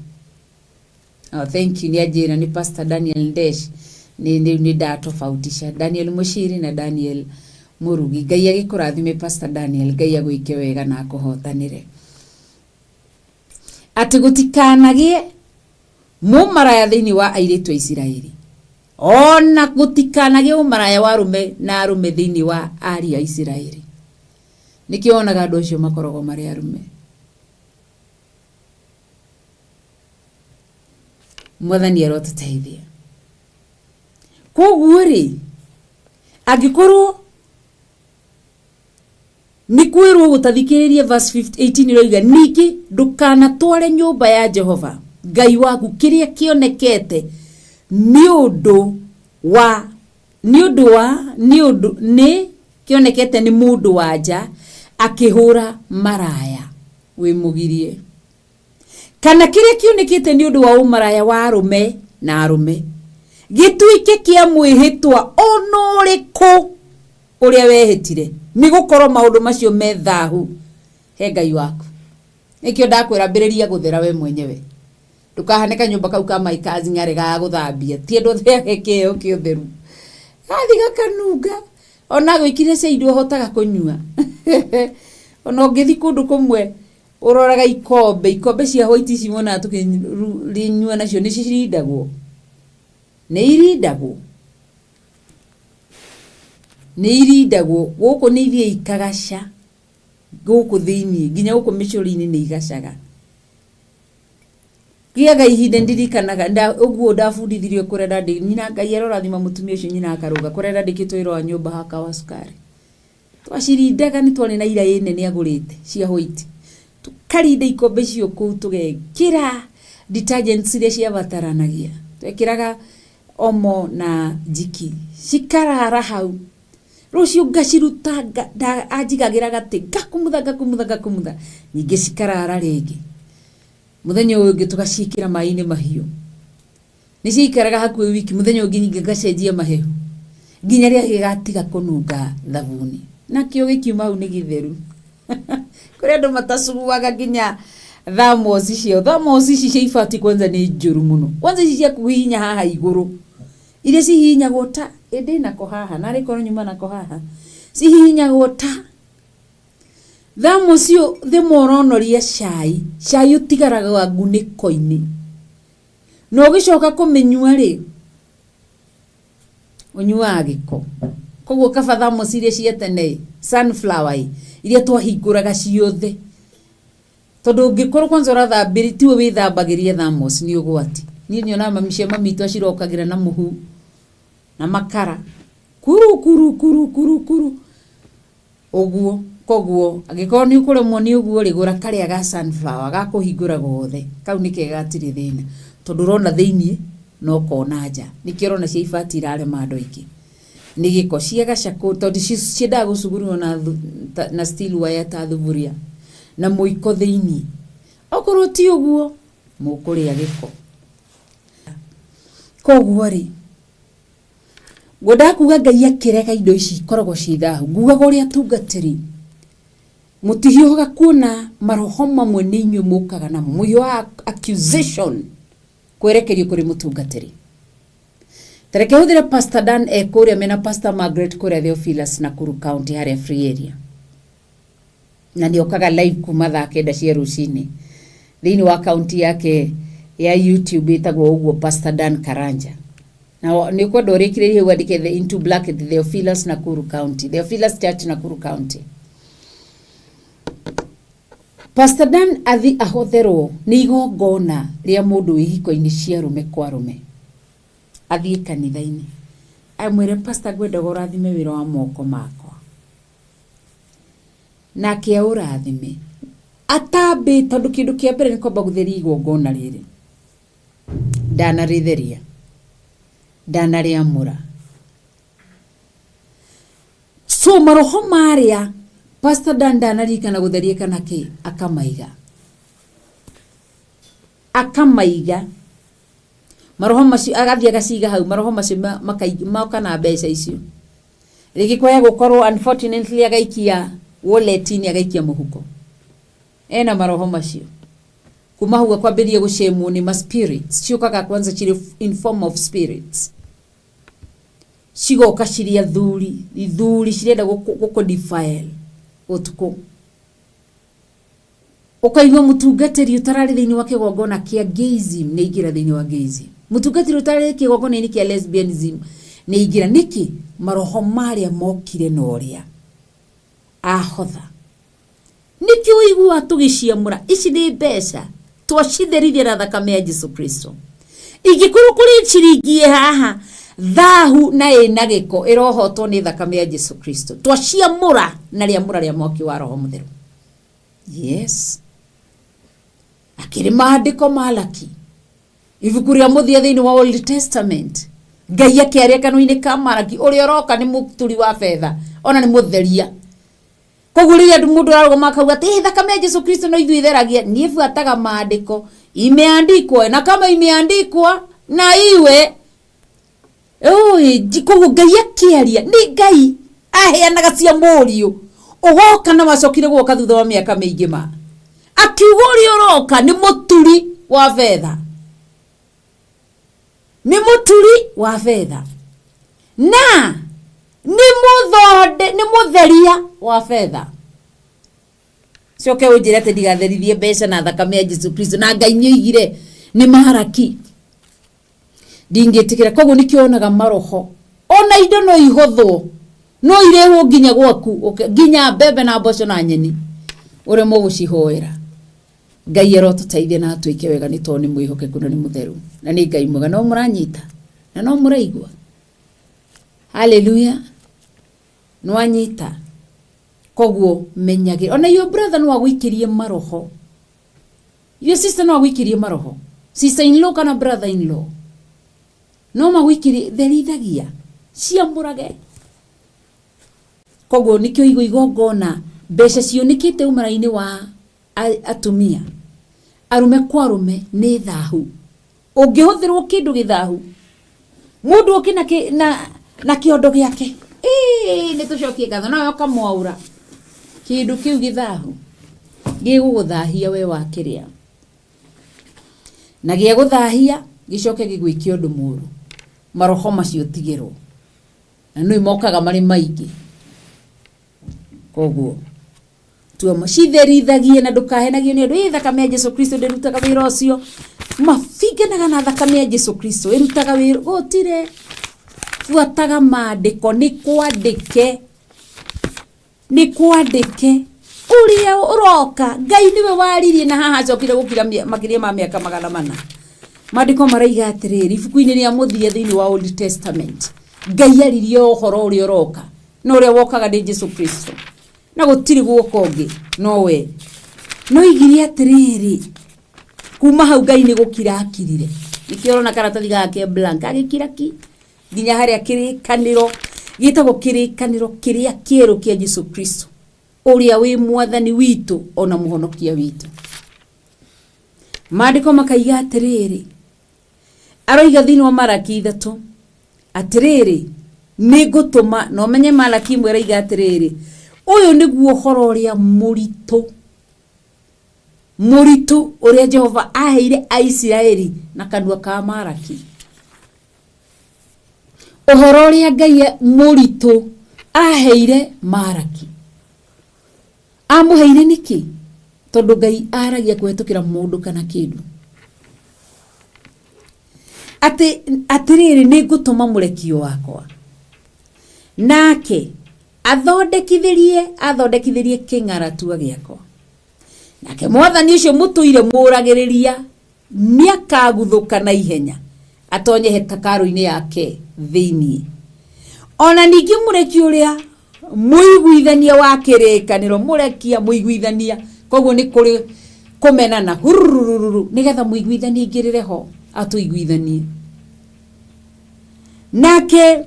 Oh, thank you. Ni ajira ni Pastor Daniel Ndesh. Ni da tofautisha Daniel Mushiri na Daniel Murugi. Ngai agikurathime Pastor Daniel, Ngai agwike wega na akuhotanire. Ati gotikanagie mumaraya thiini wa airetu a Israeli. Ona gutikanagie umaraya wa arume na arume thiini wa ari a Israeli. Nikionaga andu acio makorogo mari arume. Mwathani erotuteithia. Koguo ri agikorwo ni kwirwo gutathikiririe verse 18 roiga niki ndukana tware nyumba ya Jehova Ngai waku kiria kionekete ni kionekete ni mundu wanja akihura maraya wimugirie kana kiria kionekete ni undu wa umaraya wa arume na arume gituike kia mwihitwa onoriku uria wehitire ni gukorwo maundu macio methahu he Ngai waku nikio ndakwira mbiriria guthera we mwenyewe ndukahaneka nyumba kau kama ikazi ngare ga guthambia ti ndo thekeo kiotheru athiga kanunga ona gwikire seidu hotaga kunyua ona ngithi kundu kumwe uroraga ikombe cia white cimona tukirinyua nacio ni cirindagwo ni irindagwo guku ni ithie ikagaca guku thiini nginya guku micuri-ini ni igacaga giaga ihinda ndirikanaga uguo ndabundithirio kurenda ndi nyina Ngai arorathima mutumia ucio nyina akaruga kurenda ndikitwo iro wa nyumba haka wa sukari twacirindaga ni twone na ira nene agurite cia white tukarinda ikombe cio kuu tugekira detergents iria cia bataranagia twekiraga omo na jiki cikarara hau rucio ngaciruta ajigagira gati gakumutha ninge cikarara ringi muthenya uyu ngitugacikira mai-ini mahiu ni cikaraga hakuhi wiki muthenya ungi ninge ngacenjia mahehu nginya ria gigatiga kununga thabuni nakio gikiuma au ni githeru kuri andu matasuguaga nginya thamos icio ibati kwanza ni njuru muno kwanza ici cia kuhinya haha iguru iria cihinyagwo ta indi nako haha na riko nyuma nako haha cihinyagwo ta thamos cio thimoronoria cai utigaraga wa nguniko-ini no gicoka kumenyua ri unyuaga giko koguo kaba thamos iria cia tene sunflower iria twahinguraga ciothe tondu ngikorwo kwanza urathambiri tiwe withambagirie thamos ni ugwati ni nyona mamitu acirokagira na muhu na makara kuru oguo koguo agikorwo ni ukuremwo ni uguo rigura karia ga sunflower ga kuhingura gothe kau ni kega tiri thina tondu rona thiini no kona nja nikirona cia ibati irare mando iki ni giko ciega cako tondu ciendaga gucugurwo na steel wire ta thuburia na muiko thiini okorwo ti uguo mukuria giko koguo ri godakuga Ngai akirega indo ici koragwo cithahu nguaga uria tungatiri mutihiuga kuona maroho mamwe ni inyu mukaga na muyo accusation kwerekerio kuri mutungatiri tereke huthira Pastor Dan kuria mena Pastor Margaret kuria Theophilus Nakuru County haria free area na niokaga live kuma thaa 9 cia rucini thiini wa county yake ya YouTube itagwo uguo Pastor Dan Karanja na ni kwenda urikiririe wadike the into black the Theophilus Nakuru County Theophilus Church Nakuru County Pastor Dan athi ahotherwo ni igongona ria mundu ihiko-ini cia rume kwa rume athi kanitha-ini amwire pastor gwenda gorathime wira wa moko makwa na kia urathime atambe tondu kindu kia mbere ni kwamba gutheria igongona riri danaritheria danariamura so maroho maria Pastor Dan danarikana gutheria kana ki akamaiga maroho macio agathia gaciga hau maroho macio makaiga na mbeca icio rigi kwaya gukorwo unfortunately agaikia wallet-ini agaikia muhuko ena maroho macio kuma huwa kwambirie gucemwo ni ma spirits ciukaga kwanza chiri in form of spirits cigoka ciria thuri cirenda guko defile utuko ukaigwa mutungatiri utarari thiini wa kigongona kia gayism ni igira thiini wa gayism mutungatiri utarari kigongona ni kia lesbianism ni igira niki maroho maria mokire noria ahotha niki uigua tugiciamura ici ni mbeca twacitherithia na thakame ya Jesu Kristo igikuru kuri chiringi haha thahu na ina giko irohotwo ni thakame ya Jesu Kristo twaciamura na riamura ria moki wa roho mutheru yes akiri maandiko malaki ibuku ria muthia thiini wa Old Testament Ngai akiaria kanuni ka Malaki uri oroka ni muturi wa fedha ona ni mutheria koguria andu mundu aragoma akauga ati thakame ya Jesu Kristo no ithuitheragia nie fuataga maandiko imeandikwa na kama imeandikwa na iwe koguo Ngai akiaria ni Ngai aheanaga cia murio ugoka na macokire guoka thutha wa miaka mingi ma akiuga uri oroka ni muturi wa fedha ni muturi wa fedha na ni mutheria wa fedha coke ujire ati ndigatherithie mbeca na thakame ya Jesu Kristo na Ngai nyoigire ni maharaki ndingitikira koguo nikionaga maroho ona indo no ihothwo no ireho nginya gwaku nginya mbembe na mboco na nyeni ure mugucihoera Ngai erotuteithie na atuike wega ni toni mwihokeku na ni mutheru na ni Ngai mwega no muranyita na no muraigwa haleluya no anyita koguo menyage ona your brother no agwikirie maroho your sister no agwikirie maroho sister in law kana brother in law no magwikirie therithagia ciamurage koguo nikio igongona mbeca cionekete umara-ini wa atumia arume kwa arume ni thahu ungihuthirwo kindu githahu mundu okina na kiondo giake ni tucokie ngatho no yoka mwaura kindu kiu githahu giguguthahia we wakiria na gia guthahia gicoke gigwikia undu muru maroho macio tigirwo na no imokaga mari maingi koguo tuoma citherithagie na ndukahenagio ni andu thakame ya Jesu Kristo ndirutaga wira ucio mafiganaga na thakame ya Jesu Kristo irutaga wira gutire fuataga maandiko ni kwandike uria uroka Ngai niwe waririe na haha cokire gukira makiria ma miaka 400 maandiko maraiga atiriri ibuku-ini ria muthia thiini wa Old Testament Ngai aririe uhoro uria uroka no uria wokaga ni Jesu Kristo na gutiri guoka ungi no we no igiria atiriri kuma hau Ngai ni gukira akirire nikiorona karatathi gake blank agikira ki nginya haria kirikaniro gitagwo kirikaniro kiria kieru kia Jesu Kristo uria wi mwathani witu ona muhonokia witu maandiko makaiga atiriri aroiga thiini wa Malaki 3 atiriri ni gutuma no menye Malaki mwera atiriri uyu niguo horo uria muritu uria Jehova aheire Aisiraeli na kanua ka Malaki uhoro uria Ngai muritu aheire Malaki amuheire niki tondu Ngai aragia kwetukira mundu kana kindu atiriri ni gutuma murekio wakwa nake athondekithirie king'aratua giakwa nake mwathani ucio mutuire muragiriria niakaguthuka na ihenya atonye hekaru-ini yake thiini ona ningi mureki uria muiguithania wa kirikaniro murekia muiguithania koguo ni kuri kumenana hurururu nigetha muiguithanie ingirire ho atuiguithanie nake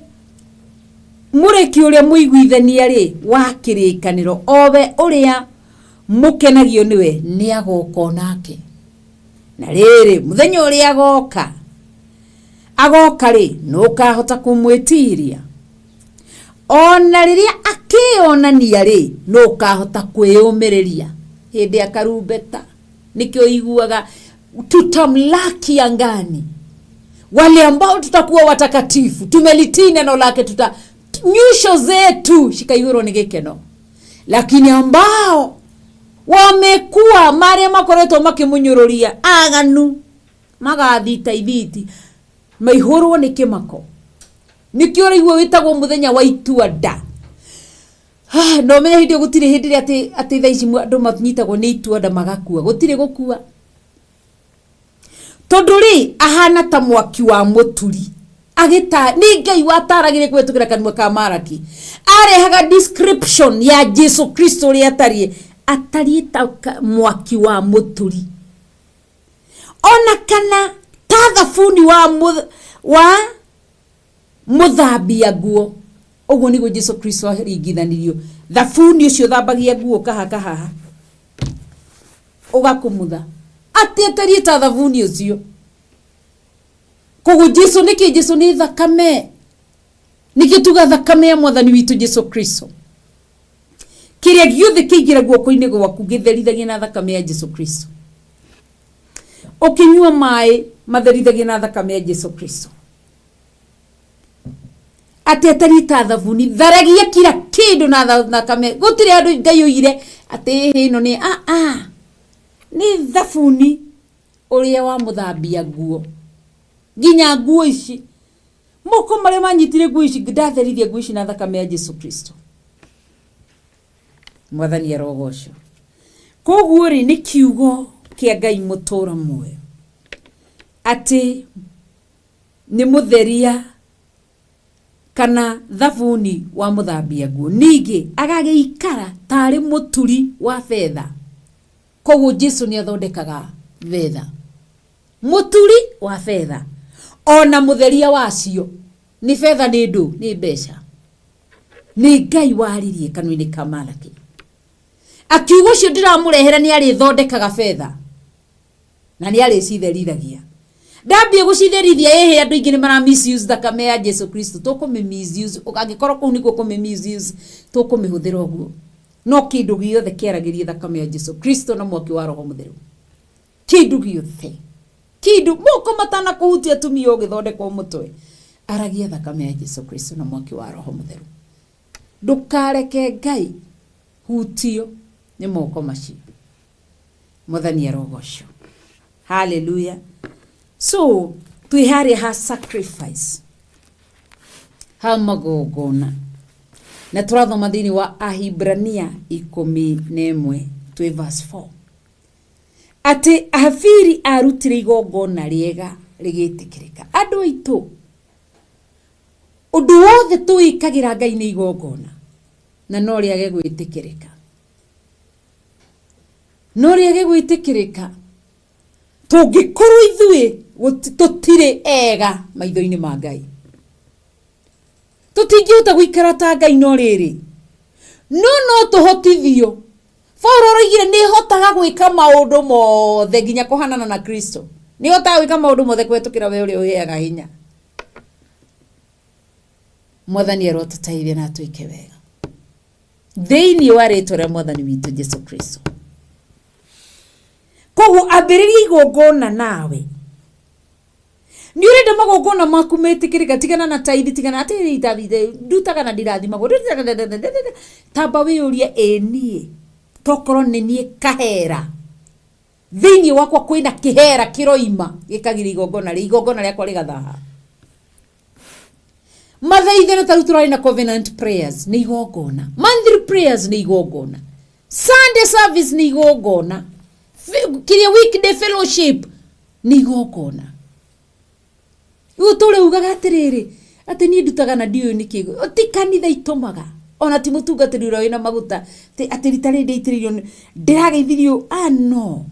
mureki uria muiguithania ri wa kirikaniro owe uria mukenagio niwe ni agoka nake na riri muthenya uria agoka ri no kahota kumwitiria ona riria akionania ri no kahota kwiyumiriria hindi akarumbeta nikio iguaga tutamlaki angani wale ambao tutakuwa watakatifu tumelitii neno lake nyusho zetu shikaiuro ni gikeno lakini ambao wamekuwa maria makoretwo makimunyoruria aganu magathita ithiti maihurwo ni kimako nikio raigwo witagwo muthenya wa itua nda no menya hindi gutire hindi ati thaici andu manyitagwo ni itua nda magakua gutire gukua tondu ri ahana ta mwaki wa muturi agita ni Ngai wataragire kwetukira kanwa ka Malaki arehaga description ya Jesu Kristo ri atari ta mwaki wa muturi ona kana ta thabuni wa muthambia nguo uguo niguo Jesu Kristo aringithanirio thabuni ucio thambagia nguo kaha ugakumutha atari ta thabuni ucio koguo Jesu ni thakame nikituga thakame ya mwathani witu Jesu Kristo kiria giothe kiingira guoko-ini gwaku githerithagia na thakame ya Jesu Kristo ukinyua mai matherithagia na thakame ya Jesu Kristo atari ta thabuni tharagia kila kindu na thakame gutire andu Ngai oire ati hino ni ni thabuni uria wa muthambia nguo ginya nguo ici moko maria manyitire nguo ici ndatherithia nguo ici na thakame ya Jesu Kristo mwathani arogoco koguo ri ni kiugo kia Ngai mutura muoyo ati ni mutheria kana thabuni wa muthambia nguo ningi agageikara tari muturi wa fedha koguo Jesu ni athondekaga fedha muturi wa fedha ona mutheria wacio ni fedha ni ndu ni mbeca ni Ngai waririe kanwa-ini ka Malaki akiugo cio ndiramurehera ni ari thondekaga fedha na ni ari citherithagia ndambie gucitherithia ehe andu ingi ni mara misuse thakame ya Jesu Kristo tukume misuse ukangikorwo kuu nikuo kume misuse tukumihuthira uguo no kindu giothe kiaragirie thakame ya Jesu Kristo na mwaki wa Roho Mutheru. Kindu giothe, kindu moko matana kuhutia tumio githondekwo mutwe, aragia thakame ya Jesu Kristo na mwaki wa Roho Mutheru. Ndukareke Ngai hutio ni moko macio. Mwathani arogocwo. Hallelujah. So twihari ha sacrifice, ha magogona, na turathoma thini wa Ahibrania 11 twi verse 4 ati Hafiri arutire igongona riega rigitikirika. Andu aitu undu wothe tuikagira Ngai ni igongona, na no riage gwitikirika, no riage gwitikirika tungikorwo ithui tutire ega maitho-ini ma Ngai. Tutingihota guikara ta Ngai no riri, no tuhotithio. Paulo oigire ni hotaga gwika maundu mothe nginya kuhanana na Kristo. Ni hotaga gwika maundu mothe kwetukira we uri uheaga hinya. Mwathani arotutaithia na tuike wega thiini wa ritwa ria Mwathani witu Jesu Kristo. Koguo ambiriria igongona nawe. Ni urenda magongona maku metikirika, tigana na taithi, tigana ati David ndutaga na ndirathima go tamba wiuria enie tokoro ni nie kahera thiini wakwa kwina kihera kiroima gikagira igongona riakwa rigathaha. Mathaithana taru turari na covenant prayers ni igongona, monthly prayers ni igongona, Sunday service ni igongona, kiria weekday fellowship ni igongona. Utore ugaga atiriri ati ni ndutaga na ndio ni kigo ti kanitha itomaga ona ti mutungatiri ura wina maguta ati ritari ndeitirio ndirageithirio no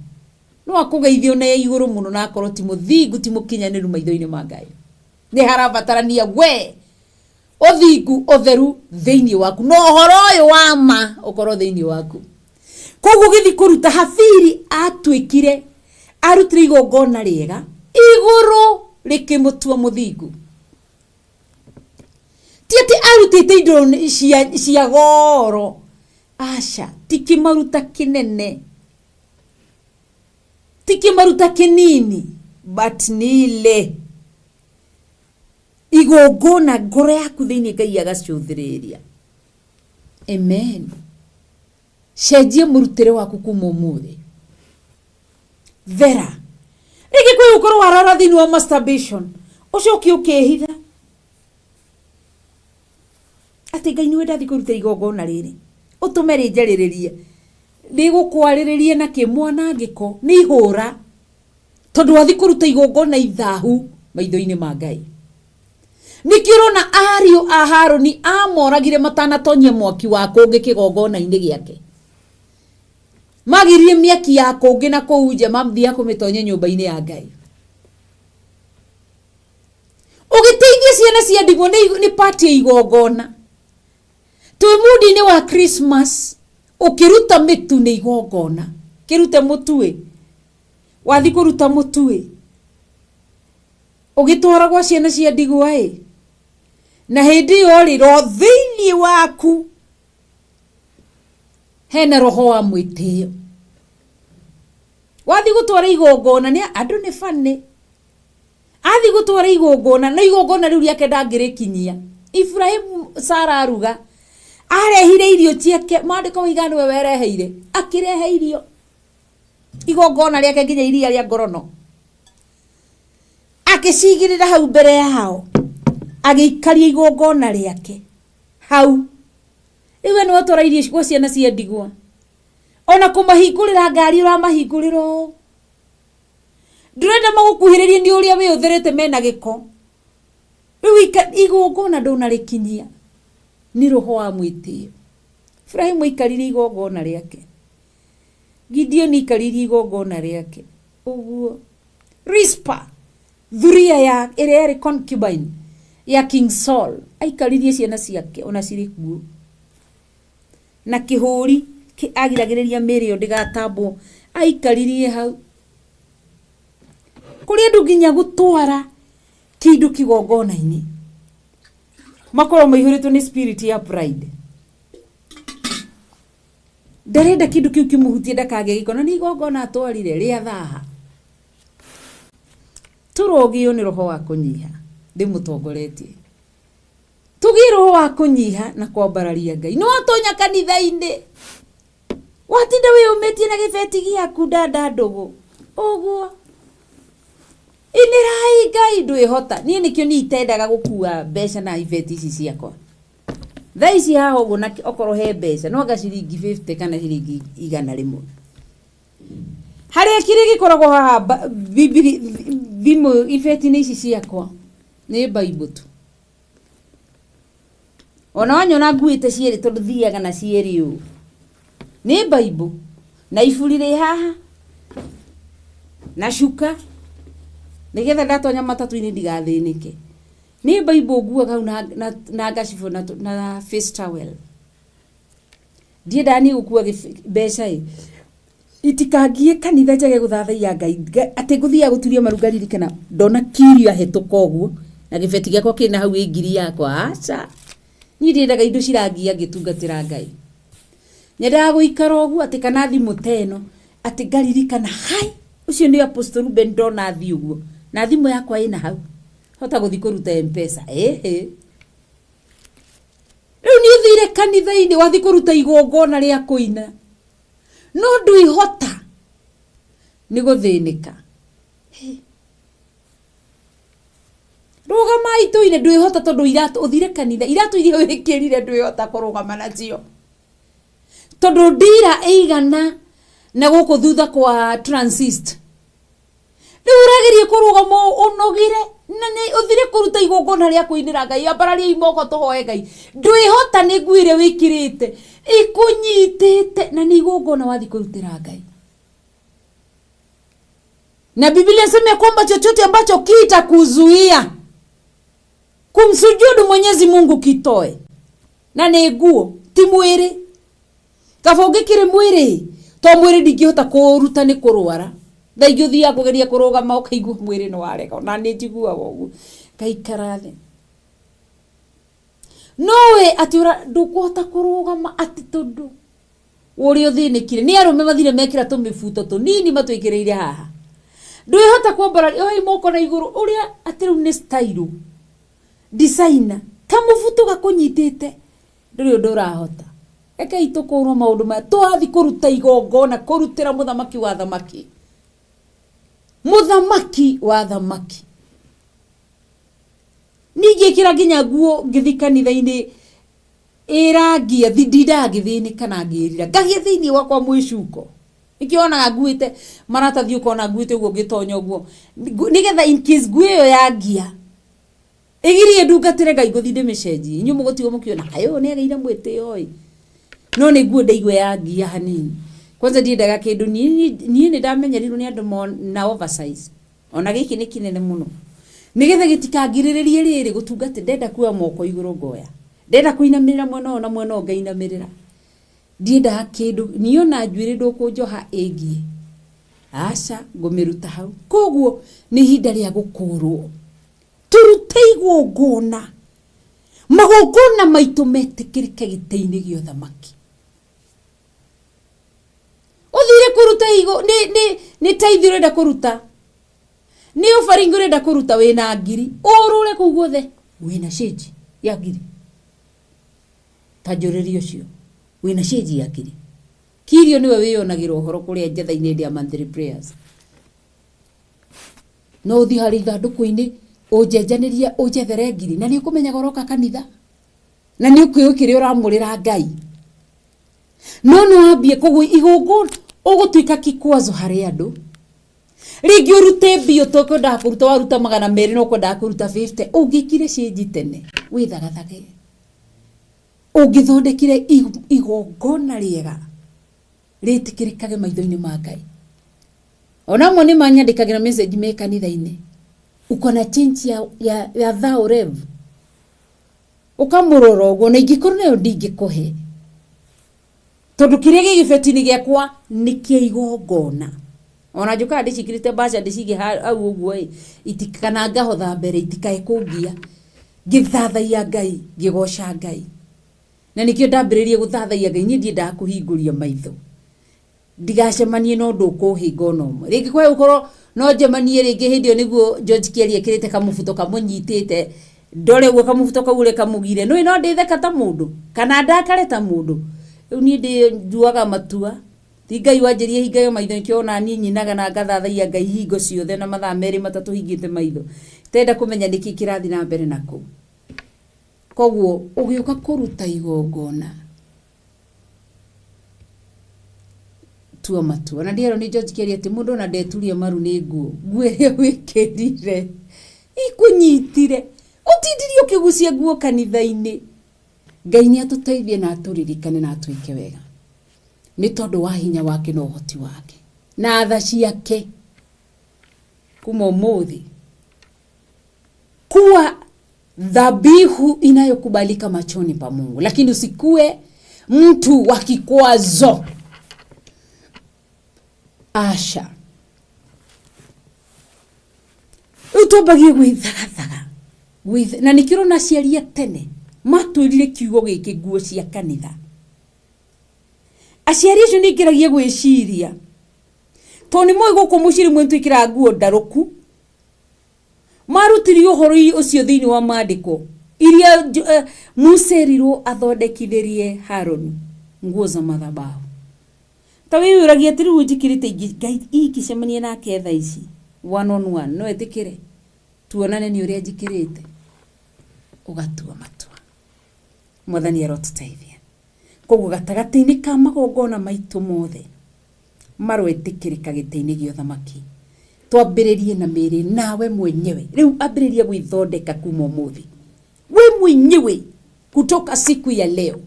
akugeithio na iguru muno na akorwo ti muthingu ti mukinyaniru maitho-ini ma Ngai. Ni harabatarania we uthingu utheru thiini waku no horo uyu wa ma ukorwo thiini waku. Koguo githi kuruta Hafiri atwikire arutire igongona riega iguru rikimutua muthingu. Tiati arutite indo cia goro, aca tikimaruta kinene, tikimaruta kinini, but nile igongona ngoro yaku thiini Ngai agacuthiriria. Amen. Cenjia murutire waku kuma umuthi. Vera rigi kwi ukorwo warara thiini wa masturbation ucoke ukehitha ati Ngai niwe ndathi kuruta igongona riri utume rinjariririe rigukwariririe na kimwanangiko ni ihura tondu wathi kuruta igongona ithahu maitho-ini ma Ngai. Nikirona ariu a Haruni amoragire matanatonyia mwaki wa kungi kigongona-ini giake, magirie miaki ya kungi na kuunja mamthia kumitonya nyumba-ini ya Ngai. Ugiteithia ciana cia ndigwa ni party ya igongona. Twi mudi-ini wa Christmas ukiruta mitu ni igongona. Kirute mutue wathi kuruta mutue ugitwara gwa ciana cia ndigwa na hindi yo ri ro thiini waku hena roho wa mwitio. Wathi gutwara igongona ni andu ni fane athi gutwara igongona na igongona riu riake ndangirikinyia. Ibrahim Sara aruga arehire irio ciake mandiko igano we wereheire akirehe irio igongona riake nginya iria ria ngorono akicigirira hau mbere yao agikaria igongona riake hau. Iwe no twara irio kwa ciana cia ndigwa ona kumahingurira ngari uramahingurira ndurenda magukuhiririe ni uria we utherete mena giko riu igongona ndunarikinyia ni roho wa mwitio. Ibrahimu ikariri igongona riake, Gideon ikariri igongona riake uguo. Rispa thuria ya ere concubine ya King Saul aikaririe ciana ciake ona ciri kuo na kihuri agiragiriria Mary ndigatambwo aikaririe hau. Kuri andu nginya gutwara kindu kigongona-ini makoro maihurito ni spirit ya pride. ndarenda kindu kiu kimuhutie ndakage gikona ni igongona atwarire ria thaha turogio ni roho wa kunyiha ndimutongoretie tugi roho wa kunyiha na kwambararia Ngai no atonya kanitha-ini watinda wiyumitie na gibeti giaku ndanda ndugu uguo inirai Ngai ndwihota nie nikio ni itendaga gukua mbeca na ibeti ici ciakwa thaici haha uguo na okorwo he mbeca no anga ciringi 50 kana ciringi 100 haria kiri gikoragwo haha bimu ibeti-ini ici ciakwa ni Bible tu ona wanyona nguite cieri tondu thiaga na cieri u ni Bible na iburi haha na shuka nigetha ndatonya matatu-ini ndigathinike ni Bible nguaga na ngacibo na face towel ndienda ni gukua mbeca itikangie kanitha njage guthathaia Ngai ati nguthia guturia marugari kana ndona kirio ahituka uguo na gibeti giakwa kina hau ngiri yakwa acha ni ndiendaga indo cirangia ngitungatira Ngai nyendaga guikara uguo ati kana thimu teno ati ngaririkana hai ucio ni Apostle Ruben ndona thi uguo na thimu yakwa ina hau hota guthi kuruta M-Pesa riu ni thire kanitha-ini wathi kuruta igongona ria kuina no ndwihota ni guthinika rugama itu-ine ndwihota tondu iratu uthire kanitha iratu iria wikirire ndwihota kurugama nacio tondu ndira eigana na guku thutha kwa transist uragerie kurugama unogire na ni uthire kuruta igongona ria kuinira Ngai ambararia imoko tuhoe Ngai ndwihota ni nguire wikirite ikunyitite na ni igongona wathi kurutira Ngai na Biblia inasema kwamba chochote ambacho kitakuzuia kumsujudu Mwenyezi Mungu kitoe na ni nguo ti mwiri kabongekire mwiri to mwiri ndingihota kuruta ni kurwara ndaigio thia kugeria kurugama ukaigua mwiri no warega na ni njigua wogu kaikara thi nowe atiura ndukuhota kurugama ati tondu uri uthinikire ni arume mathire mekira tumifuto tunini matwikireire haha ndwihota kwambara oi moko na iguru uria atiru ni style designer kamufuto gakunyitite nduri undu urahota eka itukurwo maundu ma twathi kuruta igongona kurutira muthamaki wa thamaki ningikira nginya nguo ngithi kanitha-ini irangia ndindagithini kana ngirira ngagia thiini wakwa mwicuko ikionaga nguite maratathi ukona nguite uguo ngitonya uguo nigetha in case nguo iyo yangia igirie ndungatire Ngai nguthi ndimicenji inyu mugutigo mukiona ayo ni agaire mwite oi no ni nguo ndaigwe yangia hanini kwanza ndiendaga kindu nie ni ndamenyerirwo ni andu na oversize ona giki ni kinene muno nigetha gitikangiriririe riri gutungati ndenda kuwa moko iguru ngoya ndenda kuinamirira mwena na mwena ngainamirira ndiendaga kindu niona njuire ndukunjoha ingie aca ngumiruta hau koguo ni hinda ria gukurwo turute igongona magongona maitu metikirike gite-ini gio thamaki uthire kuruta igo ni taithio renda kuruta ni ofaringo renda kuruta wina ngiri urure kuu guothe wina shiji ya ngiri tajuririo cio wina shiji ya ngiri kirio niwe wiyonagirwo horo kuria njetha-ini ndia monthly prayers no uthi hari thanduku-ini ujenjanirie ujethere ngiri na ni ukumenya goroka kanitha na ni ukiyukire uramurira Ngai no ambie kugu igongona ugutuika kikwazo hari andu ringi urute bio toko nda kuruta waruta 200 no kwenda kuruta 50 ungikire cinji tene withagathage ungithondekire igongona riega ritikirikage maitho-ini ma Ngai ona mo ni manyandikagira message me kanitha-ini ukona change ya thou rev ukamuroro uguo na ingikorwo nayo ndingikuhe tondu kiria gigibeti-ini giakwa ni kia igongona ona njukaga ndicikirite mbaca ndicige hau uguo itikana ngahotha mbere itikae kungia ngithathaia Ngai ngigoca Ngai na nikio ndambiririe guthathaia Ngai nyendie ndakuhinguria maitho ndigacemanie no ndukuhinga no mwe ringi kwa ukorwo no njemanie ringi hindi niguo George Kieri ekirite kamubuto kamunyitite ndore gwo kamubuto kaure kamugire no nditheka ta mundu kana ndakare ta mundu riu ni ndi njuaga matua ti Ngai wanjirie hingayo maitho nkiona ni nyinaga na ngathathaia Ngai hingo ciothe na mathaa meri matatu hingite maitho tenda kumenya niki kirathi na mbere nako koguo ugiuka kuruta igongona tua matua na ndiero ni George Kieri ati mundu na ndeturie maru ni nguo iria wikirire ikunyitire utindirio kigucia nguo kanitha-ini Ngai ni atuteithie na aturirikane na atuike wega ni tondu wa hinya wake na uhoti wake na tha ciake kuma umuthi kuwa dhabihu inayokubalika machoni pa Mungu, lakini usikue mtu wa kikwazo. Asha utobagie gwithagathaga na nikiro na ciaria tene matwirire kiugo giki nguo cia kanitha aciari icio ni ngiragia gwiciria to ni moi guku muciri mwentu ikira nguo ndaruku marutiri uhoro ucio thiini wa maandiko iria Muserirwo athondekithirie Haroni nguo za madhabahu tawi uragia tiru njikirite ikicemania na ketha ici one on one no etikire tuonane ni uria njikirite ugatua matua mwathani arotuteithia koguo gatagati-ini ka magongona maitu mothe marwetikirika giti-ini gio thamaki twambiririe na miri nawe mwenyewe riu ambiririe gwithondeka kuma umuthi we mwenyewe kutoka siku ya leo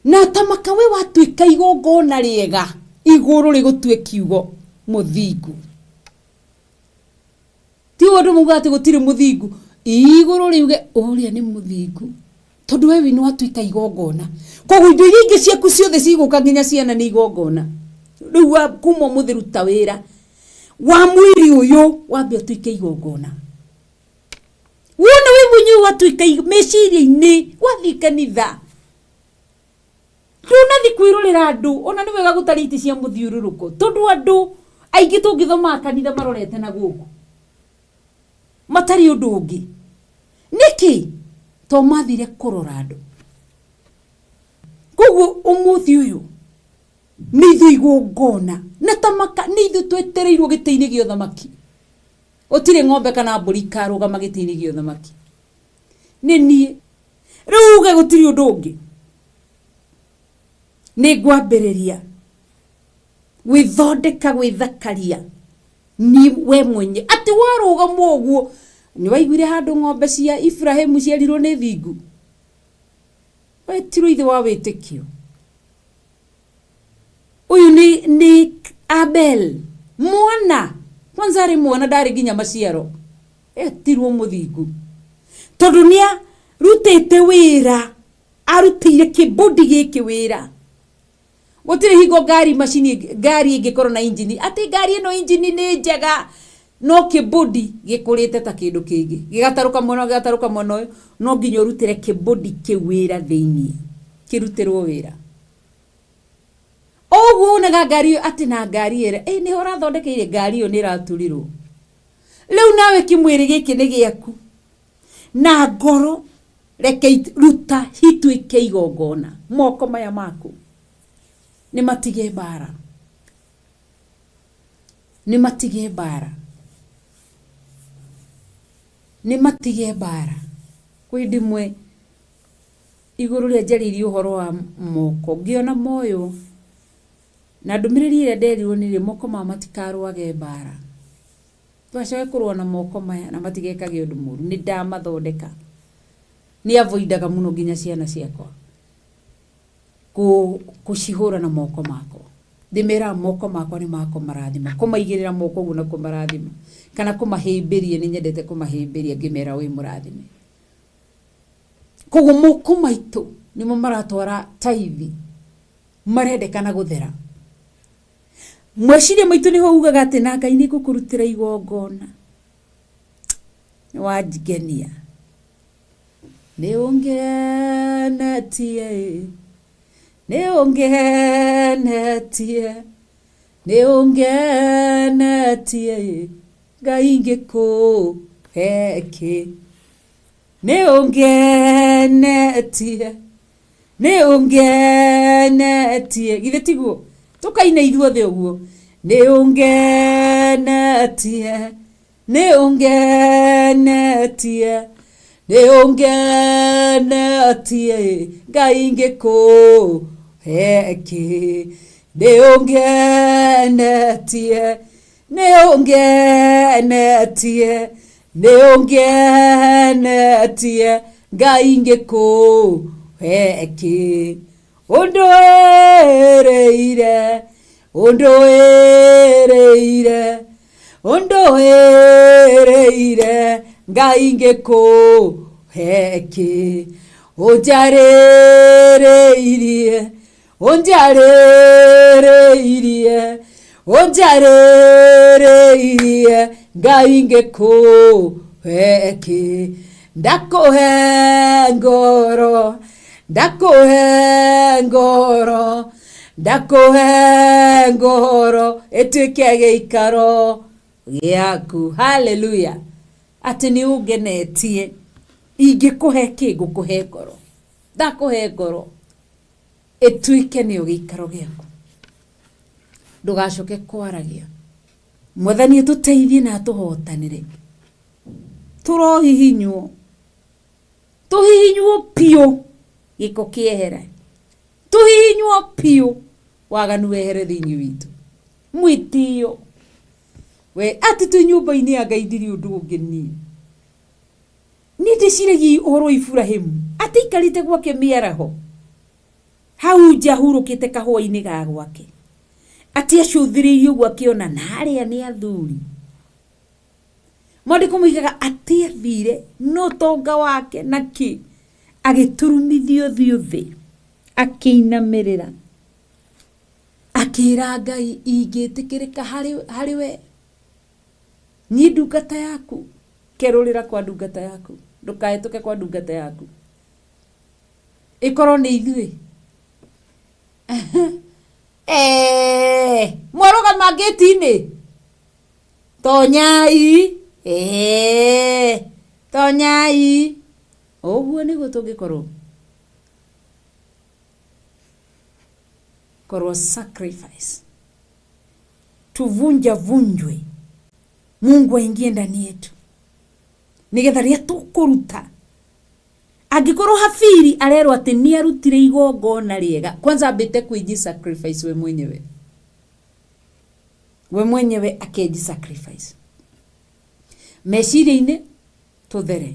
na tamaka we watuika igongona riega iguru rigutue kiugo muthingu ti wondu mugati gutire muthingu iguru riuge uria ni muthingu tondu we wino watuika igongona koguo indo iria ingi ciaku ciothe ciguka nginya ciana ni igongona riu kuma umuthi ruta wira wa mwiri uyu wambe tuike igongona wona we mwenyewe watuika meciria-ini wathi kanitha tunathi kwirurira andu ona ni wega gutariti cia muthiururuko tondu andu aingi tungithoma kanitha marorete na guku matari undu ungi niki to mathire kurora andu koguo umuthi uyu nithu igongona na tamaka nithu twetereirwo giti-ini gio thamaki utire ng'ombe kana mburi karugama giti-ini gio thamaki ni nie ruge gutiri undu ungi ni gwambiriria gwithondeka gwithakaria ni we mwenye ati warugama uguo ni waiguire handu ng'ombe cia Ibrahimu ciarirwo ni thingu we tiro ithe wa witikio uyu ni Abel mwana kwanza ari mwana ndari ginya maciaro etirwo muthingu tondu nia rutete wira arutire kibodi giki wira gutire higo gari ingikorwo na injini ati gari ino injini ni njega no kibodi gikurite ta kindu kingi gigataruka mono no nginya rutire kibodi kiwira thiini kirutirwo wira oguo na gari ati na gari ere ni hora thondekeire gari yo ni raturirwo riu nawe kimwiri giki ni giaku na ngoro reke ruta hituike igongona moko maya maku ni matige bara ni matige bara kwindimwe iguru ria jariri uhoro wa moko ngiona moyo na ndumiriri ire nderirwo ni moko ma matikarwage bara twacoke kurwo na moko maya na matigekage undu muru ni ndamathondeka ni avoidaga muno nginya ciana ciakwa kucihura na moko mako ndimera moko makwa ni mako marathima kumaigirira moko guo na kumarathima kana kumahimbirie ni nyendete kumahimbiria ngimera wi murathime koguo moko maitu nimo maratwara taithi marendekana guthera mweciria maitu niho ugaga ati na Ngai ni gukurutira igongona ni wajigenia nĩ ũngenetie, nĩ ũngenetie, nĩ ũngenetie, Ngai ngĩkũhe kĩ? Nĩ ũngenetie, nĩ ũngenetie, githĩ tiguo tũkaina ithuothe ũguo? Nĩ ũngenetie, nĩ ũngenetie, nĩ ũngenetie, Ngai ngĩkũhe kĩ? Nĩ ũngenetie, nĩ ũngenetie, nĩ ũngenetie, Ngai ngĩkũhe kĩ? Ũndũĩrĩire, ũndũĩrĩire, ũndũĩrĩire, Ngai ngĩkũhe kĩ? Ũnjarĩrĩirie, ũnjarĩrĩirie, ũnjarĩrĩirie, Ngai ngĩkũhe kĩ? Ndakũhe ngoro, ndakũhe ngoro, ndakũhe ngoro, ĩtuĩke gĩikaro gĩaku. Haleluya! Atĩ nĩ ũngenetie, ingĩkũhe kĩ? Ngũkũhe ngoro. Ndakũhe ngoro, ĩtuĩke nĩyo gĩikaro gĩaku. Ndũgacoke kwaragia. Mwathani tũteithie na tũhotanĩre. Tũrohihinywo, tũhihinywo piũ, gĩko kĩehere. Tũhihinywo piũ, waganu wehere thĩinĩ witũ. Mwĩtĩo we atĩ twĩ nyũmba-inĩ ya Ngai ndirĩ ũndũ ũngĩ niĩ. Niĩ ndĩciragia ũhoro wa Iburahĩmu atĩ aikarĩte gwake mĩaraho, hau nja hurũkĩte kahũa-inĩ ga gwake, atĩ acũthĩrĩirie ũguo akĩona na arĩa nĩ athuri. Maandĩko moigaga atĩ athire no tonga wake na kĩ, agĩturumithio ũthiũ thĩ, akĩinamĩrĩra, akĩra Ngai, ingĩtĩkĩrĩka harĩ we, niĩ ndungata yaku, kerũrĩra kwa ndungata yaku, ndũkahĩtũke kwa ndungata yaku. Ĩkorwo nĩ ithuĩ mwarũgama ngĩti-inĩ, tonyai, tonyai. Ũguo nĩguo tũngĩkorwo. Korwo sacrifice, tuvunjwe, Mungu aingie ndani yetu, nigetha rĩrĩa tũkũruta. Angĩkorwo Habili arerwo atĩ nĩ arutire igongona rĩega, kwanza ambĩte kwĩji sacrifice we mwenyewe. We mwenyewe akeji sacrifice. Meciria-inĩ tũthere.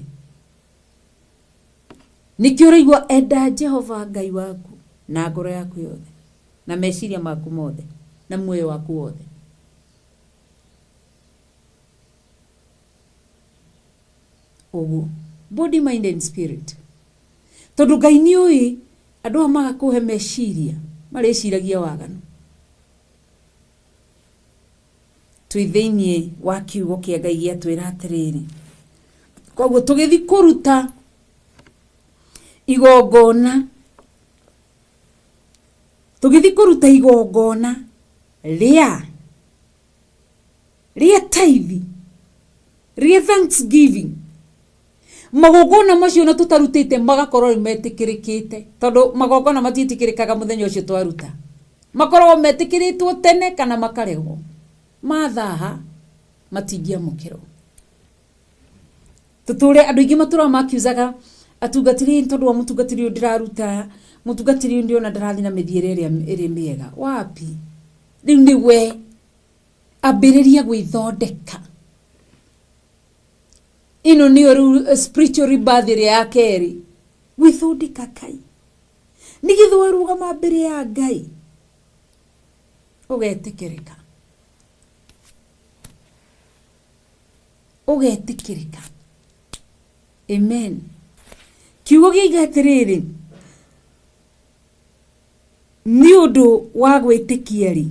Nĩkĩo ũraigua enda Jehova Ngai waku na ngoro yaku yothe, na meciria maku mothe, na muoyo waku wothe. Ũguo, body, mind and spirit. Tondũ Ngai nĩ ũĩ andũ magakũhe meciria marĩciragia waganu. Twĩ thĩinĩ wa kiugo kĩa Ngai gĩatwĩra atĩrĩrĩ, koguo tũgĩthiĩ kũruta igongona, tũgĩthiĩ kũruta igongona rĩa tithe, rĩa thanksgiving, magongona macio na tũtarutĩte magakorwo metĩkĩrĩkĩte, tondũ magongona matiĩtĩkĩrĩkaga mũthenya ũcio twaruta. Makoragwo metĩkĩrĩtwo tene kana makaregwo. Mathaha matingĩamũkĩrwo. Tũtũre andũ aingĩ matũra makiuzaga atungatĩri, tondũ wa mũtungatĩri ũyũ ndĩraruta, mũtungatĩri ũyũ ndĩrona ndarathiĩ na mĩthiĩre ĩrĩa mĩega. Wapi? Rĩu nĩ we ambĩrĩria gwĩthondeka. Ĩno nĩyo spiritual rebirth ĩrĩa ya kerĩ, gwĩthondeka Ngai. Nĩgetha warũgama mbere ya Ngai ũgetĩkĩrĩka, ũgetĩkĩrĩka. Amen. Kiugo gĩiga atĩrĩrĩ, nĩ ũndũ wa gwĩtĩkia rĩ,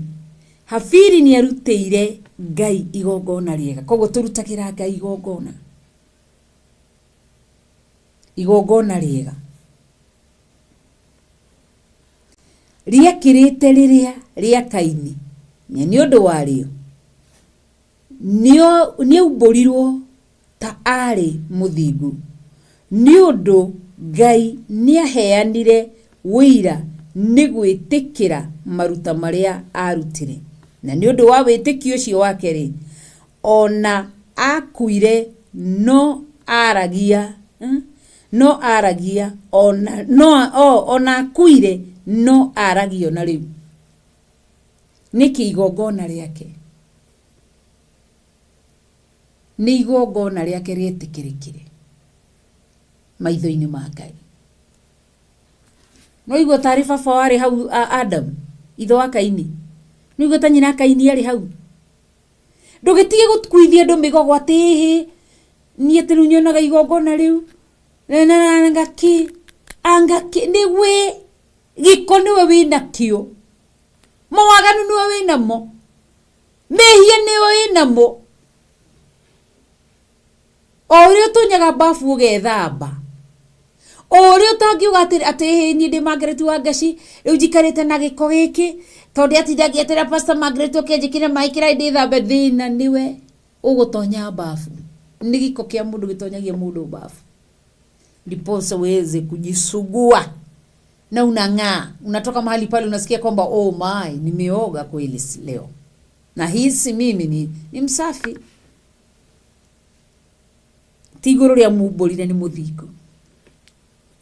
Habili nĩ arutĩire Ngai igongona rĩega. Koguo tũrutagĩra Ngai igongona. igongona riega riekirite riria Kaini ni undu wario ni umburirwo ta ari muthingu ni undu Ngai ni aheanire wira ni gwitikira maruta maria arutire na ni undu wa witikio ucio wake ri ona akuire no aragia ona akuire no aragio na riu niki igongona riake ni igongona riake rietikirikire maitho-ini ma Ngai no igwa taarifa fawari hau Adam itho wa Kaini no igwa tanyina Kaini ari hau ndugitige gutkuithia ndu migogo atihi nie tiru nyonaga igongona riu na angaki niwe giko niwe wina kio mawaganu niwe wina mo mehia niwe wina mo orio tunyaga bafu ugethamba orio tangiuga ati ni ndi Margaret wa Gaci riu jikarite na giko giki tondi atindagietera Pastor Margaret okenjikire maikira ndi thambe thina niwe ugutonya bafu ni giko kia mundu gitonyagia mundu bafu ndiposa uweze kujisugua na unang'aa unatoka mahali pale unasikia kwamba oh my nimeoga kweli leo na hisi mimi ni msafi tiguru ria mubulire ni muthingo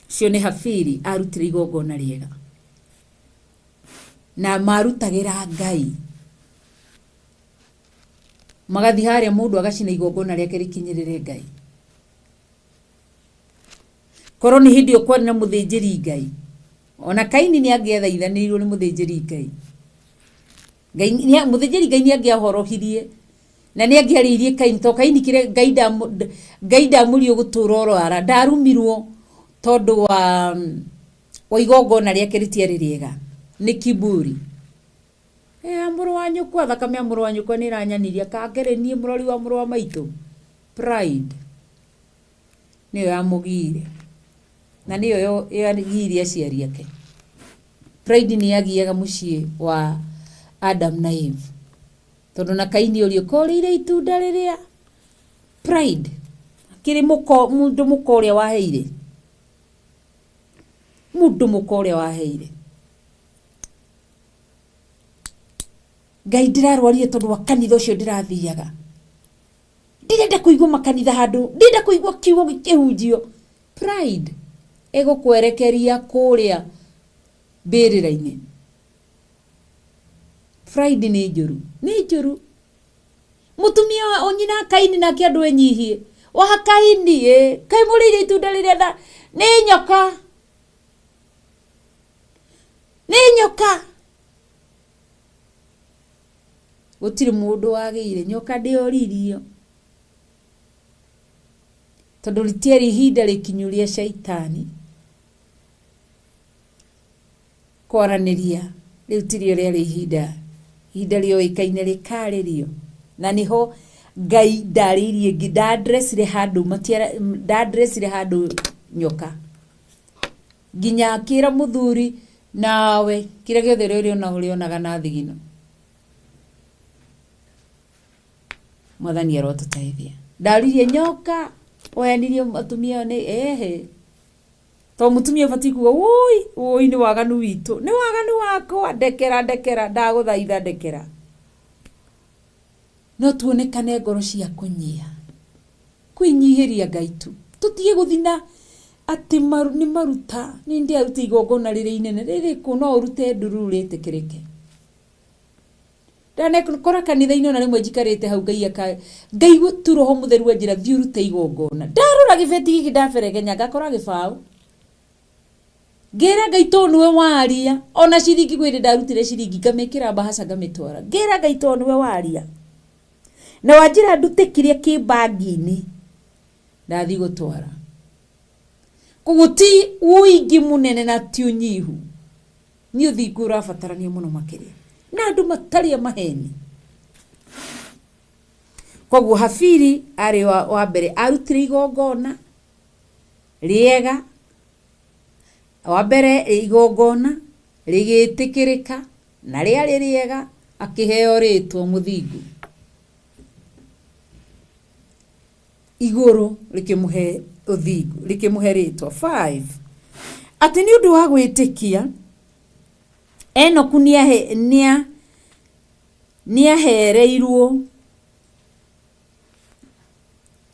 cio ni Hafiri arutire igongona riega na marutagira Ngai magathi haria mundu agacina igongona riake rikinyirire Ngai koroni hindi okwa na muthinjiri Ngai ona Kaini ni angiethaithanirwo ni muthinjiri Ngai Ngai muthinjiri Ngai ni angiahorohirie na ni angiaririe Kaini to Kaini kire Ngai ndamurio gutura orara ndarumirwo tondu wa igongona riake ritiari riega ni kiburi amuru wa nyukwa thakame amuru wa nyukwa ni iranyaniria kangere nie murori wa amuru wa maitu pride ni yamugire na niyo yagire aciari ake pride ni yagiaga mucie wa Adam na Eve tondu na Kaini urio korire itunda riria pride kiri mundu mukoria waheire mundu mukoria waheire Ngai ndirarwarie tondu wa kanitha ucio ndirathiaga ndirenda kuigwa makanitha handu ndirenda kuigwa kiugo gikihunjio pride ego kwerekeria kuria mbirira-ini pride ni njuru mutumia onyina Kaini na kiandu enyihie wa Kaini kai murire itunda riria ni nyoka gutiri mundu wagiire nyoka ndioririo tondu ritieri hinda rikinyuria shaitani kwaraniria riu tirio riari hinda rio ikaine rikaririo na niho Ngai ndaririe ndadressire handu nyoka ginya akira muthuri nawe kira giothe rio na urionaga na thigino mwathani arotuteithia ndaririe nyoka oyanirie atumia ni to mutumia bati kuga ui ni waganu witu ni waganu wako ndekera ndaguthaitha ndekera no tuonekane ngoro cia kunyia kwinyihiria Ngai tu tutige guthina ati ni maruta ni ndi aruti igongona riri inene riri kuno urute nduru ritikirike ndane kora kanitha-ini ona rimwe njikarite hau Ngai guturo ho mutheru njira thiurute igongona ndarura gibeti giki ndaberegenya ngakora gibau ngira Ngai to niwe waria ona ciringi gwire ndarutire ciringi ngamikira bahasa ngamitwara ngira Ngai to niwe waria na wajira ndutikirie kibagi-ini ndathi gutwara kuguti uingi munene na ti unyihu ni uthingu urabatarania muno makiria na andu matari maheni koguo Hafiri ari wa mbere arutire igongona riega wa mbere igongona rigitikirika na riari riega akiheo ritwo muthingu iguru likimuhe uthingu likimuhe ritwo 5 ati ni undu wa gwitikia Enoku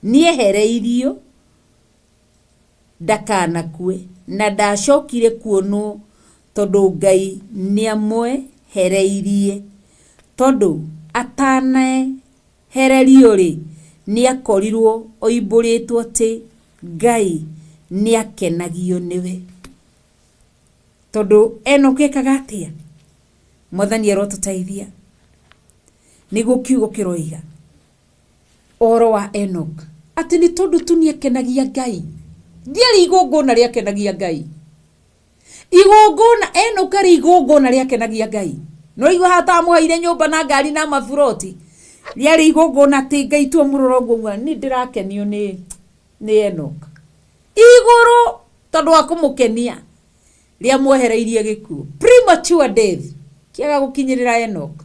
niehereirio ndakanakue na ndacokire kuonwo tondu Ngai niamwehereirie tondu atanahererio ri niakorirwo oimburitwo ati Ngai niakenagio niwe tondu Enoku ekaga atia Mwathani arotutaithia niguo kiugo kiroiga oro wa Enoku ati ni tondu tu niekenagia Ngai ndiari igongona riakenagia Ngai igongona Enoku ari igongona riakenagia Ngai no igwa hata amuhaire nyumba na ngari na mafuroti riari igongona ati Ngai tu murorongo ngwa ni ndirakenio ni Enoku iguru tondu akumukenia ria mwehereirie gikuo premature death kiaga gukinyirira Enoku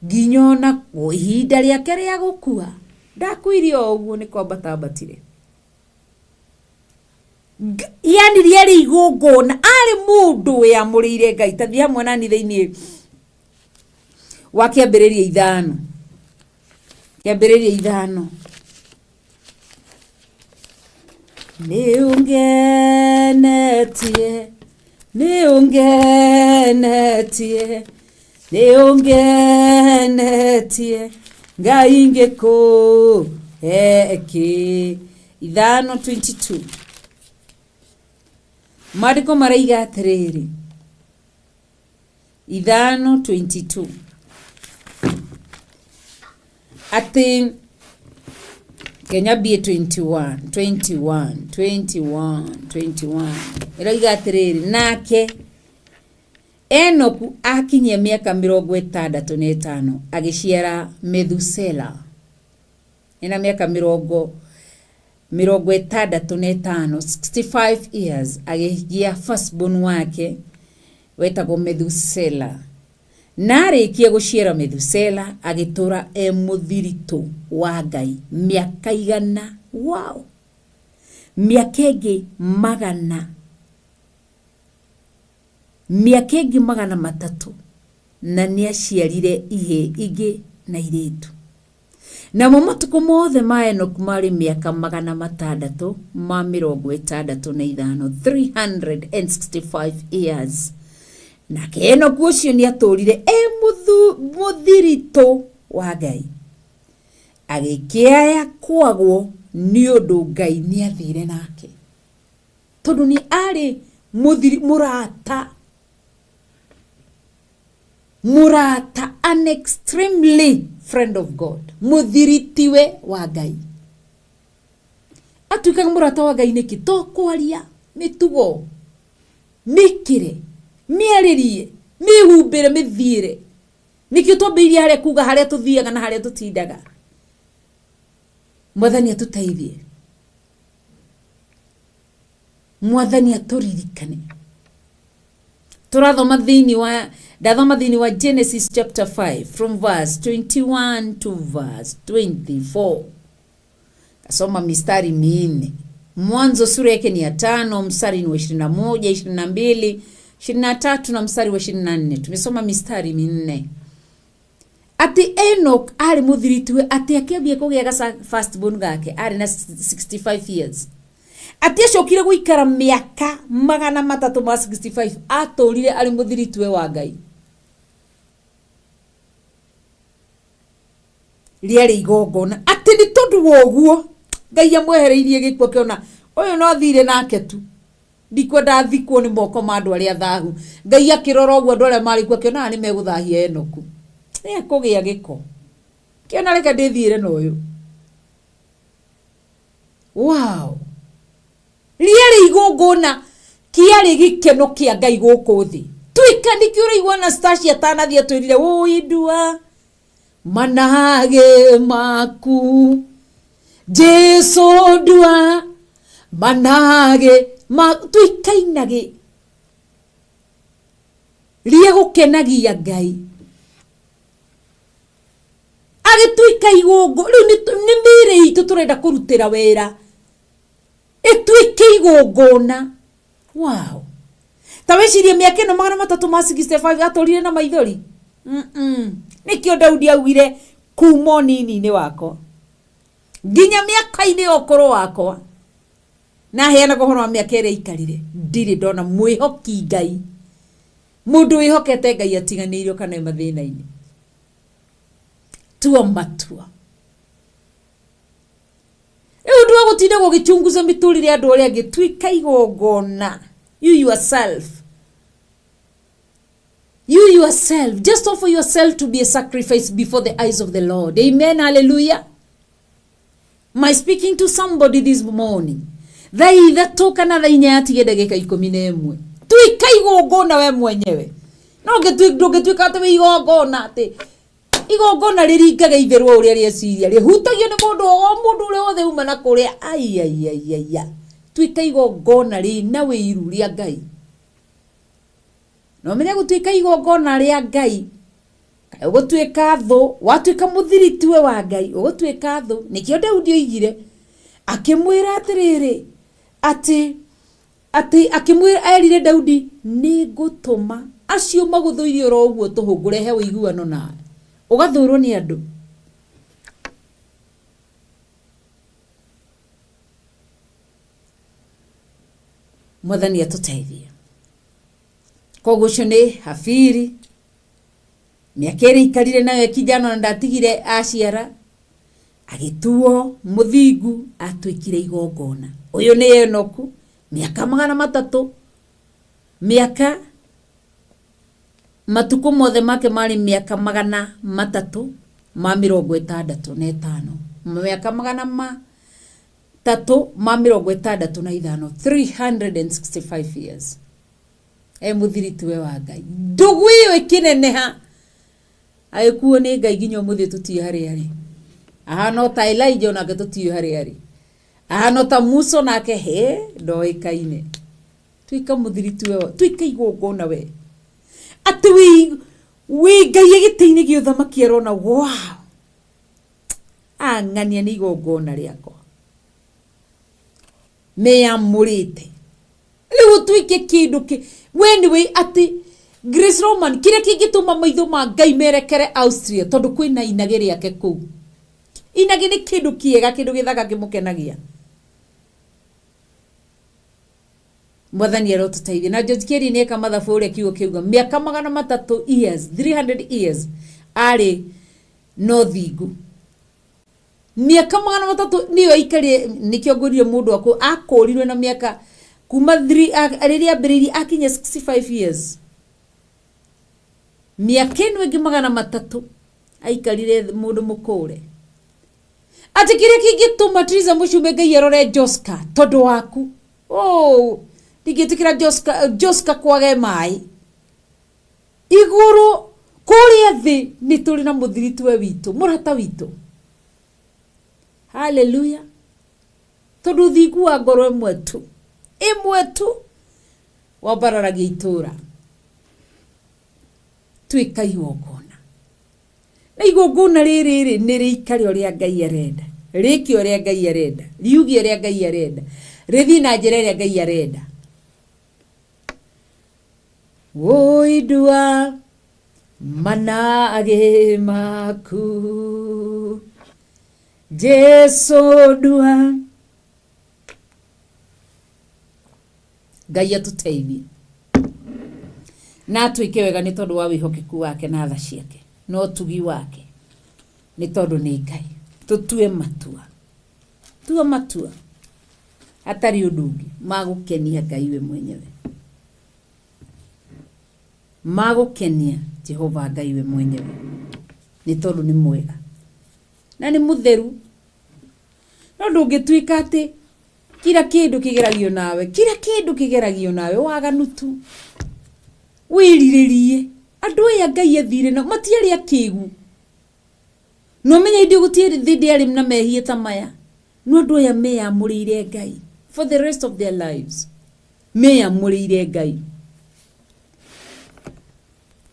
ginyona ihinda riake ria gukua ndakuirio uguo ni kwambatambatire yani riari igongona ari mundu ya murire Ngai tathi hamwe nani thiini wa kiambiriria 5 niungenetie Ngai ngeko eki 5:22 Mariko maraiga atiriri 5:22 ati Kenya bie 21 iraiga atiriri nake Enoku akinyia miaka 65 agiciara Methusela ina miaka 65 years agigia firstborn wake wetagwo Methusela na arikia guciara Methusela agitura muthirito wa Ngai miaka igana wow miaka ingi magana 300 na niaciarire ihe ingi na iritu na matuko mothe ma Enoku mari miaka 665 365 years na Enoku ucio ni aturire muthirito wa Ngai agikiaya kwagwo ni undu Ngai ni athire nake tondu ni ari murata an extremely friend of God muthiritiwe wa Ngai atuikaga murata wa Ngai niki to kwaria mitugo mikire miaririe mihumbire mithire niki twambiria haria kuga haria tuthiaga na haria tutindaga Mwathani atutaithie Mwathani aturirikane turathoma thiini wa Genesis chapter 5 from verse 21 to verse 24 kasoma mistari minne Mwanzo sura yake ni ya 5 mstari wa 21 22 23 na mstari wa 24 tumesoma mistari minne ati Enoku ari muthiritiwe ati akiambia kugia firstborn gake ari na 65 years ati acokire guikara miaka 365 aturire ari muthiritiwe wa Ngai riari igongona ati ni tondu woguo Ngai amwehereirie gikuo kiona uyu no thire nake tu ndikwenda thikwo ni moko ma andu aria thahu Ngai akirora oguo andu aria mari kuo kiona ni meguthahia Enoku ni akugia giko kiona reka ndithire no uyu wow riari igongona kiari gikeno kia Ngai guku thi tuika nikiura igwana stashi atanathia twirire uidua manage maku Jesu dua manage tuikainage ria gukenagia Ngai agituika igongo riu ni mire itu turenda kurutira wera ituike igongona. Wow, tawecirie miaka ino 365 atorire na maithori nikio Daudi augire kuma nini wako nginya miaka-ini okoro wakwa na heana gohoro wa miaka ire ikarire ndiri ndona mwihoki Ngai mundu wihokete Ngai atiganiirio kana mathina-ini. Tua matua riu ndu gutinda gugichunguza miturire andu aria angi tuika igongona. You yourself just offer yourself to be a sacrifice before the eyes of the Lord. Amen. Hallelujah. Am I speaking to somebody this morning? Thai thatoka na thainya atige ndagika 11 tuika igongona we mwenyewe no ngetuika ati igongona ati igongona riringaga itherwo uria rieciria rihutagio ni mundu uria wothe uma na kuria ai tuika igongona rina wiru ria Ngai. No menye gutuika igongona ria Ngai ugutuika thu watuika muthiritiwe wa Ngai ugutuika thu nikio Daudi oigire akimwira atiriri ati akimwira erire Daudi ni gutuma acio maguthuirie ro uguo tuhungure he uiguano na ugathurwo ni andu. Mwathani atuteithie. Koguo cio ni Hafiri miaka iri ikarire nayo kijana na ndatigire aciara agituo muthingu atwikire igongona. Uyu ni Enoku miaka 300 miaka matuko mothe make mari miaka 365 miaka 365 365 years muthiritiwe wa Ngai ndugu iyo ikineneha agikuo ni Ngai nginya muthi tutie hari ari ahano ta Elijah na tutie hari ari ahano ta Musa nake he ndoikaine tuika muthiritiwe tuika igongona we ati wi Ngai gitiini gio thamaki arona wow angania ni igongona riako meamurite riu tuike kindu ki we ati Grace Roman kire kingituma maitho ma Ngai merekere Austria tondu kwina inage riake ku inage ni kindu kiega kindu githaga kimukenagia. Mwathani arotuteithia na George Kerry ni eka mathabu uria kiugo kiuga miaka 300 years 300 years ari no thingu miaka 300 niyo ikari nikio nguririe mundu akurirwe na miaka kuma 3 ariria mbiriri akinya 65 years miaka ino ingi 300 aikarire mundu mukure ati kire kingituma Triza Mushume Ngai arore Joska tondu waku ndigitikira Joska kwage mai iguru kuria thi ni turi na muthiritiwe witu murata witu. Hallelujah. Tondu thingu wa ngoro imwe tu wabararagia itura tuika igongona na igongona riri ni riikari uria Ngai arenda riki uria Ngai arenda riugi uria Ngai arenda rithi na njira uria Ngai arenda. Woidua manage maku Jesu dua Ngai atuteithie na tuike wega ni tondu wa wihokeku wake na tha ciake no tugi wake ni tondu ni Ngai. Tutue matua atari udungi magukenia Ngai we mwenyewe magukenia Jehova Ngai we mwenyewe ni tondu ni mwega na ni mutheru no ndungituika ati kila kindu kigeragio nawe waganu tu wiriririe andu aya Ngai athire na matiari akigu no menya indi gutiri thindi ari na mehie ta maya no andu aya meyamurire Ngai for the rest of their lives. Meya mũrĩire Ngai.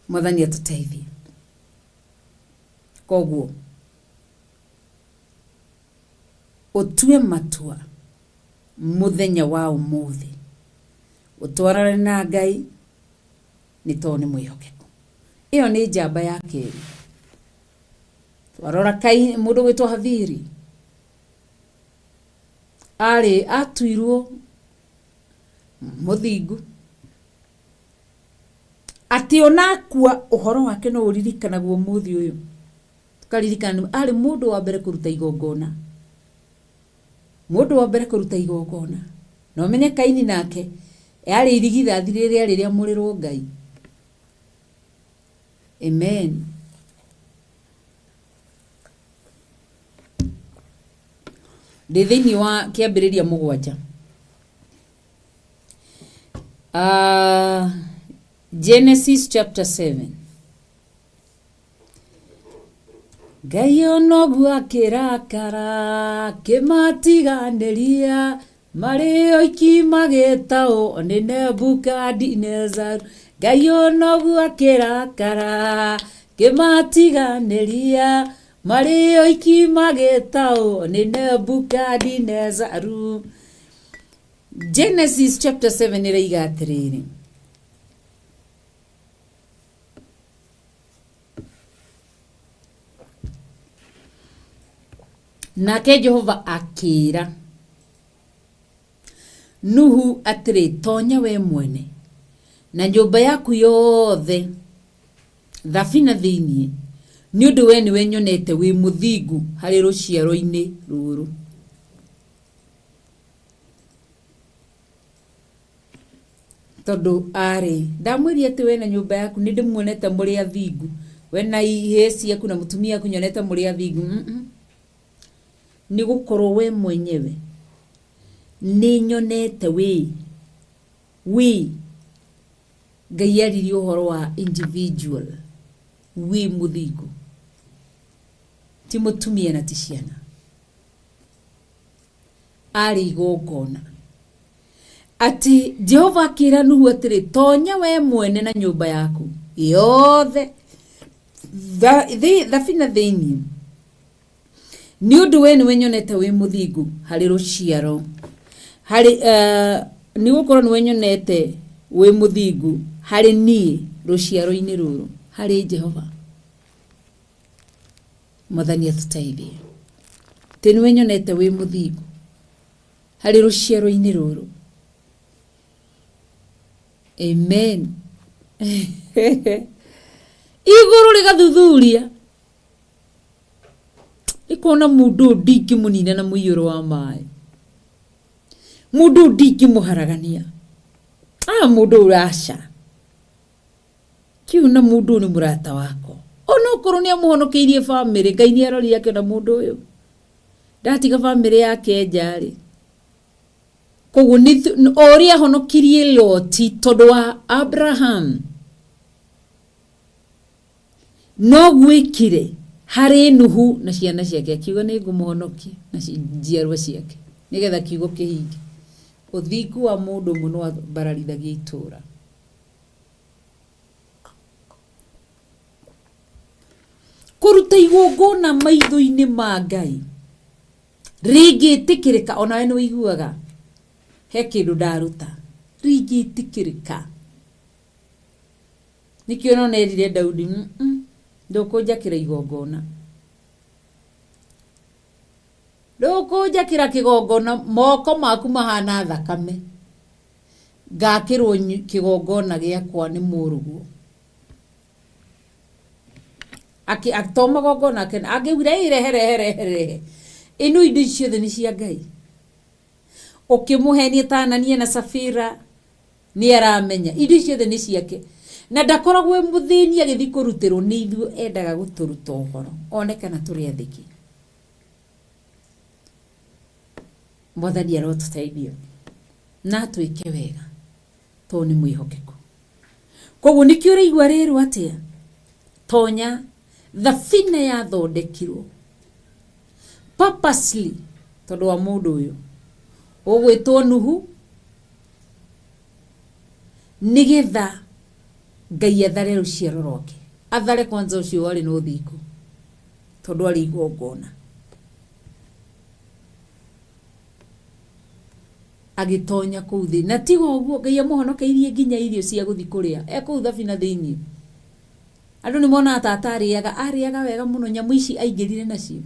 Mwathani atũteithie. Koguo utue matua muthenya wa umuthi utwarane na Ngai ni to ni mwihokeku. Iyo ni njamba ya keri. Twarora Kaini, mundu witwa Haviri ari atuirwo muthingu ati onakua uhoro wake no uririkanagwo muthi uyu. Tukaririkana ari mundu wa mbere kuruta igongona. Mundu wa mbere kuruta igongona. No menye Kaini nake ari irigithathi riria murirwo Ngai. Amen. Ndithini wa kiambiriria mugwanja. Genesis chapter 7. Ngai onogu akirakara kimatiganiria mari oiki magitao ni Nebukadnezar. Ngai onogu akirakara kimatiganiria mari oiki magitao ni Nebukadnezar. Genesis chapter 7 iriga atiriri. Nake Jehova akira Nuhu atiri tonya we mwene na nyumba yaku yothe thafina thiini ni undu we niwe nyonete wi muthingu hari ruciaro-ini ruru. Tondu ari ndamwiri ati we na nyumba yaku ni ndimuonete muri athingu, we na iheci yaku na mutumia yaku nyonete muri athingu. Ni gukorwo we mwenyewe ni nyonete we Ngai ariri uhoro wa individual we muthingu, ti mutumia na ti ciana. Ari igongona ati Jehova akira Nuhu atiri tonya we mwene na nyumba yaku yothe thafina thiini ni undu we niwe nyonete wi muthingu hari ruciaro hari ni gukorwo niwe nyonete wi muthingu hari ni ruciaro-ini ruru hari Jehova. Mwathani atũteithie ti niwe nyonete wi muthingu hari ruciaro-ini ruru. Amen. Iguru rigathuthuria ikona mundu ndingi munina na muiyuro wa mai, mundu ndingi muharagania mundu urasha kiuna mundu ni murata wako ona ukorwo ni amuhonokeirie family. Ngai ni arori yake na mundu uyu ndatiga family yake njari. Koguo ni oria honokirie Loti tondu wa Abraham no gwikire hari Nuhu na ciana ciake akiuga ni ngumuhonokia na njiarwa ciake nigetha kiugo kihinge. Uthingu wa mundu muno wa bararithagia itura. Kuruta igongona maitho-ini ma Ngai ringitikirika. Ona we ni wiguaga he kindu ndaruta ringitikirika. Nikio no nerire Daudi ndukunjakira igongona, ndukunjakira kigongona moko maku mahana thakame ngakirwo kigongona giakwa ni murugu. Atoma gongona agewira irehere inu indo ciothe ni cia Ngai. Ukimuhenia Tanania na Safira ni aramenya indo ciothe ni ciake na ndakoragwo muthini agithi kurutirwo ni ithu endaga guturuta uhoro onekana turi athiki. Mwathani arotũteithia na twike wega to ni mwihokeku. Koguo nikio urigwa riru atia tonya thabina yathondekirwo purposely tondu wa mundu uyu ũgwĩtwo Nuhu nĩgetha Ngai athare rũciaro rwake. Athare kwanza ũcio warĩ na ũthingu tondũ arĩ igongona. Agĩtonya kũu thĩ. Na tiga ũguo, Ngai amũhonokeirie nginya irio cia gũthi kũrĩa. Kũu thabina thĩinĩ. Andũ nĩmona tata arĩaga wega mũno, nyamũ ici aingĩrire nacio.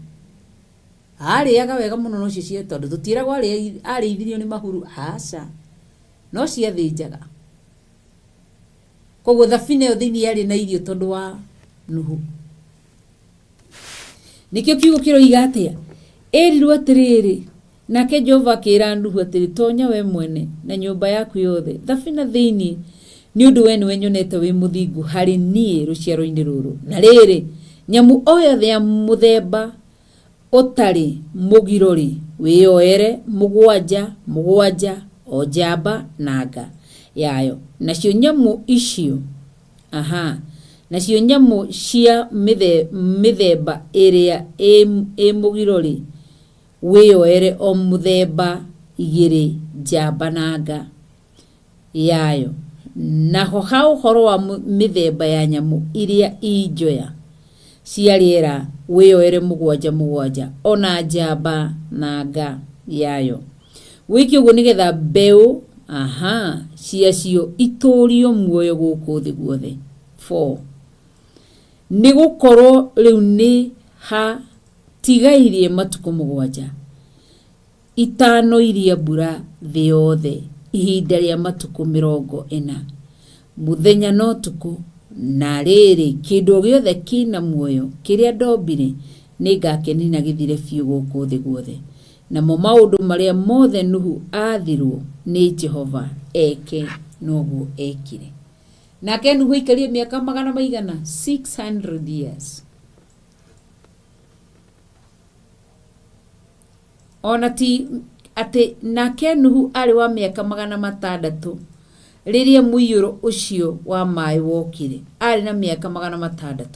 Arĩaga wega mũno no cio cia tondũ tũtiragwo arĩithirio nĩ mahuru. Aca. No ciathĩnjaga. Koguo thabina ĩyo thĩinĩ yarĩ na irio tondũ wa Nuhu. Nikĩo kiugo kĩroiga atĩa? Erirwo atĩrĩrĩ, nake Jehova akĩĩra Nuhu atĩrĩ, tonya we mwene na nyũmba yaku yothe thabina thĩinĩ, nĩ ũndũ we nĩwe nyonete wĩ mũthingu harĩ niĩ rũciaro-inĩ rũrũ. Na rĩrĩ, nyamũ o yothe ya mũthemba ũtarĩ mũgiro-rĩ, wĩyoere mũgwanja o njamba na nga yayo. Nacio nyamũ icio, nacio nyamũ cia mĩthemba ĩrĩa ĩ mũgiro-rĩ, wĩyoere o mũthemba 2 njamba na nga yayo. Naho ha ũhoro wa mĩthemba ya nyamũ iria injoya cia rĩera, wĩyoere 7 ona njamba na nga yayo. Wĩke ũguo nĩgetha mbeũ ciacio itũũrio muoyo gũkũ thĩ guothe. 4. Nĩ gũkorwo rĩu nĩ hatigairie matukũ 7 itanoirie mbura thĩ yothe ihinda rĩa matukũ 40 mũthenya na ũtukũ. Na rĩrĩ, kĩndũ gĩothe kĩna muoyo kĩrĩa ndombire nĩngakenina gĩthire biũ gũkũ thĩ guothe. Namo maũndũ marĩa mothe Nuhu athirwo nĩ Jehova eke noguo ekire. Nake Nuhu aikarire mĩaka 600 years. Ona ti atĩ nake Nuhu arĩ wa mĩaka 600 rĩrĩa mũiyũro ũcio wa maĩ wokire. Arĩ na mĩaka 600.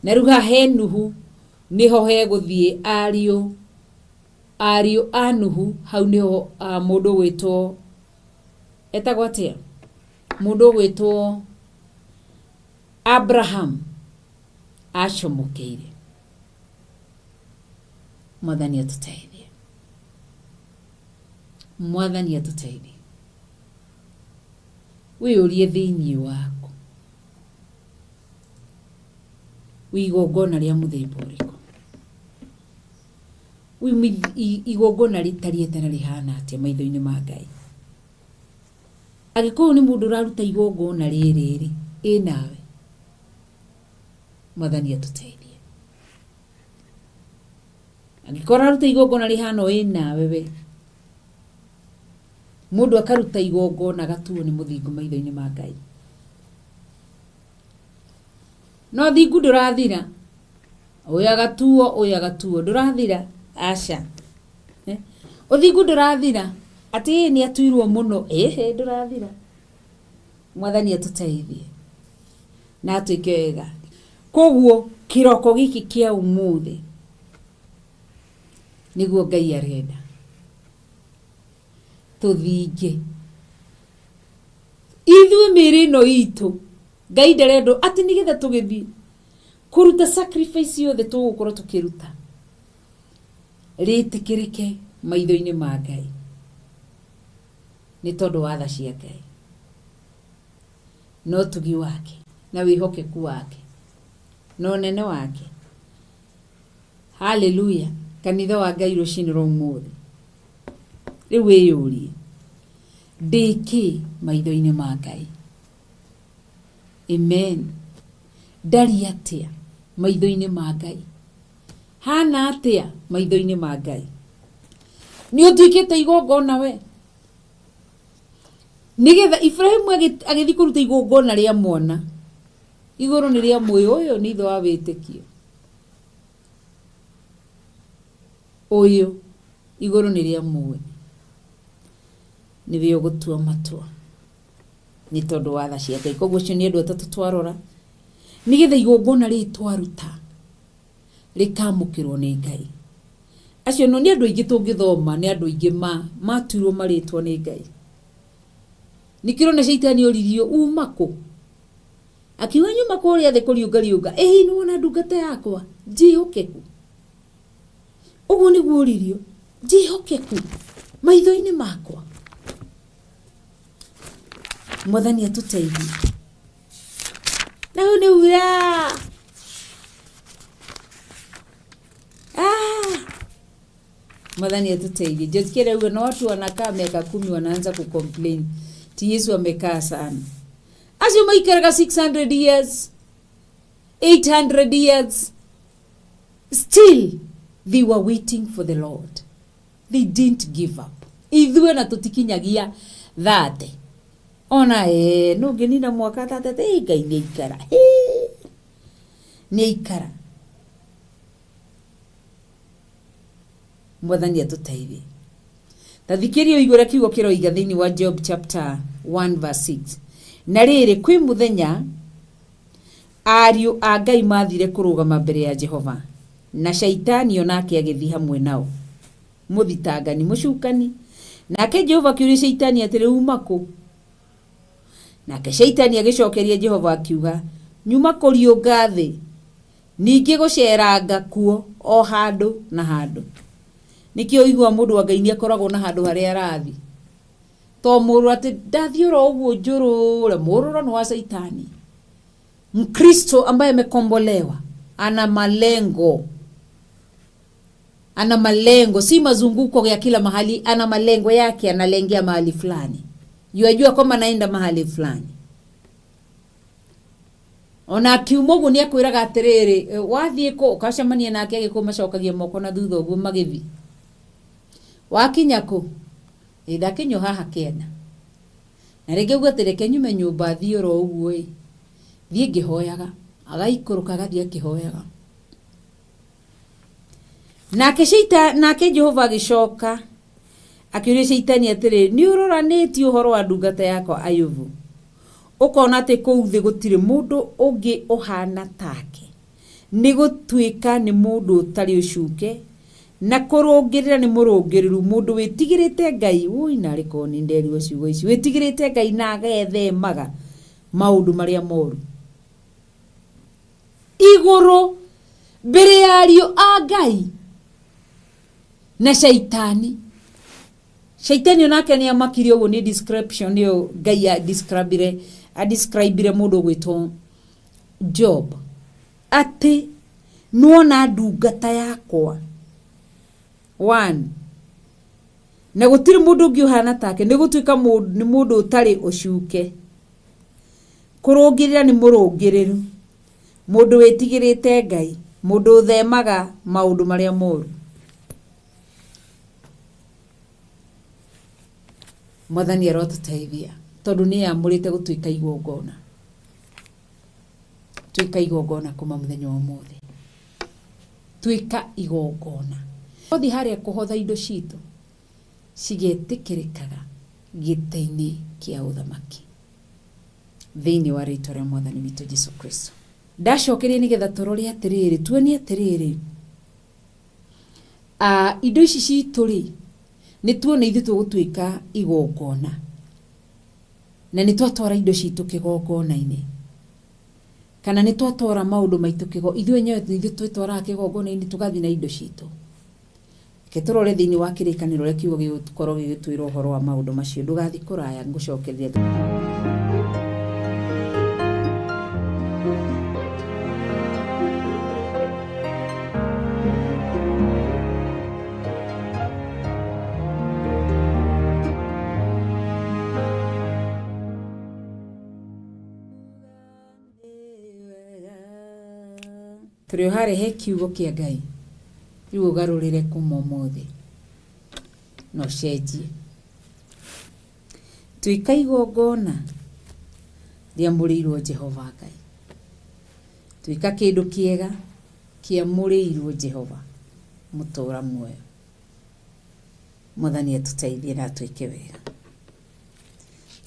Na rĩu hahe Nuhu niho hegũthiĩ ariũ a Nuhu. Hau niho mũndũ gwĩtwo etagwo atĩa, mũndũ gwĩtwo Abraham acomokeire. Mwathani atũteithie. Mwathani atũteithie. Wĩyũrie thĩinĩ waku, igongona rĩa mũthemba ũrĩkũ? Igongona rĩtariĩ na rĩhana atĩa maitho-inĩ ma Ngai? Angĩkorwo nĩ mũndũ ũraruta igongona rĩrĩ nawe, Mwathani atũteithie. Angĩkorwo araruta igongona rĩhana nawe we, mũndũ akaruta igongona gatuo nĩ mũthingu maitho-inĩ ma Ngai. No thingu ndũrathira. Ũyũ agatuo ndũrathira. Aca. Ũthingu ndũrathira. Atĩ nĩ atuirwo mũno. Ndũrathira. Mwathani atũteithie na atuĩke wega. Koguo kĩroko gĩkĩ kĩa ũmũthĩ nĩguo Ngai arenda tũthinge. Ithuĩ mĩĩrĩ ĩno itũ Ngai ndarenda atĩ nĩgetha tũgĩthiĩ kũruta sacrifice yothe tũgũkorwo tũkĩruta rĩtĩkĩrĩke maitho-inĩ ma Ngai, nĩ tondũ wa tha cia Ngai, no tugi wake na wĩhokeku wake no nene wake. Haleluya. Kanitha wa Ngai rũcinĩ rwa ũmũthĩ, rĩu wĩyũrie, ndĩkĩ maitho-inĩ ma Ngai? Amen. Ndari atĩa maitho-inĩ ma Ngai? Hana atĩa maitho-inĩ ma Ngai? Nĩ ũtuĩkĩte igongona we? Nĩgetha Ibrahimu agĩthiĩ kũruta igongona rĩa mwana, igũrũ nĩ rĩa muoyo. Ũyũ nĩ ithe wa wĩtĩkio. Ũyũ igũrũ nĩ rĩa muoyo. Nĩwe ũgũtua matua nĩ tondũ wa tha cia Ngai. Koguo ũcio nĩ andũ atatũ twarora nĩgetha igongona rĩrĩ twaruta rĩkamũkĩrwo nĩ Ngai. acio no ni andu aingi tungithoma ni andu aingi maturwo maritwo ni Ngai nikirona shaitani oririo umako akiwa nyuma kuria the kuriunga ni wona ndungata yakwa njihokeku uguo ni guoririo njihokeku maitho-ini makwa Mwathani atuteithie na hu ni ura Mwathani atuteithie jesikia huyo na watu wanakaa miaka 10 wanaanza kucomplain ti Yesu amekaa sana asio maikaraga 600 years 800 years still they were waiting for the Lord. They didn't give up. Ithuĩ na tutikinyagia 30 ona no ngenina mwaka 30 Ngai nĩ ikara nĩ ikara Mwathani atuteithie tathikirio igura kiugo kiroiga thiini wa Job chapter 1 verse 6 na rĩrĩ kwĩ muthenya ariũ a Ngai mathire kũrũgama mbere ya Jehova na shaitani onake agĩthiĩ hamwe nao muthitangani mucukani nake Jehova akiuria shaitani atĩrĩ umako nake shaitani agĩcokeria Jehova akiuga nyuma kũriũnga thĩ ningĩ gũceranga kuo o handũ na handũ nikio igwa mũndũ wa Ngai nĩ akoragwo na handũ harĩa arathi to mũrũ atĩ ndathiũra ũguo njũrũre mũrũrano wa shaitani Mkristo ambaye amekombolewa ana malengo si mazunguko ya kila mahali ana malengo yake analengea mahali fulani yajua kama naenda mahali fulani ona kiumogu ni akwiraga atiriri wathie ko ukacemania nake agikumacokagia moko na thutha uguo magithi wakinya ko ndakinyo haha kena na rege gwatereke nyume nyumba thioro uguo thie ngihoyaga agaikuruka gathie akihoyaga nake Jehova agicoka akiuria shaitani atiri ni uroranĩtie uhoro wa ndungata yakwa Ayubu ukona ati kuu thi gutire mundu ungi uhana take ni gutuika ni mundu utari ucuke na kurungirira ni murungiriru mundu witigirite Ngai na riko ni nderi ucio ici witigirite Ngai na agethemaga maundu maria moru iguru mbere ya ariũ a Ngai na shaitani onake ni amakirio uguo ni description yo Ngai a describe mundu gwitwo Job ati nuona ndungata yakwa 1 na gutiri mundu ungi uhana take ni gutuika ni mundu utari ucuke kurungirira ni murungiriru mundu witigirite Ngai mundu uthemaga maundu maria moru Mwathani arotuteithia tondu ni amurite gutuika igongona tuika igongona kuma muthenya wa mothe tuika igongona othi haria kuhotha indo citu cigetikirikaga gite-ini kia uthamaki thiini wa ritwa ria Mwathani witu Jesu Kristo ndacokerie nigetha turore atiriri tuonie atiriri indo ici citu ri ni tuone ithu tugutuika igongona na ni twatwara indo citu kigongona-ini kana ni twatwara maundu maitu ithu enyewe ithu twitwara kigongona-ini tugathi na indo citu ke turore thiini wa kirikaniro ria kiugo gigukorwo gigitwira uhoro wa maundu macio ndugathi kuraya ngucokeria turi hare he kiugo kia Ngai riu ugarurire kuma umuthi no cenjie tuika igongona riamurirwo Jehova Ngai tuika kindu kiega kiamurirwo Jehova mutura muoyo Mwathani atuteithie na tuike wega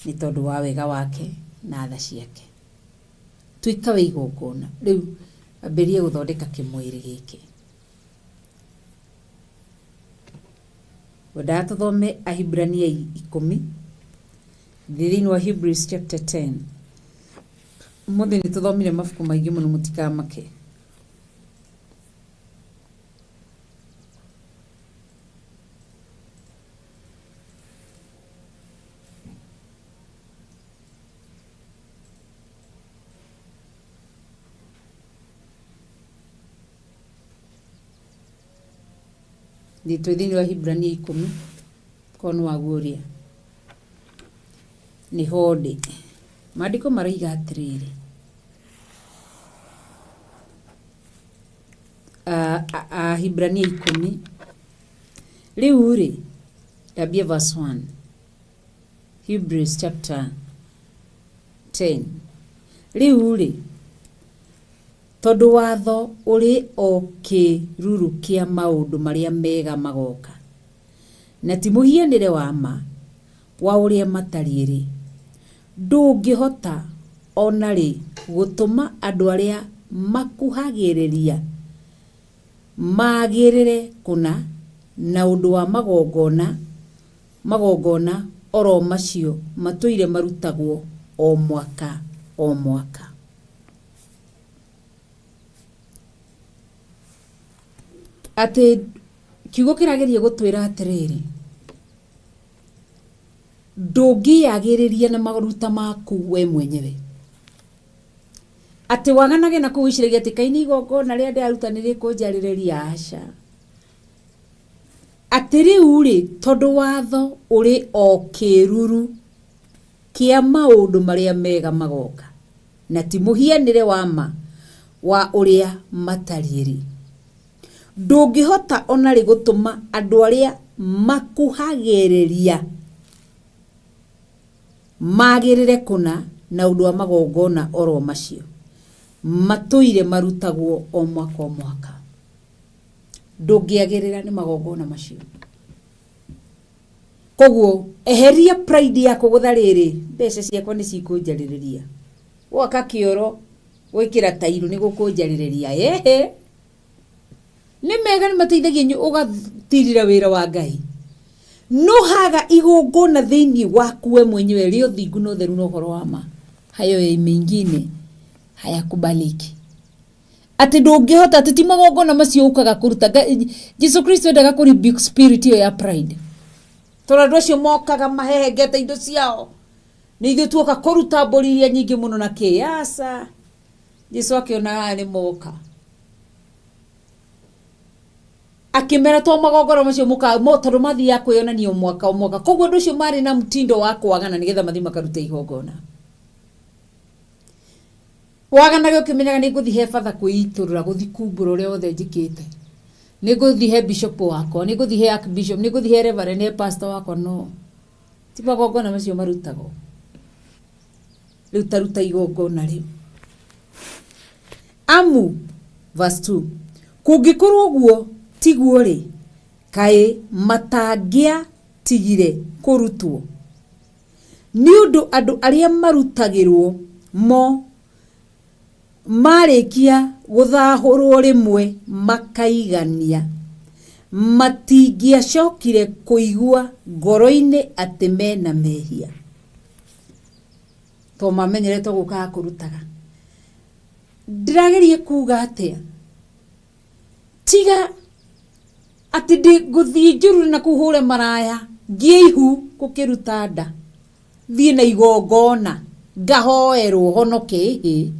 ni tondu wa wega wake na tha ciake tuika we igongona riu amberie guthondeka kimwiri giki Wada tuthome Ahibrania 10 thĩinĩ wa Hebrews chapter 10. Mũthĩ nĩ tũthomire mabuku maingĩ mũno mũtikamake. Thĩinĩ wa Hibrania 10 kono waguoria ni hode maandiko maraiga atiriri Hibrania 10 riu ri tabia verse 1 Hebrews chapter 10 riu ri tondu watho uri o kiruru kia maundu maria mega magoka na ti muhianire wa ma wa uria matariri ndungihota onari gutuma andu aria makuhagiriria magirire kuna na undu wa magongona oro macio matuire marutagwo o mwaka o mwaka. Ate kiugo kirageria gutwira atiriri ndungiyagiriria na maruta maku we mwenyewe ati waganage na kuwiciragia ati kaini igongona ria ndarutanire kunjaririria aca ati riu ri tondu watho uri o kiruru kia maundu maria mega magoka na ti muhianire wa ma wa uria matariri ndungihota onari gutuma andu aria makuhagiriria magirire kuna na undu wa magongona oro macio matuire marutagwo o mwaka ndungiagirira ni magongona macio. Koguo eheria pride yako guthariri mbeca ciakwa ni cikunjaririria waka kioro wikira tairu ni gukunjaririria ehe ni mega ni mateithagia ugatirira wira wa Ngai no haga igongona thiini waku we mwenyewe rio thingu no theru no horo wa ma hayo ya mengine hayakubaliki ati ndungihota ati ti magongona macio ukaga kuruta Jesus Christ endaga ku rebuke spirit ya pride torandu acio mokaga mahehengete indo ciao ni ithu tuoka kuruta mburiria nyingi muno na kiasa Jesu akiona ni moka akimera to magongona macio muka tondu mathia kwiyonania o mwaka koguo ndu cio mari na mtindo wa kwagana nigetha mathi makaruta igongona wagana gyo kimenyaga ni guthi he father kuiturura guthi kumbura uria othe njikite ni guthi he bishop wako ni guthi he archbishop ni guthi he reverend he pastor wako no ti magongona macio marutago riu taruta igongona riu amu verse 2 kungikorwo guo tiguo ri kai matangia tigire kurutwo ni undu andu aria marutagirwo mo marikia guthahurwo rimwe makaigania matingiacokire kuigua ngoro-ini ati mena mehia to mamenyerete guka kurutaga ndiragerie kuga atia tiga ati ndi guthii njuru na kuhure maraya ngiihu kukiruta nda thie na igongona ngahoerwo honoke ihi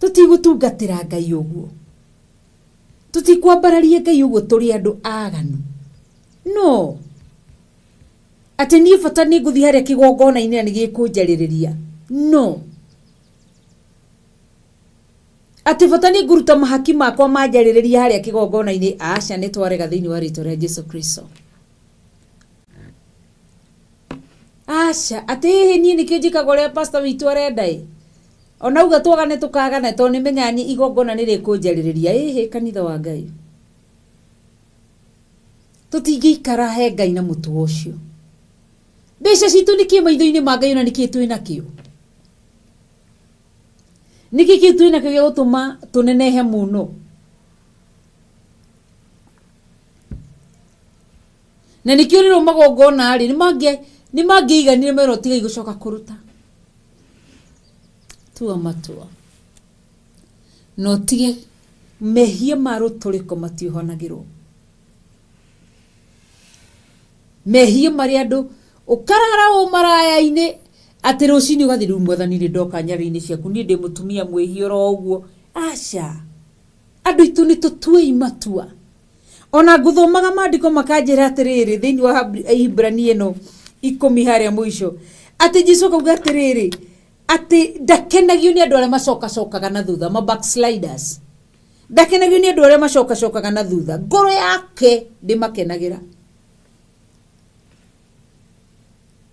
tutigutungatira Ngai uguo tutikwambararia Ngai uguo turi andu aganu no ati ni bata ni guthi haria kigongona ina ni gikunjaririria no ati bata ni nguruta mahaki makwa manjaririria haria kigongona ini aca ni twarega thiini wa rito ria Jesu Kristo aca ati ni nikio njikaga uria pastor witu arendai ona uga twagane tukagana to ni menyani igongona ni rikunjaririria ehe kanitha wa Ngai tutingikara he Ngai na mutu ucio mbeca citu niki maitho-ini ma Ngai na niki twina kio niki twina kio gutuma tunenehe muno na nikio riro magongona ari ni mangiiganire mero tiga igucoka kuruta tua matua no tige mehia maruturiko matihonagirwo mehia mari andu ukarara o maraya-ini ati rucini ugathiru mwathani ni ndoka nyari-ini ciaku ni ndi mutumia mwihio ro uguo aca andu itu ni tutue matua ona nguthomaga mandiko makanjira atiriri thiini wa Ibrania no 10 haria mwisho ati Jesu kauga atiriri ati ndakenagio ni andu aria macokaga na thutha ma backsliders ndakenagio ni andu aria macokaga na thutha ngoro yake ndimakenagira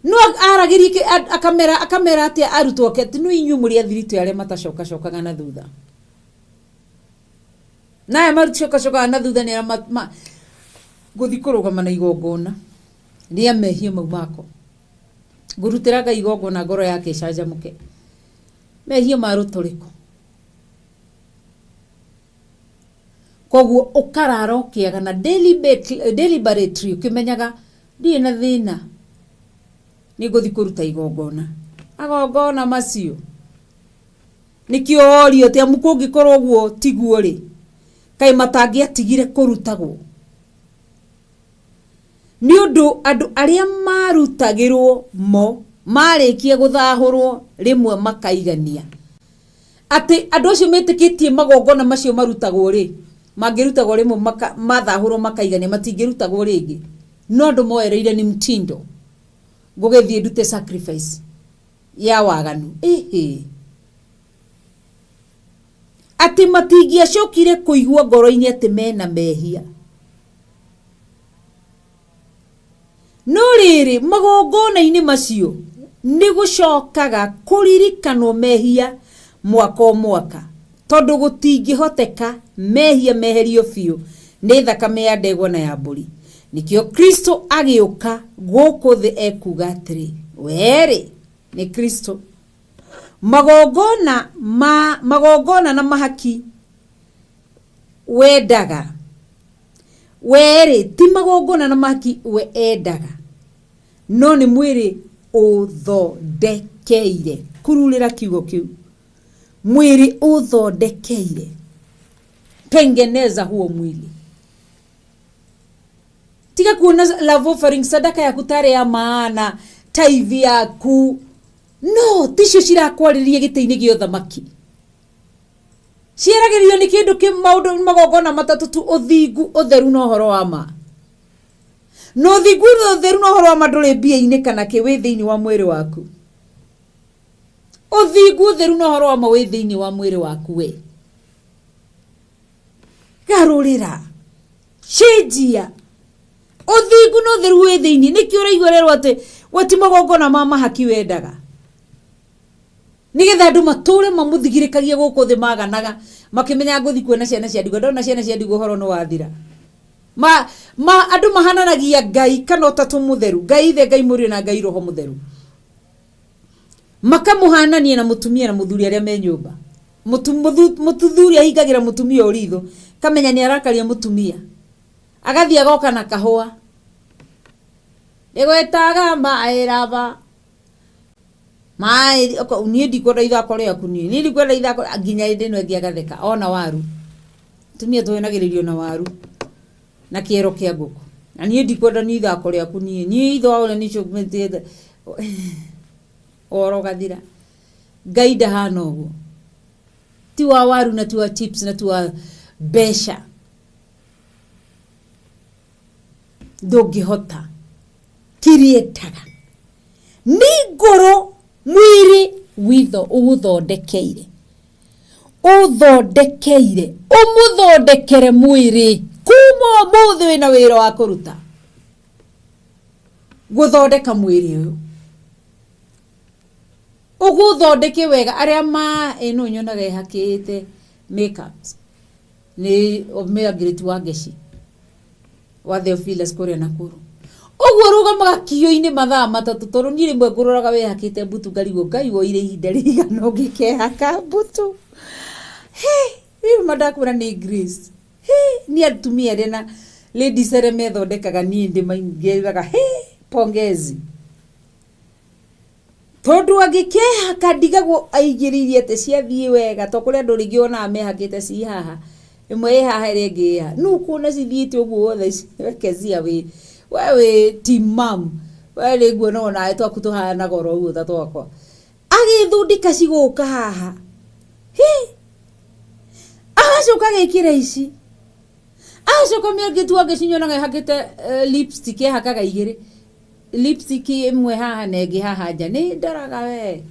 no aragiri akamera ati arutwo ke ati no inyu muri athirito aria matacokaga na thutha na marucoka na thutha ni guthi kurugama na igongona ria mehia mau mako ngurutiraga igongona ngoro yake canjamuke mehia maruturiko koguo ukarara ukiaga na deliberately ukimenyaga ndie na thina ni guthi kuruta igongona agongona macio nikio orio te amukungi korwo guo tiguo ri kai matangi atigire kurutagwo ni undu andu aria marutagirwo mo marikie guthahurwo rimwe makaigania ati andu acio metikitie magongona macio marutagwo ri mangirutagwo rimwe mathahurwo makaigania matingirutagwo ringi no andu moereire ni mtindo ngugethie ndute sacrifice ya waganu ati matingia cokire kuigua ngoro-ini ati mena mehia no riri magongona-ini macio ni gucokaga kuririkanwo mehia mwaka tondu gutingihoteka mehia meherio biu ni thakame ya ndegwa na ya mburi nikio Kristo agiuka guku thi ekuga atiri weri ni Kristo magongona na mahaki wendaga weri ti magongona na mahaki we endaga no ni mwiri uthodekeire kurulira kiugo kiu mwiri uthodekeire tengeneza huo mwili tiga kuona love offering sadaka ya kutare ya maana tithe yaku no ticio cirakwaririe giteini gio thamaki ciaragirio ni kindu ki maundu magongona matatu tu uthingu utheru no horo wa ma no uthingu utheru no horo wa ma nduri mbia-ini kana ki wi thiini wa mwiri waku uthingu utheru no horo wa ma wi thiini wa mwiri waku we garurira cenjia uthingu no utheru wi thiini niki uraigwererwo ati wati magongona ma mahaki wendaga nigetha andu mature mamuthigirikagie guku thi maganaga makimenya nguthi kuona ciana cia ndigo ndona ciana cia ndigo horo no wathira andu mahananagia Ngai kana utatu mutheru Ngai ithe Ngai murio na Ngai roho mutheru makamuhananie na mutumia na muthuri aria me nyumba muthuri ahingagira mutumia uritho kamenya ni arakaria mutumia agathia goka na kahua egwetaga maeraba mai ni ndikwenda ithako riaku ni ndikwenda ithako nginya indi no thia gatheka ona waru tumia twenagiririo na waru na kiero kia nguku na ni ndikwenda ni ithako riaku ni itho wao ni chukmetete oro gathira Ngai ndahana uguo ti wa waru na ti wa chips na ti wa besha ndungihota kirietaga ni ngoro mwiri witho uthondekeire umuthondekere mwiri kuma muthi wina wira wa kuruta guthondeka mwiri uyu uguthondeke wega aria ino nyonaga ihakite makeups ni omeagiriti wa Ngeci wa Theophilus kuria Nakuru ogwo rugamaga kio-ini mathaa matatu toru ni rimwe nguroraga we hakite mbutu ngarigwo Ngai woire ihinda rigano ngikehaka mbutu riu madakwira ni Grace ni atumia rena ladies arĩa methondekaga niĩ ndĩmaingĩraga pongezi tondu angĩkehaka ndigagwo aigĩrĩirie atĩ ciathiĩ wega to kũrĩa andũ rĩngĩ onaga mehakĩte ci haha ĩmwe ĩ haha ĩrĩa ĩngĩ ĩ haha rĩu kuona cithiĩte ũguo wothe wekezia we timam we rĩguo no nawe twaku tũhana goro ũguo ta twakwa agĩthundĩka cigũka haha agacoka gĩkĩra ici agacoka mĩangĩtu angĩcinyonaga hakĩte lipstick ehakaga igĩrĩ lipstick imwe haha na ĩngĩ haha nja nĩ ndaraga we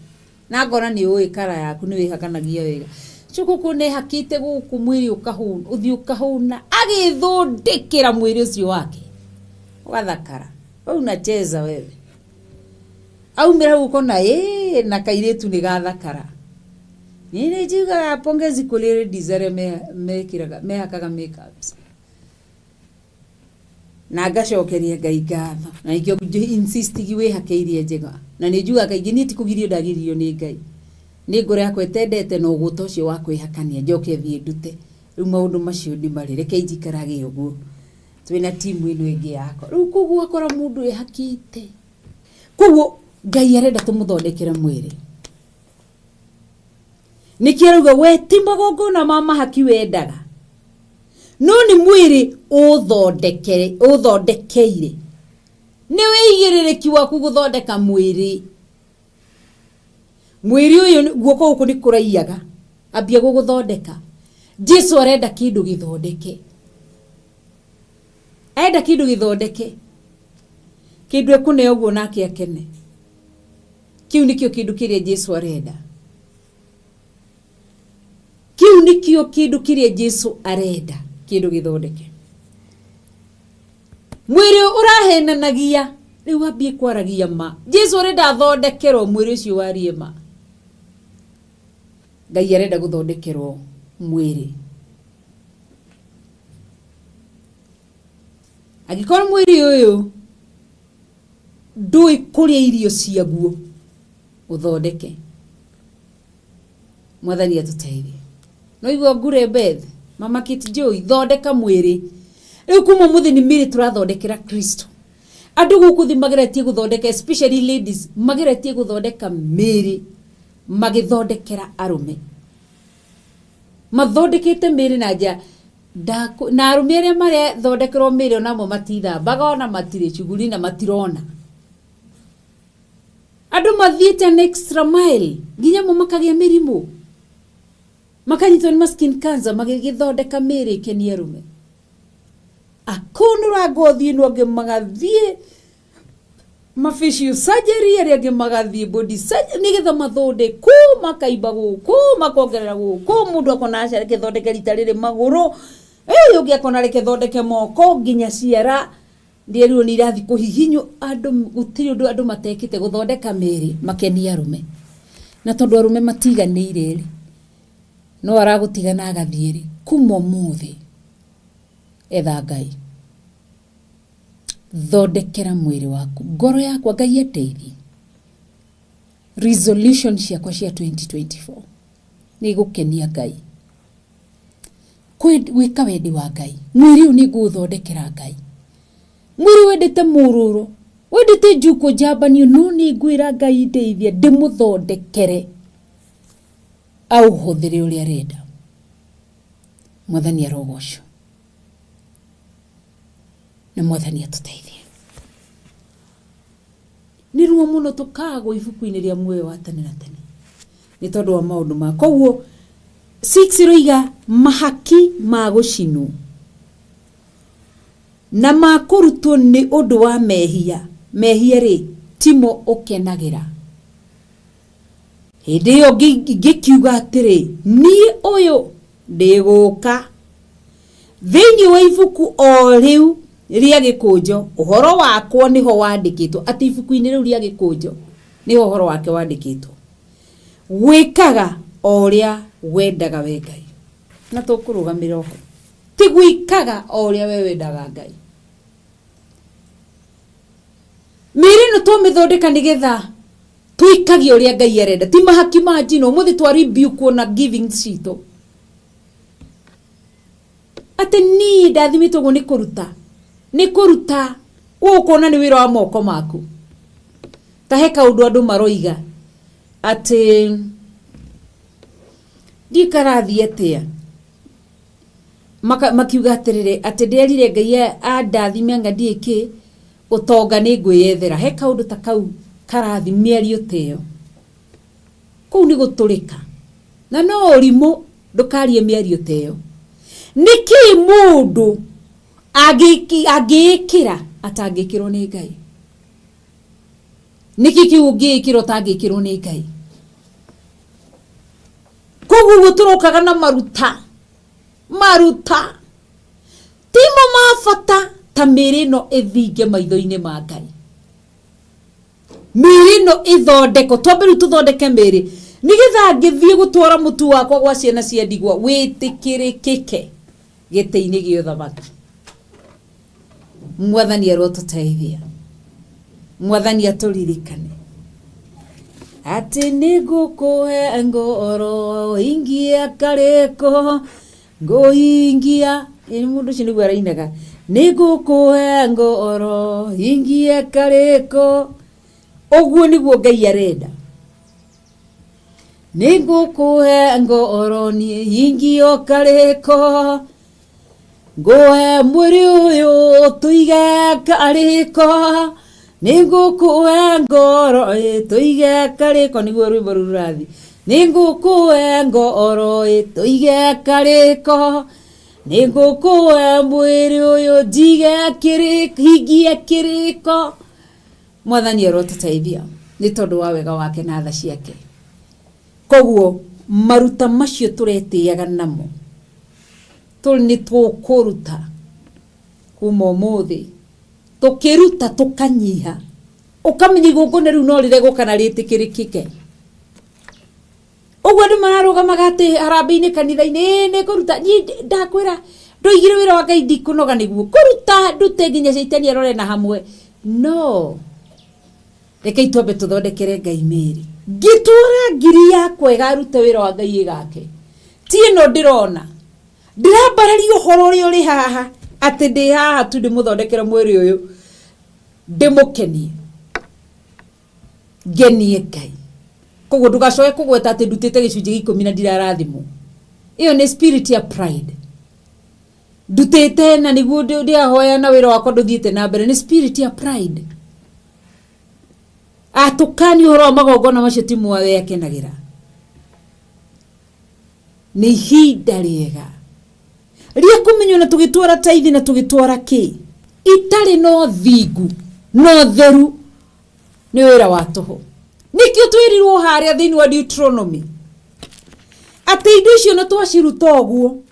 na ngona nĩ ũĩ kara yaku nĩ wĩhakanagia wega cukuku nĩ hakĩte gũkũ mwĩrĩ ũkahũna ũthiĩ ũkahũna agĩthondekera mwĩrĩ ũcio wake ũgathakara unacheza wewe aumĩra huko na na kairĩtu nĩ gathakara nĩ njigaga pongezi kũrĩ ladies arĩa mekĩraga mehakaga makeups na ngacokeria Ngai ngatho na ikio insist wĩhakeirie njega na nĩ njugaga kaingĩ niĩ tikũgirio ndagiririo nĩ Ngai nĩ ngoro yakwa ĩtendete na ũgũta ũcio wa kwĩhakania njoke thiĩ ndute rĩu maũndũ macio ndimarĩ reke njikarage ũguo twĩna timu ĩno ĩngĩ yakwa rĩu koguo akora mũndũ ehakĩte koguo Ngai arenda tũmũthondekere mwĩrĩ nĩkĩo rauga we ti magongona ma mahaki wendaga no nĩ mwĩrĩ ũthondekeire nĩ wĩigĩrĩrĩki waku gũthondeka mwĩrĩ ũyũ guoko gũkũ nĩ kũraiyaga ambia gũgũthondeka Jesu arenda kĩndũ gĩthondeke enda kĩndũ gĩthondeke kĩndũ ekũneo ũguo nake akene kĩu nĩkĩo kĩndũ kĩrĩa Jesu arenda kĩu nĩkĩo kĩndũ kĩrĩa Jesu arenda kĩndũ gĩthondeke mwĩrĩ ũrahenanagia rĩu ambie kwaragia ma Jesu arenda athondekerwo mwĩrĩ ũcio warie ma Ngai arenda gũthondekerwo mwĩrĩ angĩkorwo mwĩrĩ ũyũ ndũĩ kũrĩa irio ciaguo ũthondeke Mwathani atũteithie no igua ngure Beth Mama Kit Joy thondeka mwĩrĩ rĩu kuma mũthĩ nĩ mĩrĩ tũrathondekera Kristo andũ gũkũ thĩ mageretie gũthondeka especially ladies mageretie gũthondeka mĩrĩ magĩthondekera arũme mathondekete mĩrĩ na nja na arũme arĩa marethondekerwo mĩrĩ onamo matithambaga ona matirĩ shughuli na matirona andũ mathiĩte an extra mile nginya makagĩa mĩrimũ makanyitwo nĩ skin cancer magĩthondeka mĩrĩ ikenia arũme akunura ngothi ĩno angĩ magathiĩ facial surgery arĩa angĩ magathiĩ body surgery nĩgetha mathondekwo makaimba gũkũ makongerera gũkũ mũndũ akona aca reke thondeke rita rĩrĩ magũrũ ũyũ ũngĩ akona reke thondeke moko nginya ciara ndĩerirwo nĩ irathi kũhihinywo andũ gũtirĩ ũndũ andũ matekĩte gũthondeka mĩrĩ makenia arũme na tondũ arũme matiganĩire rĩ no aragũtigana agathiĩ rĩ kuma ũmũthĩ etha Ngai thondekera mwĩrĩ waku ngoro yakwa Ngai ateithie resolution ciakwa cia 2024 nĩ gũkenia Ngai gwĩka wendi wa Ngai mwĩrĩ ũyũ nĩ ngũthondekera Ngai mwĩrĩ wendete mũrũrũ wendete njuko njambanio no nĩ ngwĩra Ngai ndeithia ndĩmũthondekere auhũthĩre ũrĩa arenda Mwathani arogocwo na Mwathani atũteithie nĩ ruo mũno tũkagwo ibuku-inĩ rĩa muoyo wa tene na tene nĩ tondũ wa maũndũ ma koguo 6 roiga mahaki ma gũcinwo na ma kũrutwo nĩ ũndũ wa mehia rĩ timo ũkenagĩra hĩndĩ ĩyo ngĩkiuga atĩrĩ niĩ ũyũ ndĩgũka thĩinĩ wa ibuku o rĩu rĩa gĩkũnjo ũhoro wakwa nĩho wandĩkĩtwo atĩ ibuku-inĩ rĩu rĩa gĩkũnjo nĩho ũhoro wake wandĩkĩtwo gwĩkaga o ũrĩa wendaga we Ngai na tũkũrũgamĩra ho ti gwĩkaga o ũrĩa we wendaga Ngai mĩrĩ ĩno twamĩthondeka nĩgetha tuikagie ũrĩa Ngai arenda ti mahaki ma njino mũthĩ twaribiukwo na giving citũ atĩ ni ndathimĩtwo nĩ kũruta ni kuruta ukona ni wira wa moko maku ta he kaundu andu maroiga ati ndikarathi atia makiuga atirire ati nderire Ngai andathime ngadi iki utonga ni ngwiyethera he kaundu ta kau karathi mĩario teyo kuu ni guturika na no urimu ndukarie mĩario teyo niki mundu agikira atangikirwo ni Ngai niki kiungikirwo tangikirwo ni Ngai koguo guturukaga na maruta timo mabata ta mirino ithinge maitho-ini ma Ngai mirino ithondeko twambiru tuthondeke miri nigetha ngithie gutwara mutu wakwa gwa ciana cia ndigwa witikirikike giti-ini gio thamaki mwathani arotuteithia mwathani aturirikane ati nigukuhe ngoro ingia kariko ngoingia ni mundu ucio niguo arainaga nigukuhe ngoro ingia kariko uguo niguo Ngai arenda nigukuhe ngoro ni ingio kariko ngoe mwiri uyu tuige kariko nigukuhe ngoro tuige kariko niguo rwimbo rurathi nigukuhe ngoro tuige kariko nigukuhe mwiri uyu njige kiriko hingie kiriko mwathani arotuteithia ni tondu wa wega wake na tha ciake koguo maruta macio turetiaga namo tuli ni tukuruta kuma umuthi tukiruta tukanyiha ukamenyi gukune riu no rire gukana ritikirikike uguo ndu mararugamaga ati harambe-ini kanitha-ini ni kuruta ndakwira ndoigire wira wa Ngai ndikunoga niguo kuruta ndute nginya caitani arore na hamwe no rekei twambe tuthondekere Ngai miri ngitura ngiri yakwa igarute wira wa Ngai gake ti ino ndirona ndirambararia uhoro uria uri haha ati ndi haha tu ndimuthondekere mwiri uyu ndimukenie ngenie Ngai koguo ndugacoke kugweta ati ndutite gicunji gä 10 na ndirarathimwo iyo ni spirit ya pride ndutite na niguo ndiahoya na wira wakwa nduthiite na mbere ni spirit ya pride atukani uhoro wa magongona macio timu wawe akenagira ni ihinda riega ria kumenywo na tugitwara taithi na tugitwara ki itari no thingu no theru ni wira wa toho nikio twirirwo haria thiini wa Deuteronomy ati indo icio na twaciruta uguo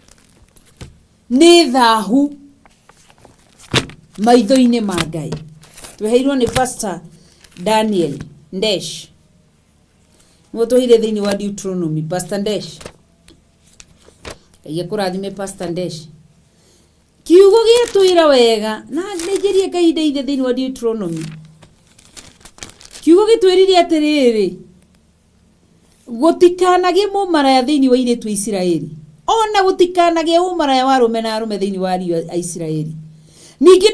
ni thahu maitho-ini ma Ngai tweheirwo ni Pastor Daniel Ndesh ngo tuhire thiini wa Deuteronomy Pastor Ndesh Ngai akurathime Pastor Ndesh kiugo giatwira wega na ngerie Ngai ndeithe thiini wa Deuteronomy kiugo gitwirire atiriri gutikanagie mumaraya thiini wa iritu Israeli ona gutikanagie mumaraya wa rume na rume thiini wa ariu a Israeli ningi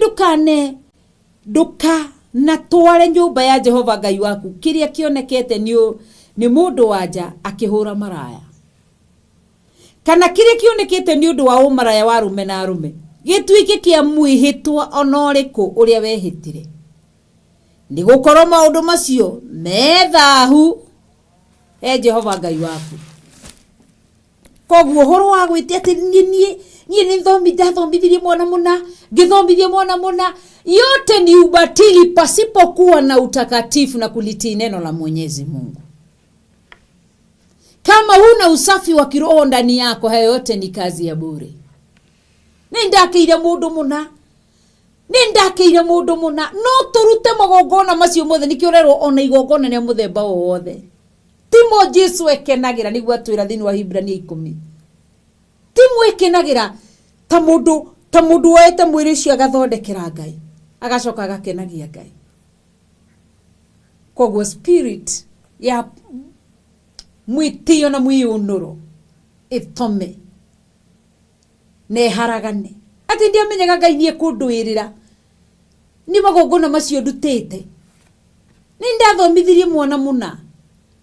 nduka na tware nyumba ya Jehova Ngai waku kiria kionekete ni mundu wanja akihura maraya kana kiria kionekete ni undu wa umaraya wa rume na rume gitwike kia mwihitwa onoriku uria wehitire ni gukorwo maundu macio methahu Jehova Ngai waku koguo horo wa gwite ati nie ni thombithirie mwana muna ngithomithie mwana muna yote ni ubatili pasipokuwa na utakatifu na kulitii neno la Mwenyezi Mungu. Kama huna usafi wa kiroho ndani yako, hayo yote ni kazi ya bure. Nindakeire mundu muna no turute magongona macio mothe nikiorerwo ona igongona ni muthemba wothe timo Jesu ekenagira niguo atwira thiini wa Hibrania 10 timo ekenagira ta mundu woete mwiri ucio agathondekera Ngai agacoka agakenagia Ngai. Koguo spirit ya mwitio na mwiyunuro itome ne haragane ati ndiamenyaga Ngai nie kundwirira ni magongona macio ndutite ni ndathomithirie mwana muna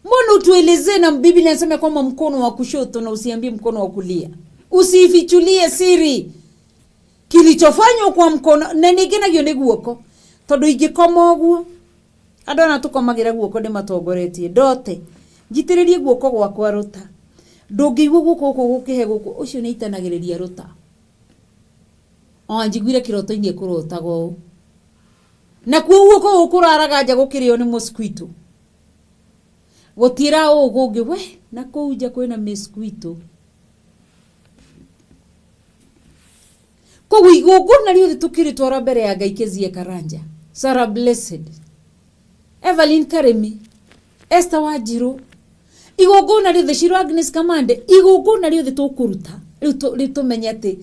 mbona utuelezee na Biblia inasema kwamba mkono wa kushoto na usiambie mkono wa kulia, usifichulie siri kilichofanywa kwa mkono na ningĩ nĩ guoko tondu ingĩkoma ũguo andũ ana tũkomagira guoko ndĩ matongoretie ndote njitĩrĩrie guoko gwakwa ruta ndũngĩigua guoko gũkĩhe guoko ũcio nĩ itanagĩrĩria ruta njiguire kĩroto-inĩ kũrotaga ũũ na kuo guoko gũkũraraga nja gũkĩrĩo nĩ mosquito gũtira ũgũngĩ we na kũu nja kwĩna mosquito koguo igongona riothe tũkĩrĩtwara mbere ya Ngai Kezia Karanja, Sarah Blessed, Evelyn Karemi, Esther Wanjiru, igongona riothe Shiro Agnes Kamande, igongona riothe tũkũruta rĩu tũmenye atĩ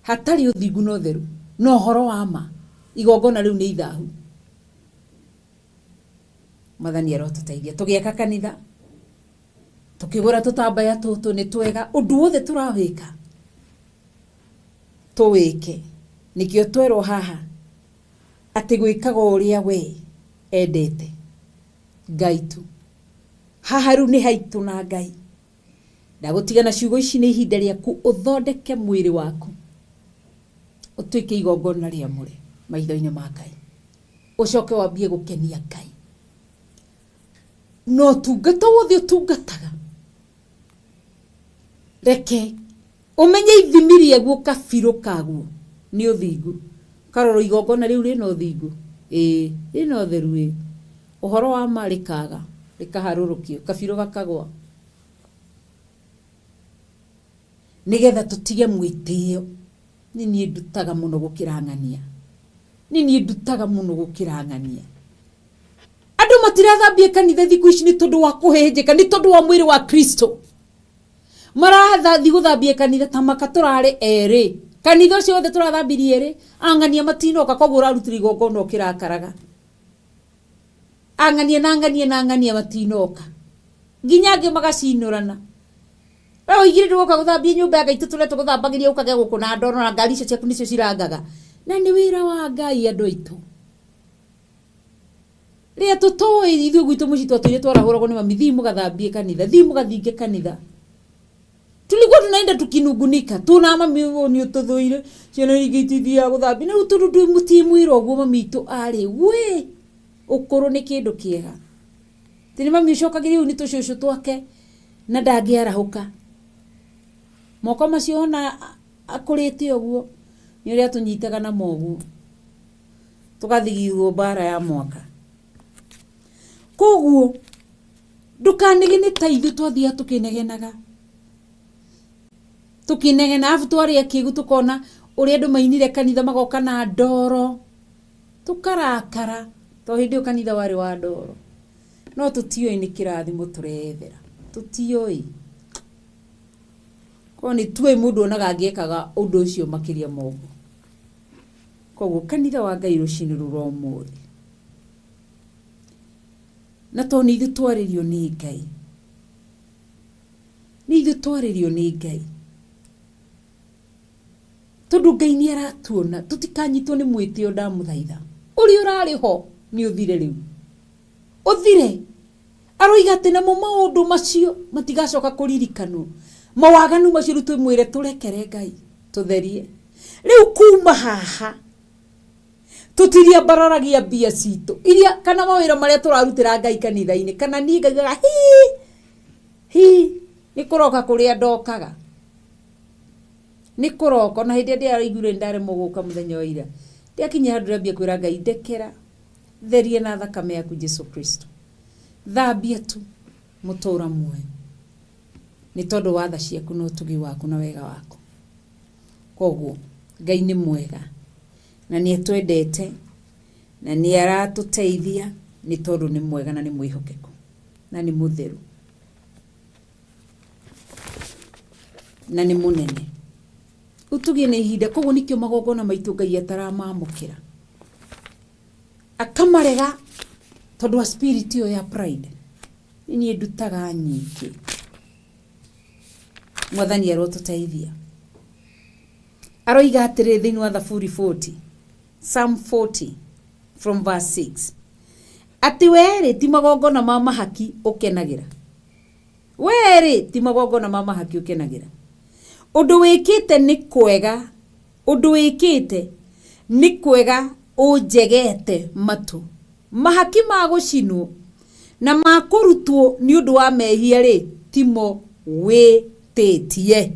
hatarĩ ũthingu na ũtheru no ũhoro wa ma, igongona rĩu nĩ ithahu. Mwathani arotũteithia tũgĩaka kanitha tũkĩgũra tũtambaya tũtũ nĩ twega, ũndũ wothe tũrawĩka tuwike nikio twerwo haha ati gwikaga uria we endete Ngai tu. Haha ru ni haitu na Ngai ndagutigana ciugo ici ni ihinda riaku uthondeke mwiri waku utuike igongona ria muri maitho-ini ma Ngai ucoke wambie gukenia Ngai no tungata wothe tungataga reke umenye ithimirie guo kabiru kaguo ni uthingu karoro igongona riu rina uthingu rina utheru uhoro wa marikaga rikaharurukio kabiru gakagwa nigetha tutige mwitio ni ndutaga muno gukirangania ni ndutaga muno gukirangania andu matirathambia kanitha thiku ici ni tondu wa kuhenjeka ni tondu wa mwiri wa Kristo marathi guthambia kanitha ta makaturare eri kanitha ucio wothe turathambirie eri angania matinoka koguo urarutira igongona ukirakaraga angania matinoka nginya angi magacinurana we igire woka guthambia nyumba ya Ngai tutuletwo guthambagiria ukage guku na ndoro na ngari icio ciaku nicio cirangaga na ni wira wa Ngai andu aitu ria tutoi ithu gwitu muci twatire twarahuragwo ni mamithimu gathambie kanitha thimu gathinge kanitha tulikuwa tunaenda tukinungunika tunama mimi ni ututhuire ciana igitithia guthambia na uturundu mutimu iro guo mamitu ari we ukuru ni kindu kiega tini mami ucokagiria ni tucucu twake na ndangiarahuka moko macio na akurite uguo ni uria tunyitaga na mogu tugathigirwo bara ya mwaka koguo ndukanegene ta ithu twathia tukinegenaga tukinegena afu twaria kigu tukona uria andu mainire kanitha magoka na ndoro tukarakara to hindi kanitha wari wa ndoro no tutioi ni kirathimo turethera tutioi koni tuwe mundu onaga angiekaga undu ucio makiria mogo koguo kanitha wa Ngai rucini ruro muri na to ni ithu twaririo ni Ngai ni ithu twaririo ni Ngai tondu Ngai ni aratuona tutikanyitwo ni mwitio ndamuthaitha uri urari ho ni uthire riu uthire aroiga ati namo maundu macio matigacoka kuririkano mawaganu macio rutwe mwire turekere Ngai tutherie riu kuma haha tutiria bararagia bia citu iria kana mawira maria turarutira Ngai kanitha-ini kana ni ngaga hi ni kuroka kuria ndokaga ni kuroko na hindi ndia igure ndare muguka muthenya wa ira ndiakinya handu rambia kwira Ngai ndekera therie na thakame yaku Jesu Kristo thambia tu mutura muoyo ni tondu wa tha ciaku no tugi waku na wega wako koguo Ngai ni mwega na ni atwendete na ni aratuteithia ni tondu ni mwega na ni mwihokeku na ni mutheru na ni munene utugie ni ihinda koguo nikio magongona maitu Ngai ataramamukira akamarega tondu wa spirit yo ya pride ni ndutaga nyingi Mwathani arotuteithia aroiga atiri thiini wa Thaburi 40 Psalm 40 from verse 6. Ati were ti magongona ma mahaki ukenagira. Were ti magongona ma mahaki ukenagira. Undu wikite ni kwega. Undu wikite ni kwega unjegete matu. Mahaki ma gucinwo na ma kurutwo ni undu wa mehia ri timo wititie.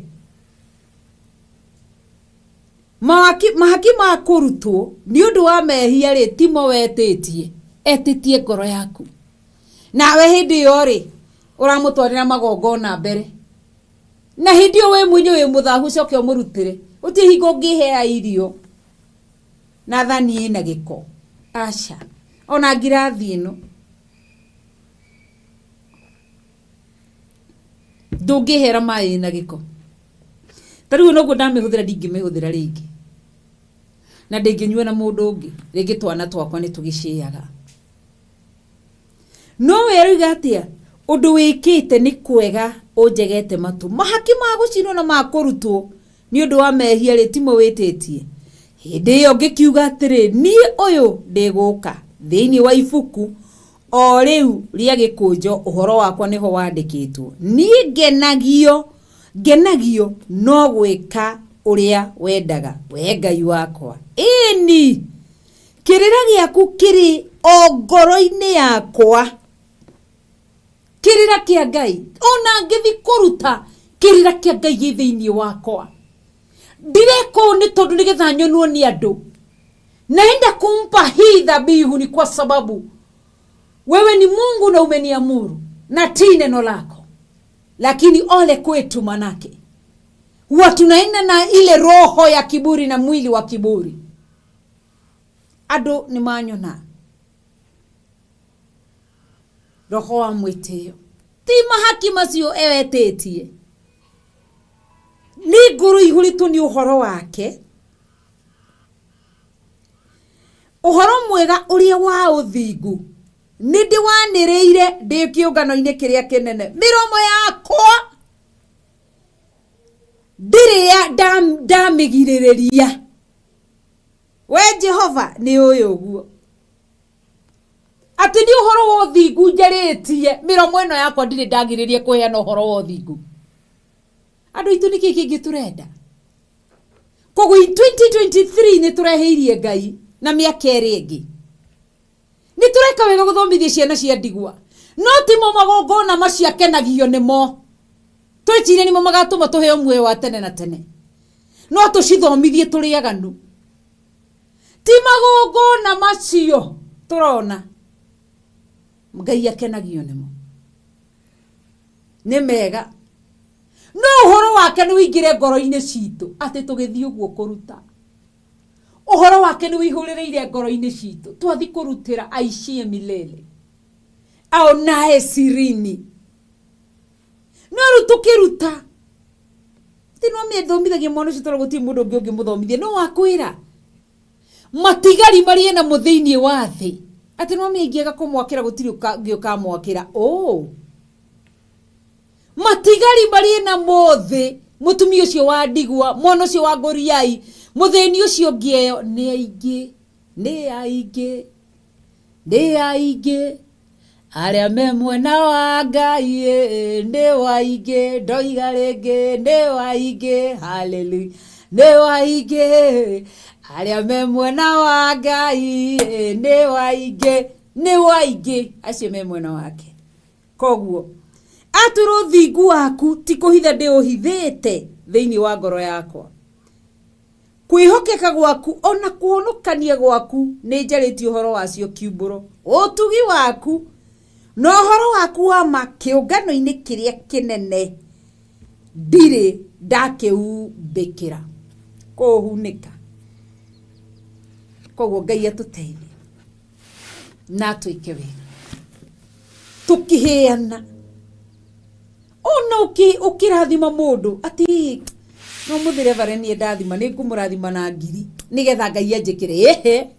Mahaki ma kurutwo ni undu wa mehia ri timo wetitie. Etitie ngoro yaku. Nawe hindi yo ri uramutwarira magongona mbere. Na hindi yo we mwenye we muthahu coke umurutire. Uti hingo ngihea irio. Na thani ina giko. Asha. Ona ngirathi ino. Ndungihera mai ina giko. Tariu no ndamihũthĩra ndingĩmĩhũthĩra rĩngĩ. Na ndĩngĩnyua na mũndũ ũngĩ. Rĩngĩ twana twakwa nĩ tũgĩciaga. No weruga atia undu wikite ni kwega unjegete matu. Mahaki ma gucinwo na ma kurutwo ni undu wa mehia ri timo wititie. Hindi yo ngikiuga atiri ni uyu ndiguka thiini wa ibuku o riu ria gikunjo uhoro wakwa niho wandikitwo. Ni ngenagio no gwika uria wendaga we Ngai wakwa. Ini kirira giaku kiri o ngoro-ini yakwa. Kirira kia Ngai ona ngithi kuruta kirira kia Ngai thiini wakwa. Direko ni tondu nigetha nyonwo ni andu. Naenda kumpa hii dhabihu ni kwa sababu wewe ni Mungu na umeniamuru na tii neno lako. Lakini ole kwetu manake huwa tunaenda na ile roho ya kiburi na mwili wa kiburi. Ado ni manyona roho wa mwiteo ti mahaki macio ewetetie. Ni nguru ihuritu ni uhoro wake. Uhoro mwega uria wa uthingu nindi waniriire ndi kiungano-ini kiria kinene. Miromo yakwa ndiria ndamigiriria. We Jehova ni uyu guo. Ati ni uhoro wa uthingu njaritie. Miromo ino yakwa ndiri ndagiririe kuheana uhoro wa uthingu. Andu itu niki kingi turenda. Koguo 2023 ni tureheirie Ngai na miaka eri ingi. Ni tureka wega guthomithia ciana cia ndigwa. No timo magongona maciakenagio nimo. Twicire nimo magatuma tuheo muoyo wa tene na tene. No tucithomithie turi aganu. Ti magongona macio turona Ngai akenagio nimo. Ni mega. No uhoro wake ni wingire ngoro-ini citu ati tugithii uguo kuruta. Uhoro wake ni wihurireire ngoro-ini citu twathi kurutira aishie milele au nae sirini. No rutukiruta tino methomithagi mwana ucio toro guti mundu ungi muthomithie no wakwira matigari marie na muthiini wa thi ati no miengiaga kumwakira gutiri ngioka mwakira. Matigari marie na mothi mutumia ucio wa ndigwa mwana ucio wa ngoriai muthini ucio ngieyo ni aingĩ aria me mwena wa Ngai ni waingĩ ndoiga rĩngĩ ni waingĩ haleluya ni waingĩ aria me mwena wa Ngai ni waingĩ acio me mwena wake. Koguo aturo thingu waku ti kuhitha ndi uhithite thiini wa ngoro yakwa. Kwihokeka gwaku ona kuhonokania gwaku ni njarĩtie uhoro wacio kiumbũro. Utugi waku no uhoro waku wa makiungano-ini kiria kinene ndiri ndakiumbĩkĩra kuhunika. Koguo Ngai atuteithie na tuike wega tukiheana. Ona ukirathima mundu ati no muthire bare ni ndathima ni ngumurathima na ngiri nigetha Ngai anjikire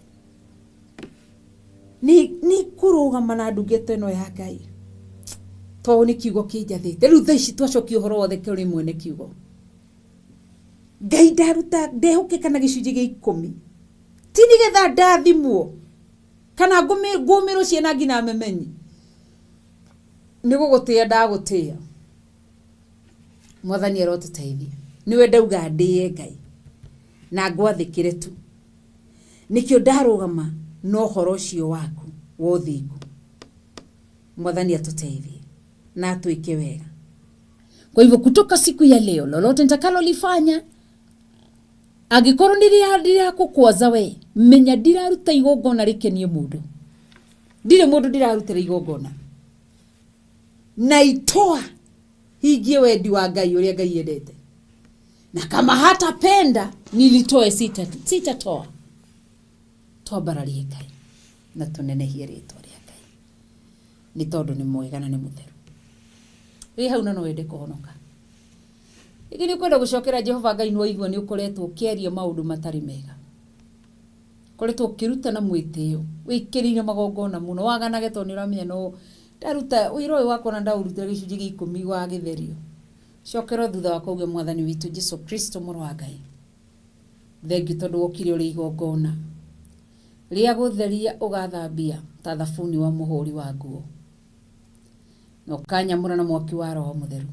ni kurugama na ndungete no ya Ngai to ni kiugo kinjathite riu thaici twacokia uhoro wothe kuri mwene kiugo. Ngai ndaruta ndehokeka na gicunji gia 10 ti nigetha ndathimwo kana ngumiro ciana ngina memenyi nigugutia ndagutia mwathani arotuteithia niwe ndauga ndie Ngai na ngwathikire tu nikio ndarugama no horo ucio waku wothiku mwathani atuteithie na tuike wega. Kwa hivyo kutoka siku ya leo lolote nitakalolifanya agikorwo ndiri kukwaza we menya ndiraruta igongona rikenie mundu ndire mundu ndirarutira igongona na itoa higie wendi wa Ngai uria Ngai endete na kama hatapenda nilitoe sitatoa twambararie Ngai na tunenehie ritwa ria Ngai ni tondu ni mwega na ni mutheru wi hau no wende kuhonoka igini kwenda gucokera Jehova Ngai no igwa ni ukoretwo ukieria maundu matari mega koretwo ukiruta na mwitio wikirire magongona muno waganage to ni uramenya no ndaruta wiro wako na ndaurutira gicunji gi 10 wa githerio cokero thutha wa kuuga mwathani witu Jesu Kristo muru wa Ngai thengi tondu ukire uri igongona ria gutheria ugathambia ta thabuni wa muhuri wa nguo no kanyamura na mwaki wa roho mutheru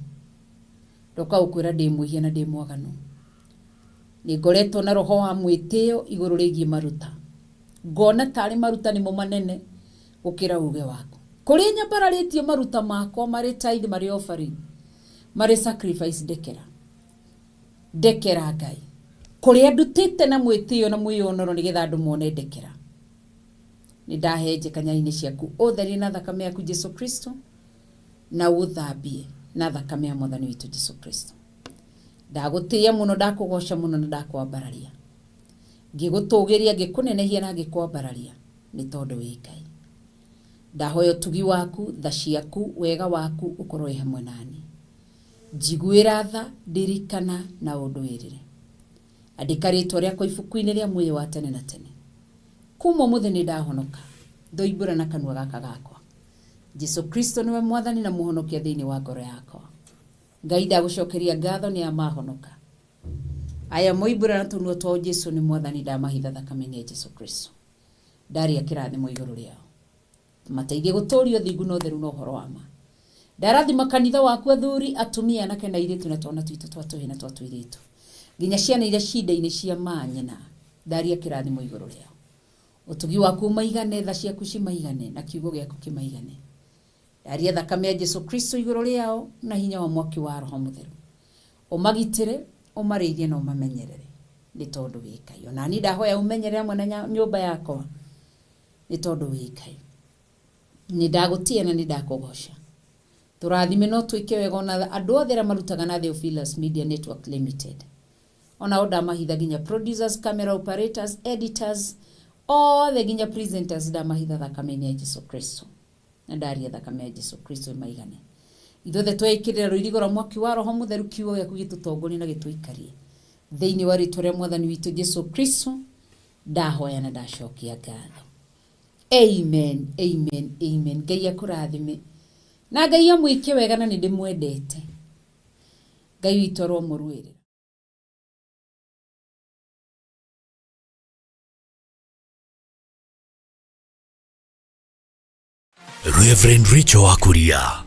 ndoka ukwira ndi muhia na ndi mwaganu ni ngoretwo na roho wa mwitio iguru rigie maruta ngona tari maruta ni mo manene gukira uge wako kuri nyambararitio maruta mako mari tithe mari offering mari sacrifice dekera Ngai kuri andutite na mwitio na mwionoro ni getha andu mone dekera ni ndaheje kanyaini ciaku utheri na thakame yaku Jesu Kristo na uthambie na thakame ya mwathani witu Jesu Kristo ndagutia muno ndakugosha muno na ndakwambararia ngigutugiria ngikunenehia na ngikwambararia ni tondu wi Ngai ndahoyo tugi waku tha ciaku wega waku ukorwo hamwe nani njiguira tha ndirikana na unduirire andika ritwa riakwa ibuku-ini ria muoyo wa tene na tene kuma mutheni ndahonoka ndoimbura na kanua gaka gakwa Jesu Kristo niwe mwathani na muhonokia thiini wa ngoro yakwa Ngai ndagucokeria ngatho ni amahonoka aya moimbura na tunuo twa Jesu ni mwathani ndamahitha thakame-ini ya Jesu Kristo ndaria kirathimo iguru riao mateithie guturio thingu no theru no horo wa ma ndarathima kanitha waku athuri atumia anake na iritu na twana twitu twa tuhi na twa tuiritu nginya ciana iria cinda-ini cia manyina ndaria kirathimo iguru riao utugi waku maigane tha ciaku cimaigane na kiugo giaku kimaigane ndaria thakame ya Jesu Kristo iguru riao na hinya wa mwaki wa roho mutheru umagitire umareithie na umamenyerere ni tondu wi Ngai ona ni ndahoya umenyerere amwe na nyumba yakwa ni tondu wi Ngai ni ndagutia na ni ndakugosha turathime no twike wega ona andu othe marutaga na Theophilus Media Network Limited ona oda mahitha ginya producers camera operators editors othe ginya presenters ndamahitha thakame-ini ya Jesu Kristo na ndaria thakame ya Jesu Kristo maigane ithothe twikirira ruirigora mwaki wa roho mutheru kiugo giaku gitutongoni na gituikarie thiini wa ritwa ria mwathani witu Jesu Kristo ndahoya na ndacokia ngatho. Amen, amen, amen. Ngai akurathime na Ngai amwike wega na ndi mwendete Ngai witu ro murwire. Reverend Richo Wakuria.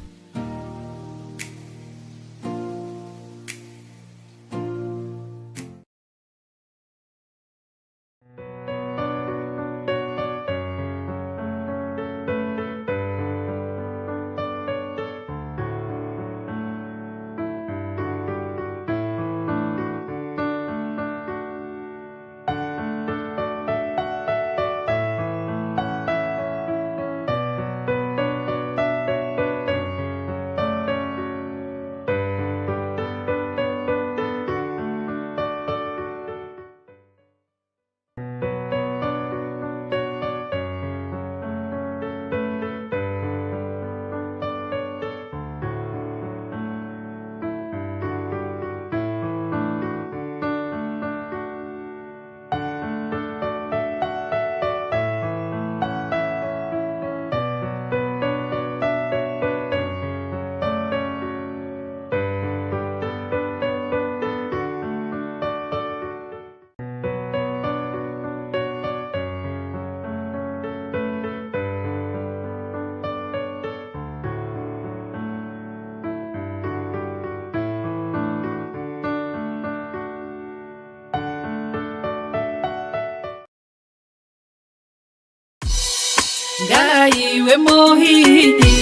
Ngai we muhinyi,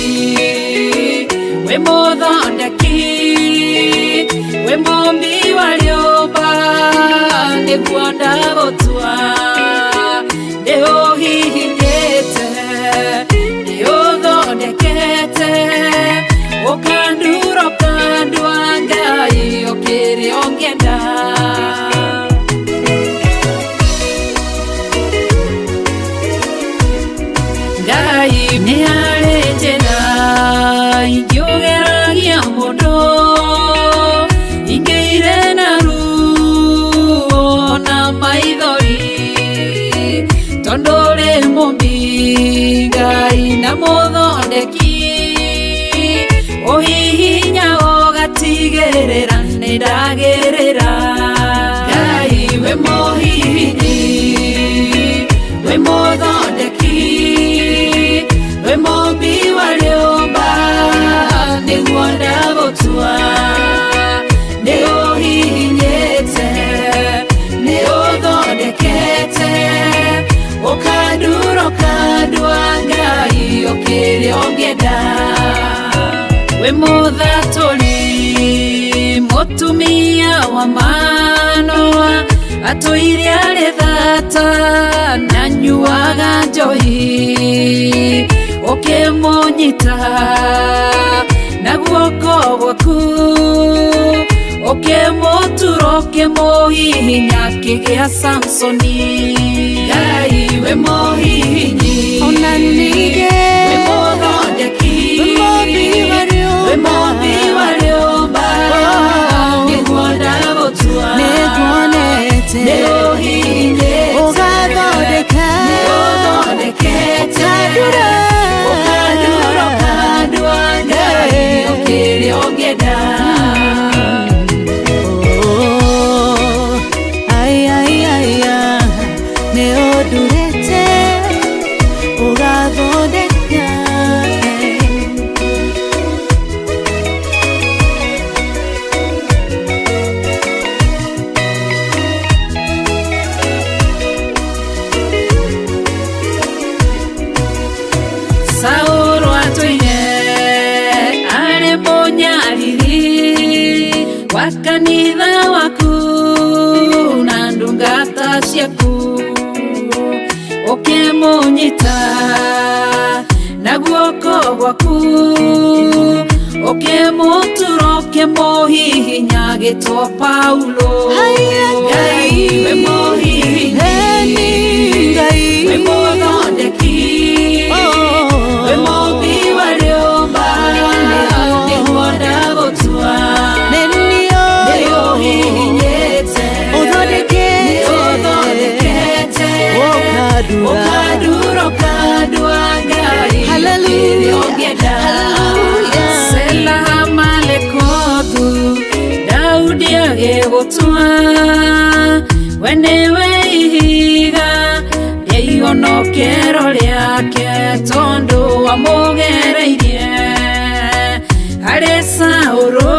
we muthondeki, we mumbi wa nyũmba, nĩguo ndagũtua, nĩũhihinyĩte, nĩũthondekete, ũkandura ũkandua Ngai ũkĩrĩ ũngĩenda. Ngai nĩ arĩ njĩra ingĩũgeragia mũndũ, ingĩire na ruo na maithori, tondũ rĩ mũmbi Ngai na mũthondeki, ũhihinya ũgatigĩrĩra nĩ ndagĩrĩra. Ngai we mũhihinyi, we mũthondeki, we mumbi wa nyũmba, nĩguo ndagũtua, nĩũhihinyĩte, nĩũthondekete, ũkandura ũkandua Ngai ũkĩrĩ ũngĩenda. We mũthatũri, mũtumia wa Manoa, atũire arĩ thata na nyuaga njohi, ũkĩmũnyita na guoko gwaku, ũkĩmũtura ũkĩmũhihinya akĩgĩa Samsoni. Ngai we mũhihinyi, ona ningĩ we mũthondeki, we mumbi wa nyũmba, nĩguo ndagũtua, nĩũhihinyĩte, nĩũthondekete, ũkandura ũkandua Ngai ũkĩrĩ ũngĩenda. Nĩũndurĩte ũgathondeka. Saũlũ atũire arĩ mũnyariri wa kanitha waku na ndungata ciaku, ũkĩmũnyita na guoko gwaku, ũkĩmũtura ũkĩmũhihinya agĩtwo Paulo. Ngai we mũhihinyi, we mũthondeki, we mumbi wa nyũmba, nĩguo ndagũtua, nĩũhihinyĩte, nĩũthondekete, ũkandura ũkandua Ngai ũkĩrĩ ũngĩenda. Sela Malekothu, Daudi agĩgũtua, we nĩwe ihiga rĩa ihonokero rĩake, tondũ wamũgereirie harĩ Saũlũ,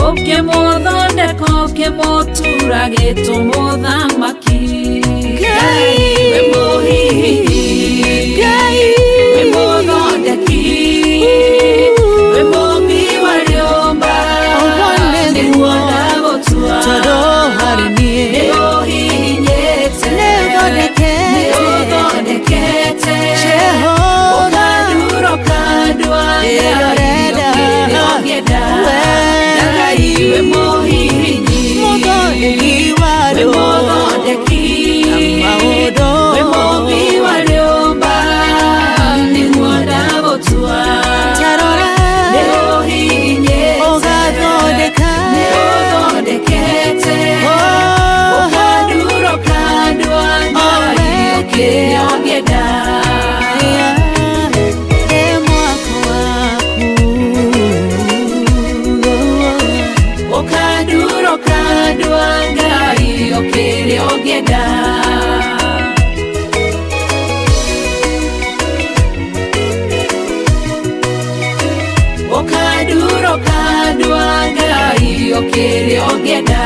ũkĩmũthondeka ũkĩmũtura agĩtwo mũthamaki. Ngai we mũhihinyi, we mũthondeki, we mumbi wa nyũmba, nĩguo ndagũtua, nĩũhihinyĩte, nĩũthondekete, ũkandura ũkandua Ngai ũkĩrĩ ũngĩenda. Ngai we mũhihinyi, we mũthondeki, we mumbi wa nyũmba, nĩguo ndagũtua, nĩũhihinyĩte, nĩũthondekete, ũkandura ũkandua Ngai ũkĩrĩ ũngĩenda. Ũkandura ũkandua Ngai ũkĩrĩ ũngĩenda. Ũkandura ũkandua Ngai ũkĩrĩ ũngĩenda.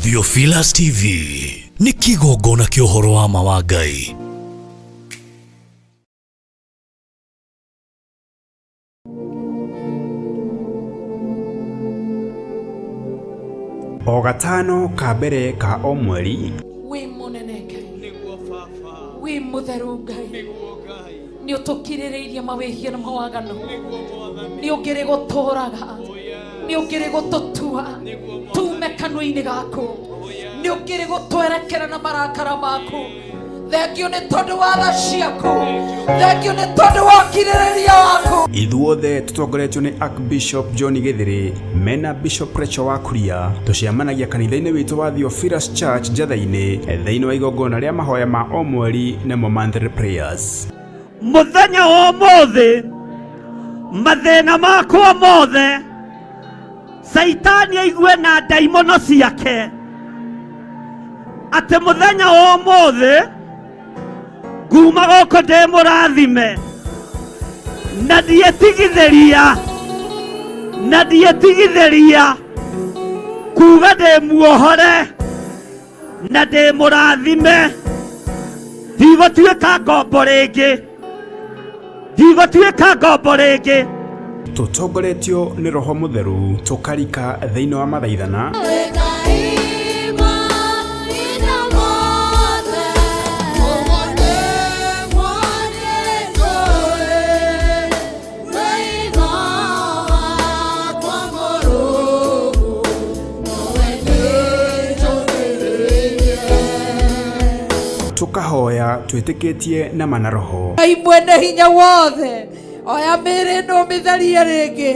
Theophilus TV nĩ kĩgongona kĩa ũhoro wa ma wa Ngai. O gatano ka mbere ka o mweri wi munene Ngai niguo baba wi mutheru Ngai ni utukirireirie mawihia na mawagano ni ungiri guturaga ni ungiri gututua tume kanua-ini gaku ni ungiri gutwerekera na marakara maku. Thengio nĩ tondũ wa tha ciaku, thengio nĩ tondũ wa kirĩrĩria waku. Ithuothe tutongoretio nĩ Archbishop John Githiri mena Bishop Rachel wa Kuria tuciamanagia kanitha-inĩ witũ wa Theophilus Church Njatha-inĩ thĩinĩ wa igongona rĩa mahoya ma o mweri namo monthly prayers. Mũthenya wa ũmũthĩ mathĩna makwa mothe Saitani aigue na ndaimono ciake atĩ mũthenya wa ũmũthĩ nguma gũkũ ndĩ mũrathime na ndiĩtigithĩria kuga ndĩ muohore na ndĩ mũrathime. Ndigũtuĩka ngombo rĩngĩ. Tutongoretio nĩ Roho Mũtheru tukarika thĩinĩ wa mathaithana tukahoya twĩtĩkĩtie na mana Roho. Ngai mwene hinya wothe, oya mĩĩrĩ ĩno mĩtherie rĩngĩ,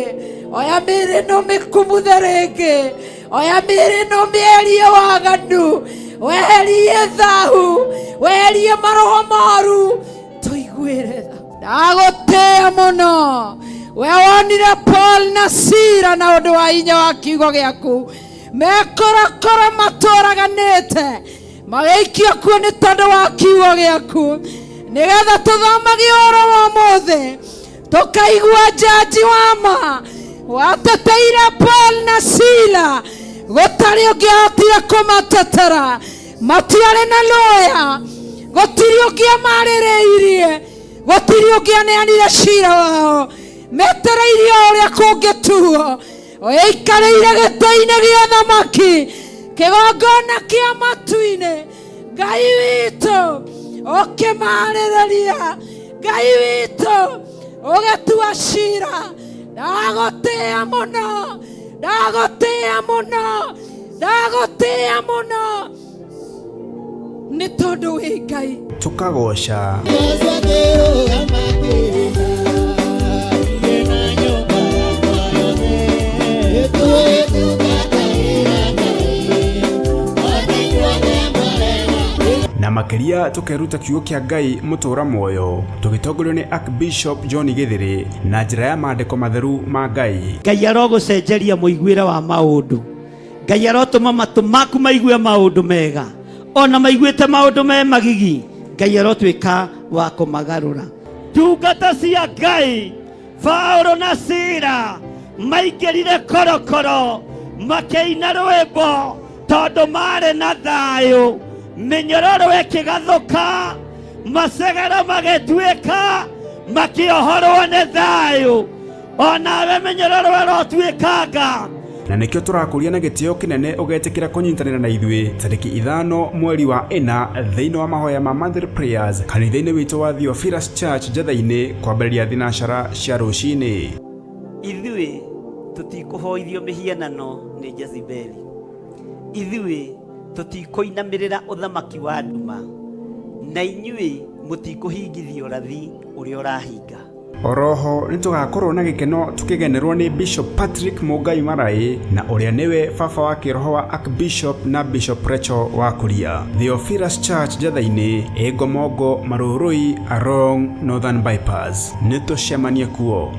oya mĩĩrĩ ĩno mĩkumuthe rĩngĩ, oya mĩĩrĩ ĩno mĩerie waganu, weherie thahu, weherie maroho moru, tũiguĩre tha. Ndagũtĩĩa mũno, we wonire Paul na Sila na ũndũ wa hinya wa kiugo gĩaku, mekorakora matũraganĩte magĩikio kuo nĩ tondũ wa kiugo gĩaku, nĩgetha tũthomagie ũhoro wa ũmũthĩ tukaigua jaji wa ma wateteire Paul na Sila gũtarĩ ũngĩahotire kũmatetera, matiarĩ na lawyer, gũtirĩ ũngĩamarĩrĩirie, gũtirĩ ũngĩaneanire cira wao, metereirie ũrĩa kũngĩtuo, ũikarĩire gĩtĩ-inĩ gĩa thamaki kĩgongona kĩa matu-inĩ. Ngai witũ ũkĩmarĩrĩria, Ngai witũ ũgĩtua cira. Ndagũtĩĩa mũno, ndagũtĩĩa mũno, ndagũtĩĩa mũno nĩ tondũ wĩ Ngai. Tukagoca na makiria tukeruta kiugo kia Ngai mutura moyo tugitongorio ni Archbishop John Githiri na njira ya maandiko matheru ma Ngai. Ngai arogucenjeria muiguire wa maundu, Ngai arotuma matu maku maigue maundu mega, ona maiguite maundu me magigi, Ngai arotwika wa kumagarura. Ndungata cia Ngai Paulo na Sila maingĩrire korokoro makĩina rwĩmbo tondũ marĩ na thayũ, mĩnyororo ĩkĩgathũka, macegera magĩtuĩka makĩohorwo nĩ thayũ, onawe mĩnyororo ĩrotuĩkanga. Na nikio turakũria na gĩtĩo kĩnene ũgetĩkĩra kũnyitanĩra na ithuĩ tarĩki 5 mweri wa 4 thĩinĩ wa mahoya ma monthly prayers kanitha-inĩ witũ wa Theophilus Church Njatha-inĩ kwambĩrĩria thinacara cia rũcinĩ. Ithuĩ tũtikũhoithio mĩhianano nĩ Jezebeli, ithuĩ tũtikũinamĩrĩra ũthamaki wa nduma, na inyuĩ mũtikũhingithio rathi ũrĩa ũrahinga. Oroho nĩtũgakorwo na gĩkeno tũkĩgenerwo nĩ Bishop Patrick Mũngai Maraĩ na ũrĩa nĩwe baba wa kĩroho wa Archbishop na Bishop Rachel wa Kuria. Theophilus Church Njatha-inĩ Egomongo Marũrũi along Northern Bypass. Nĩtũcemanie kuo.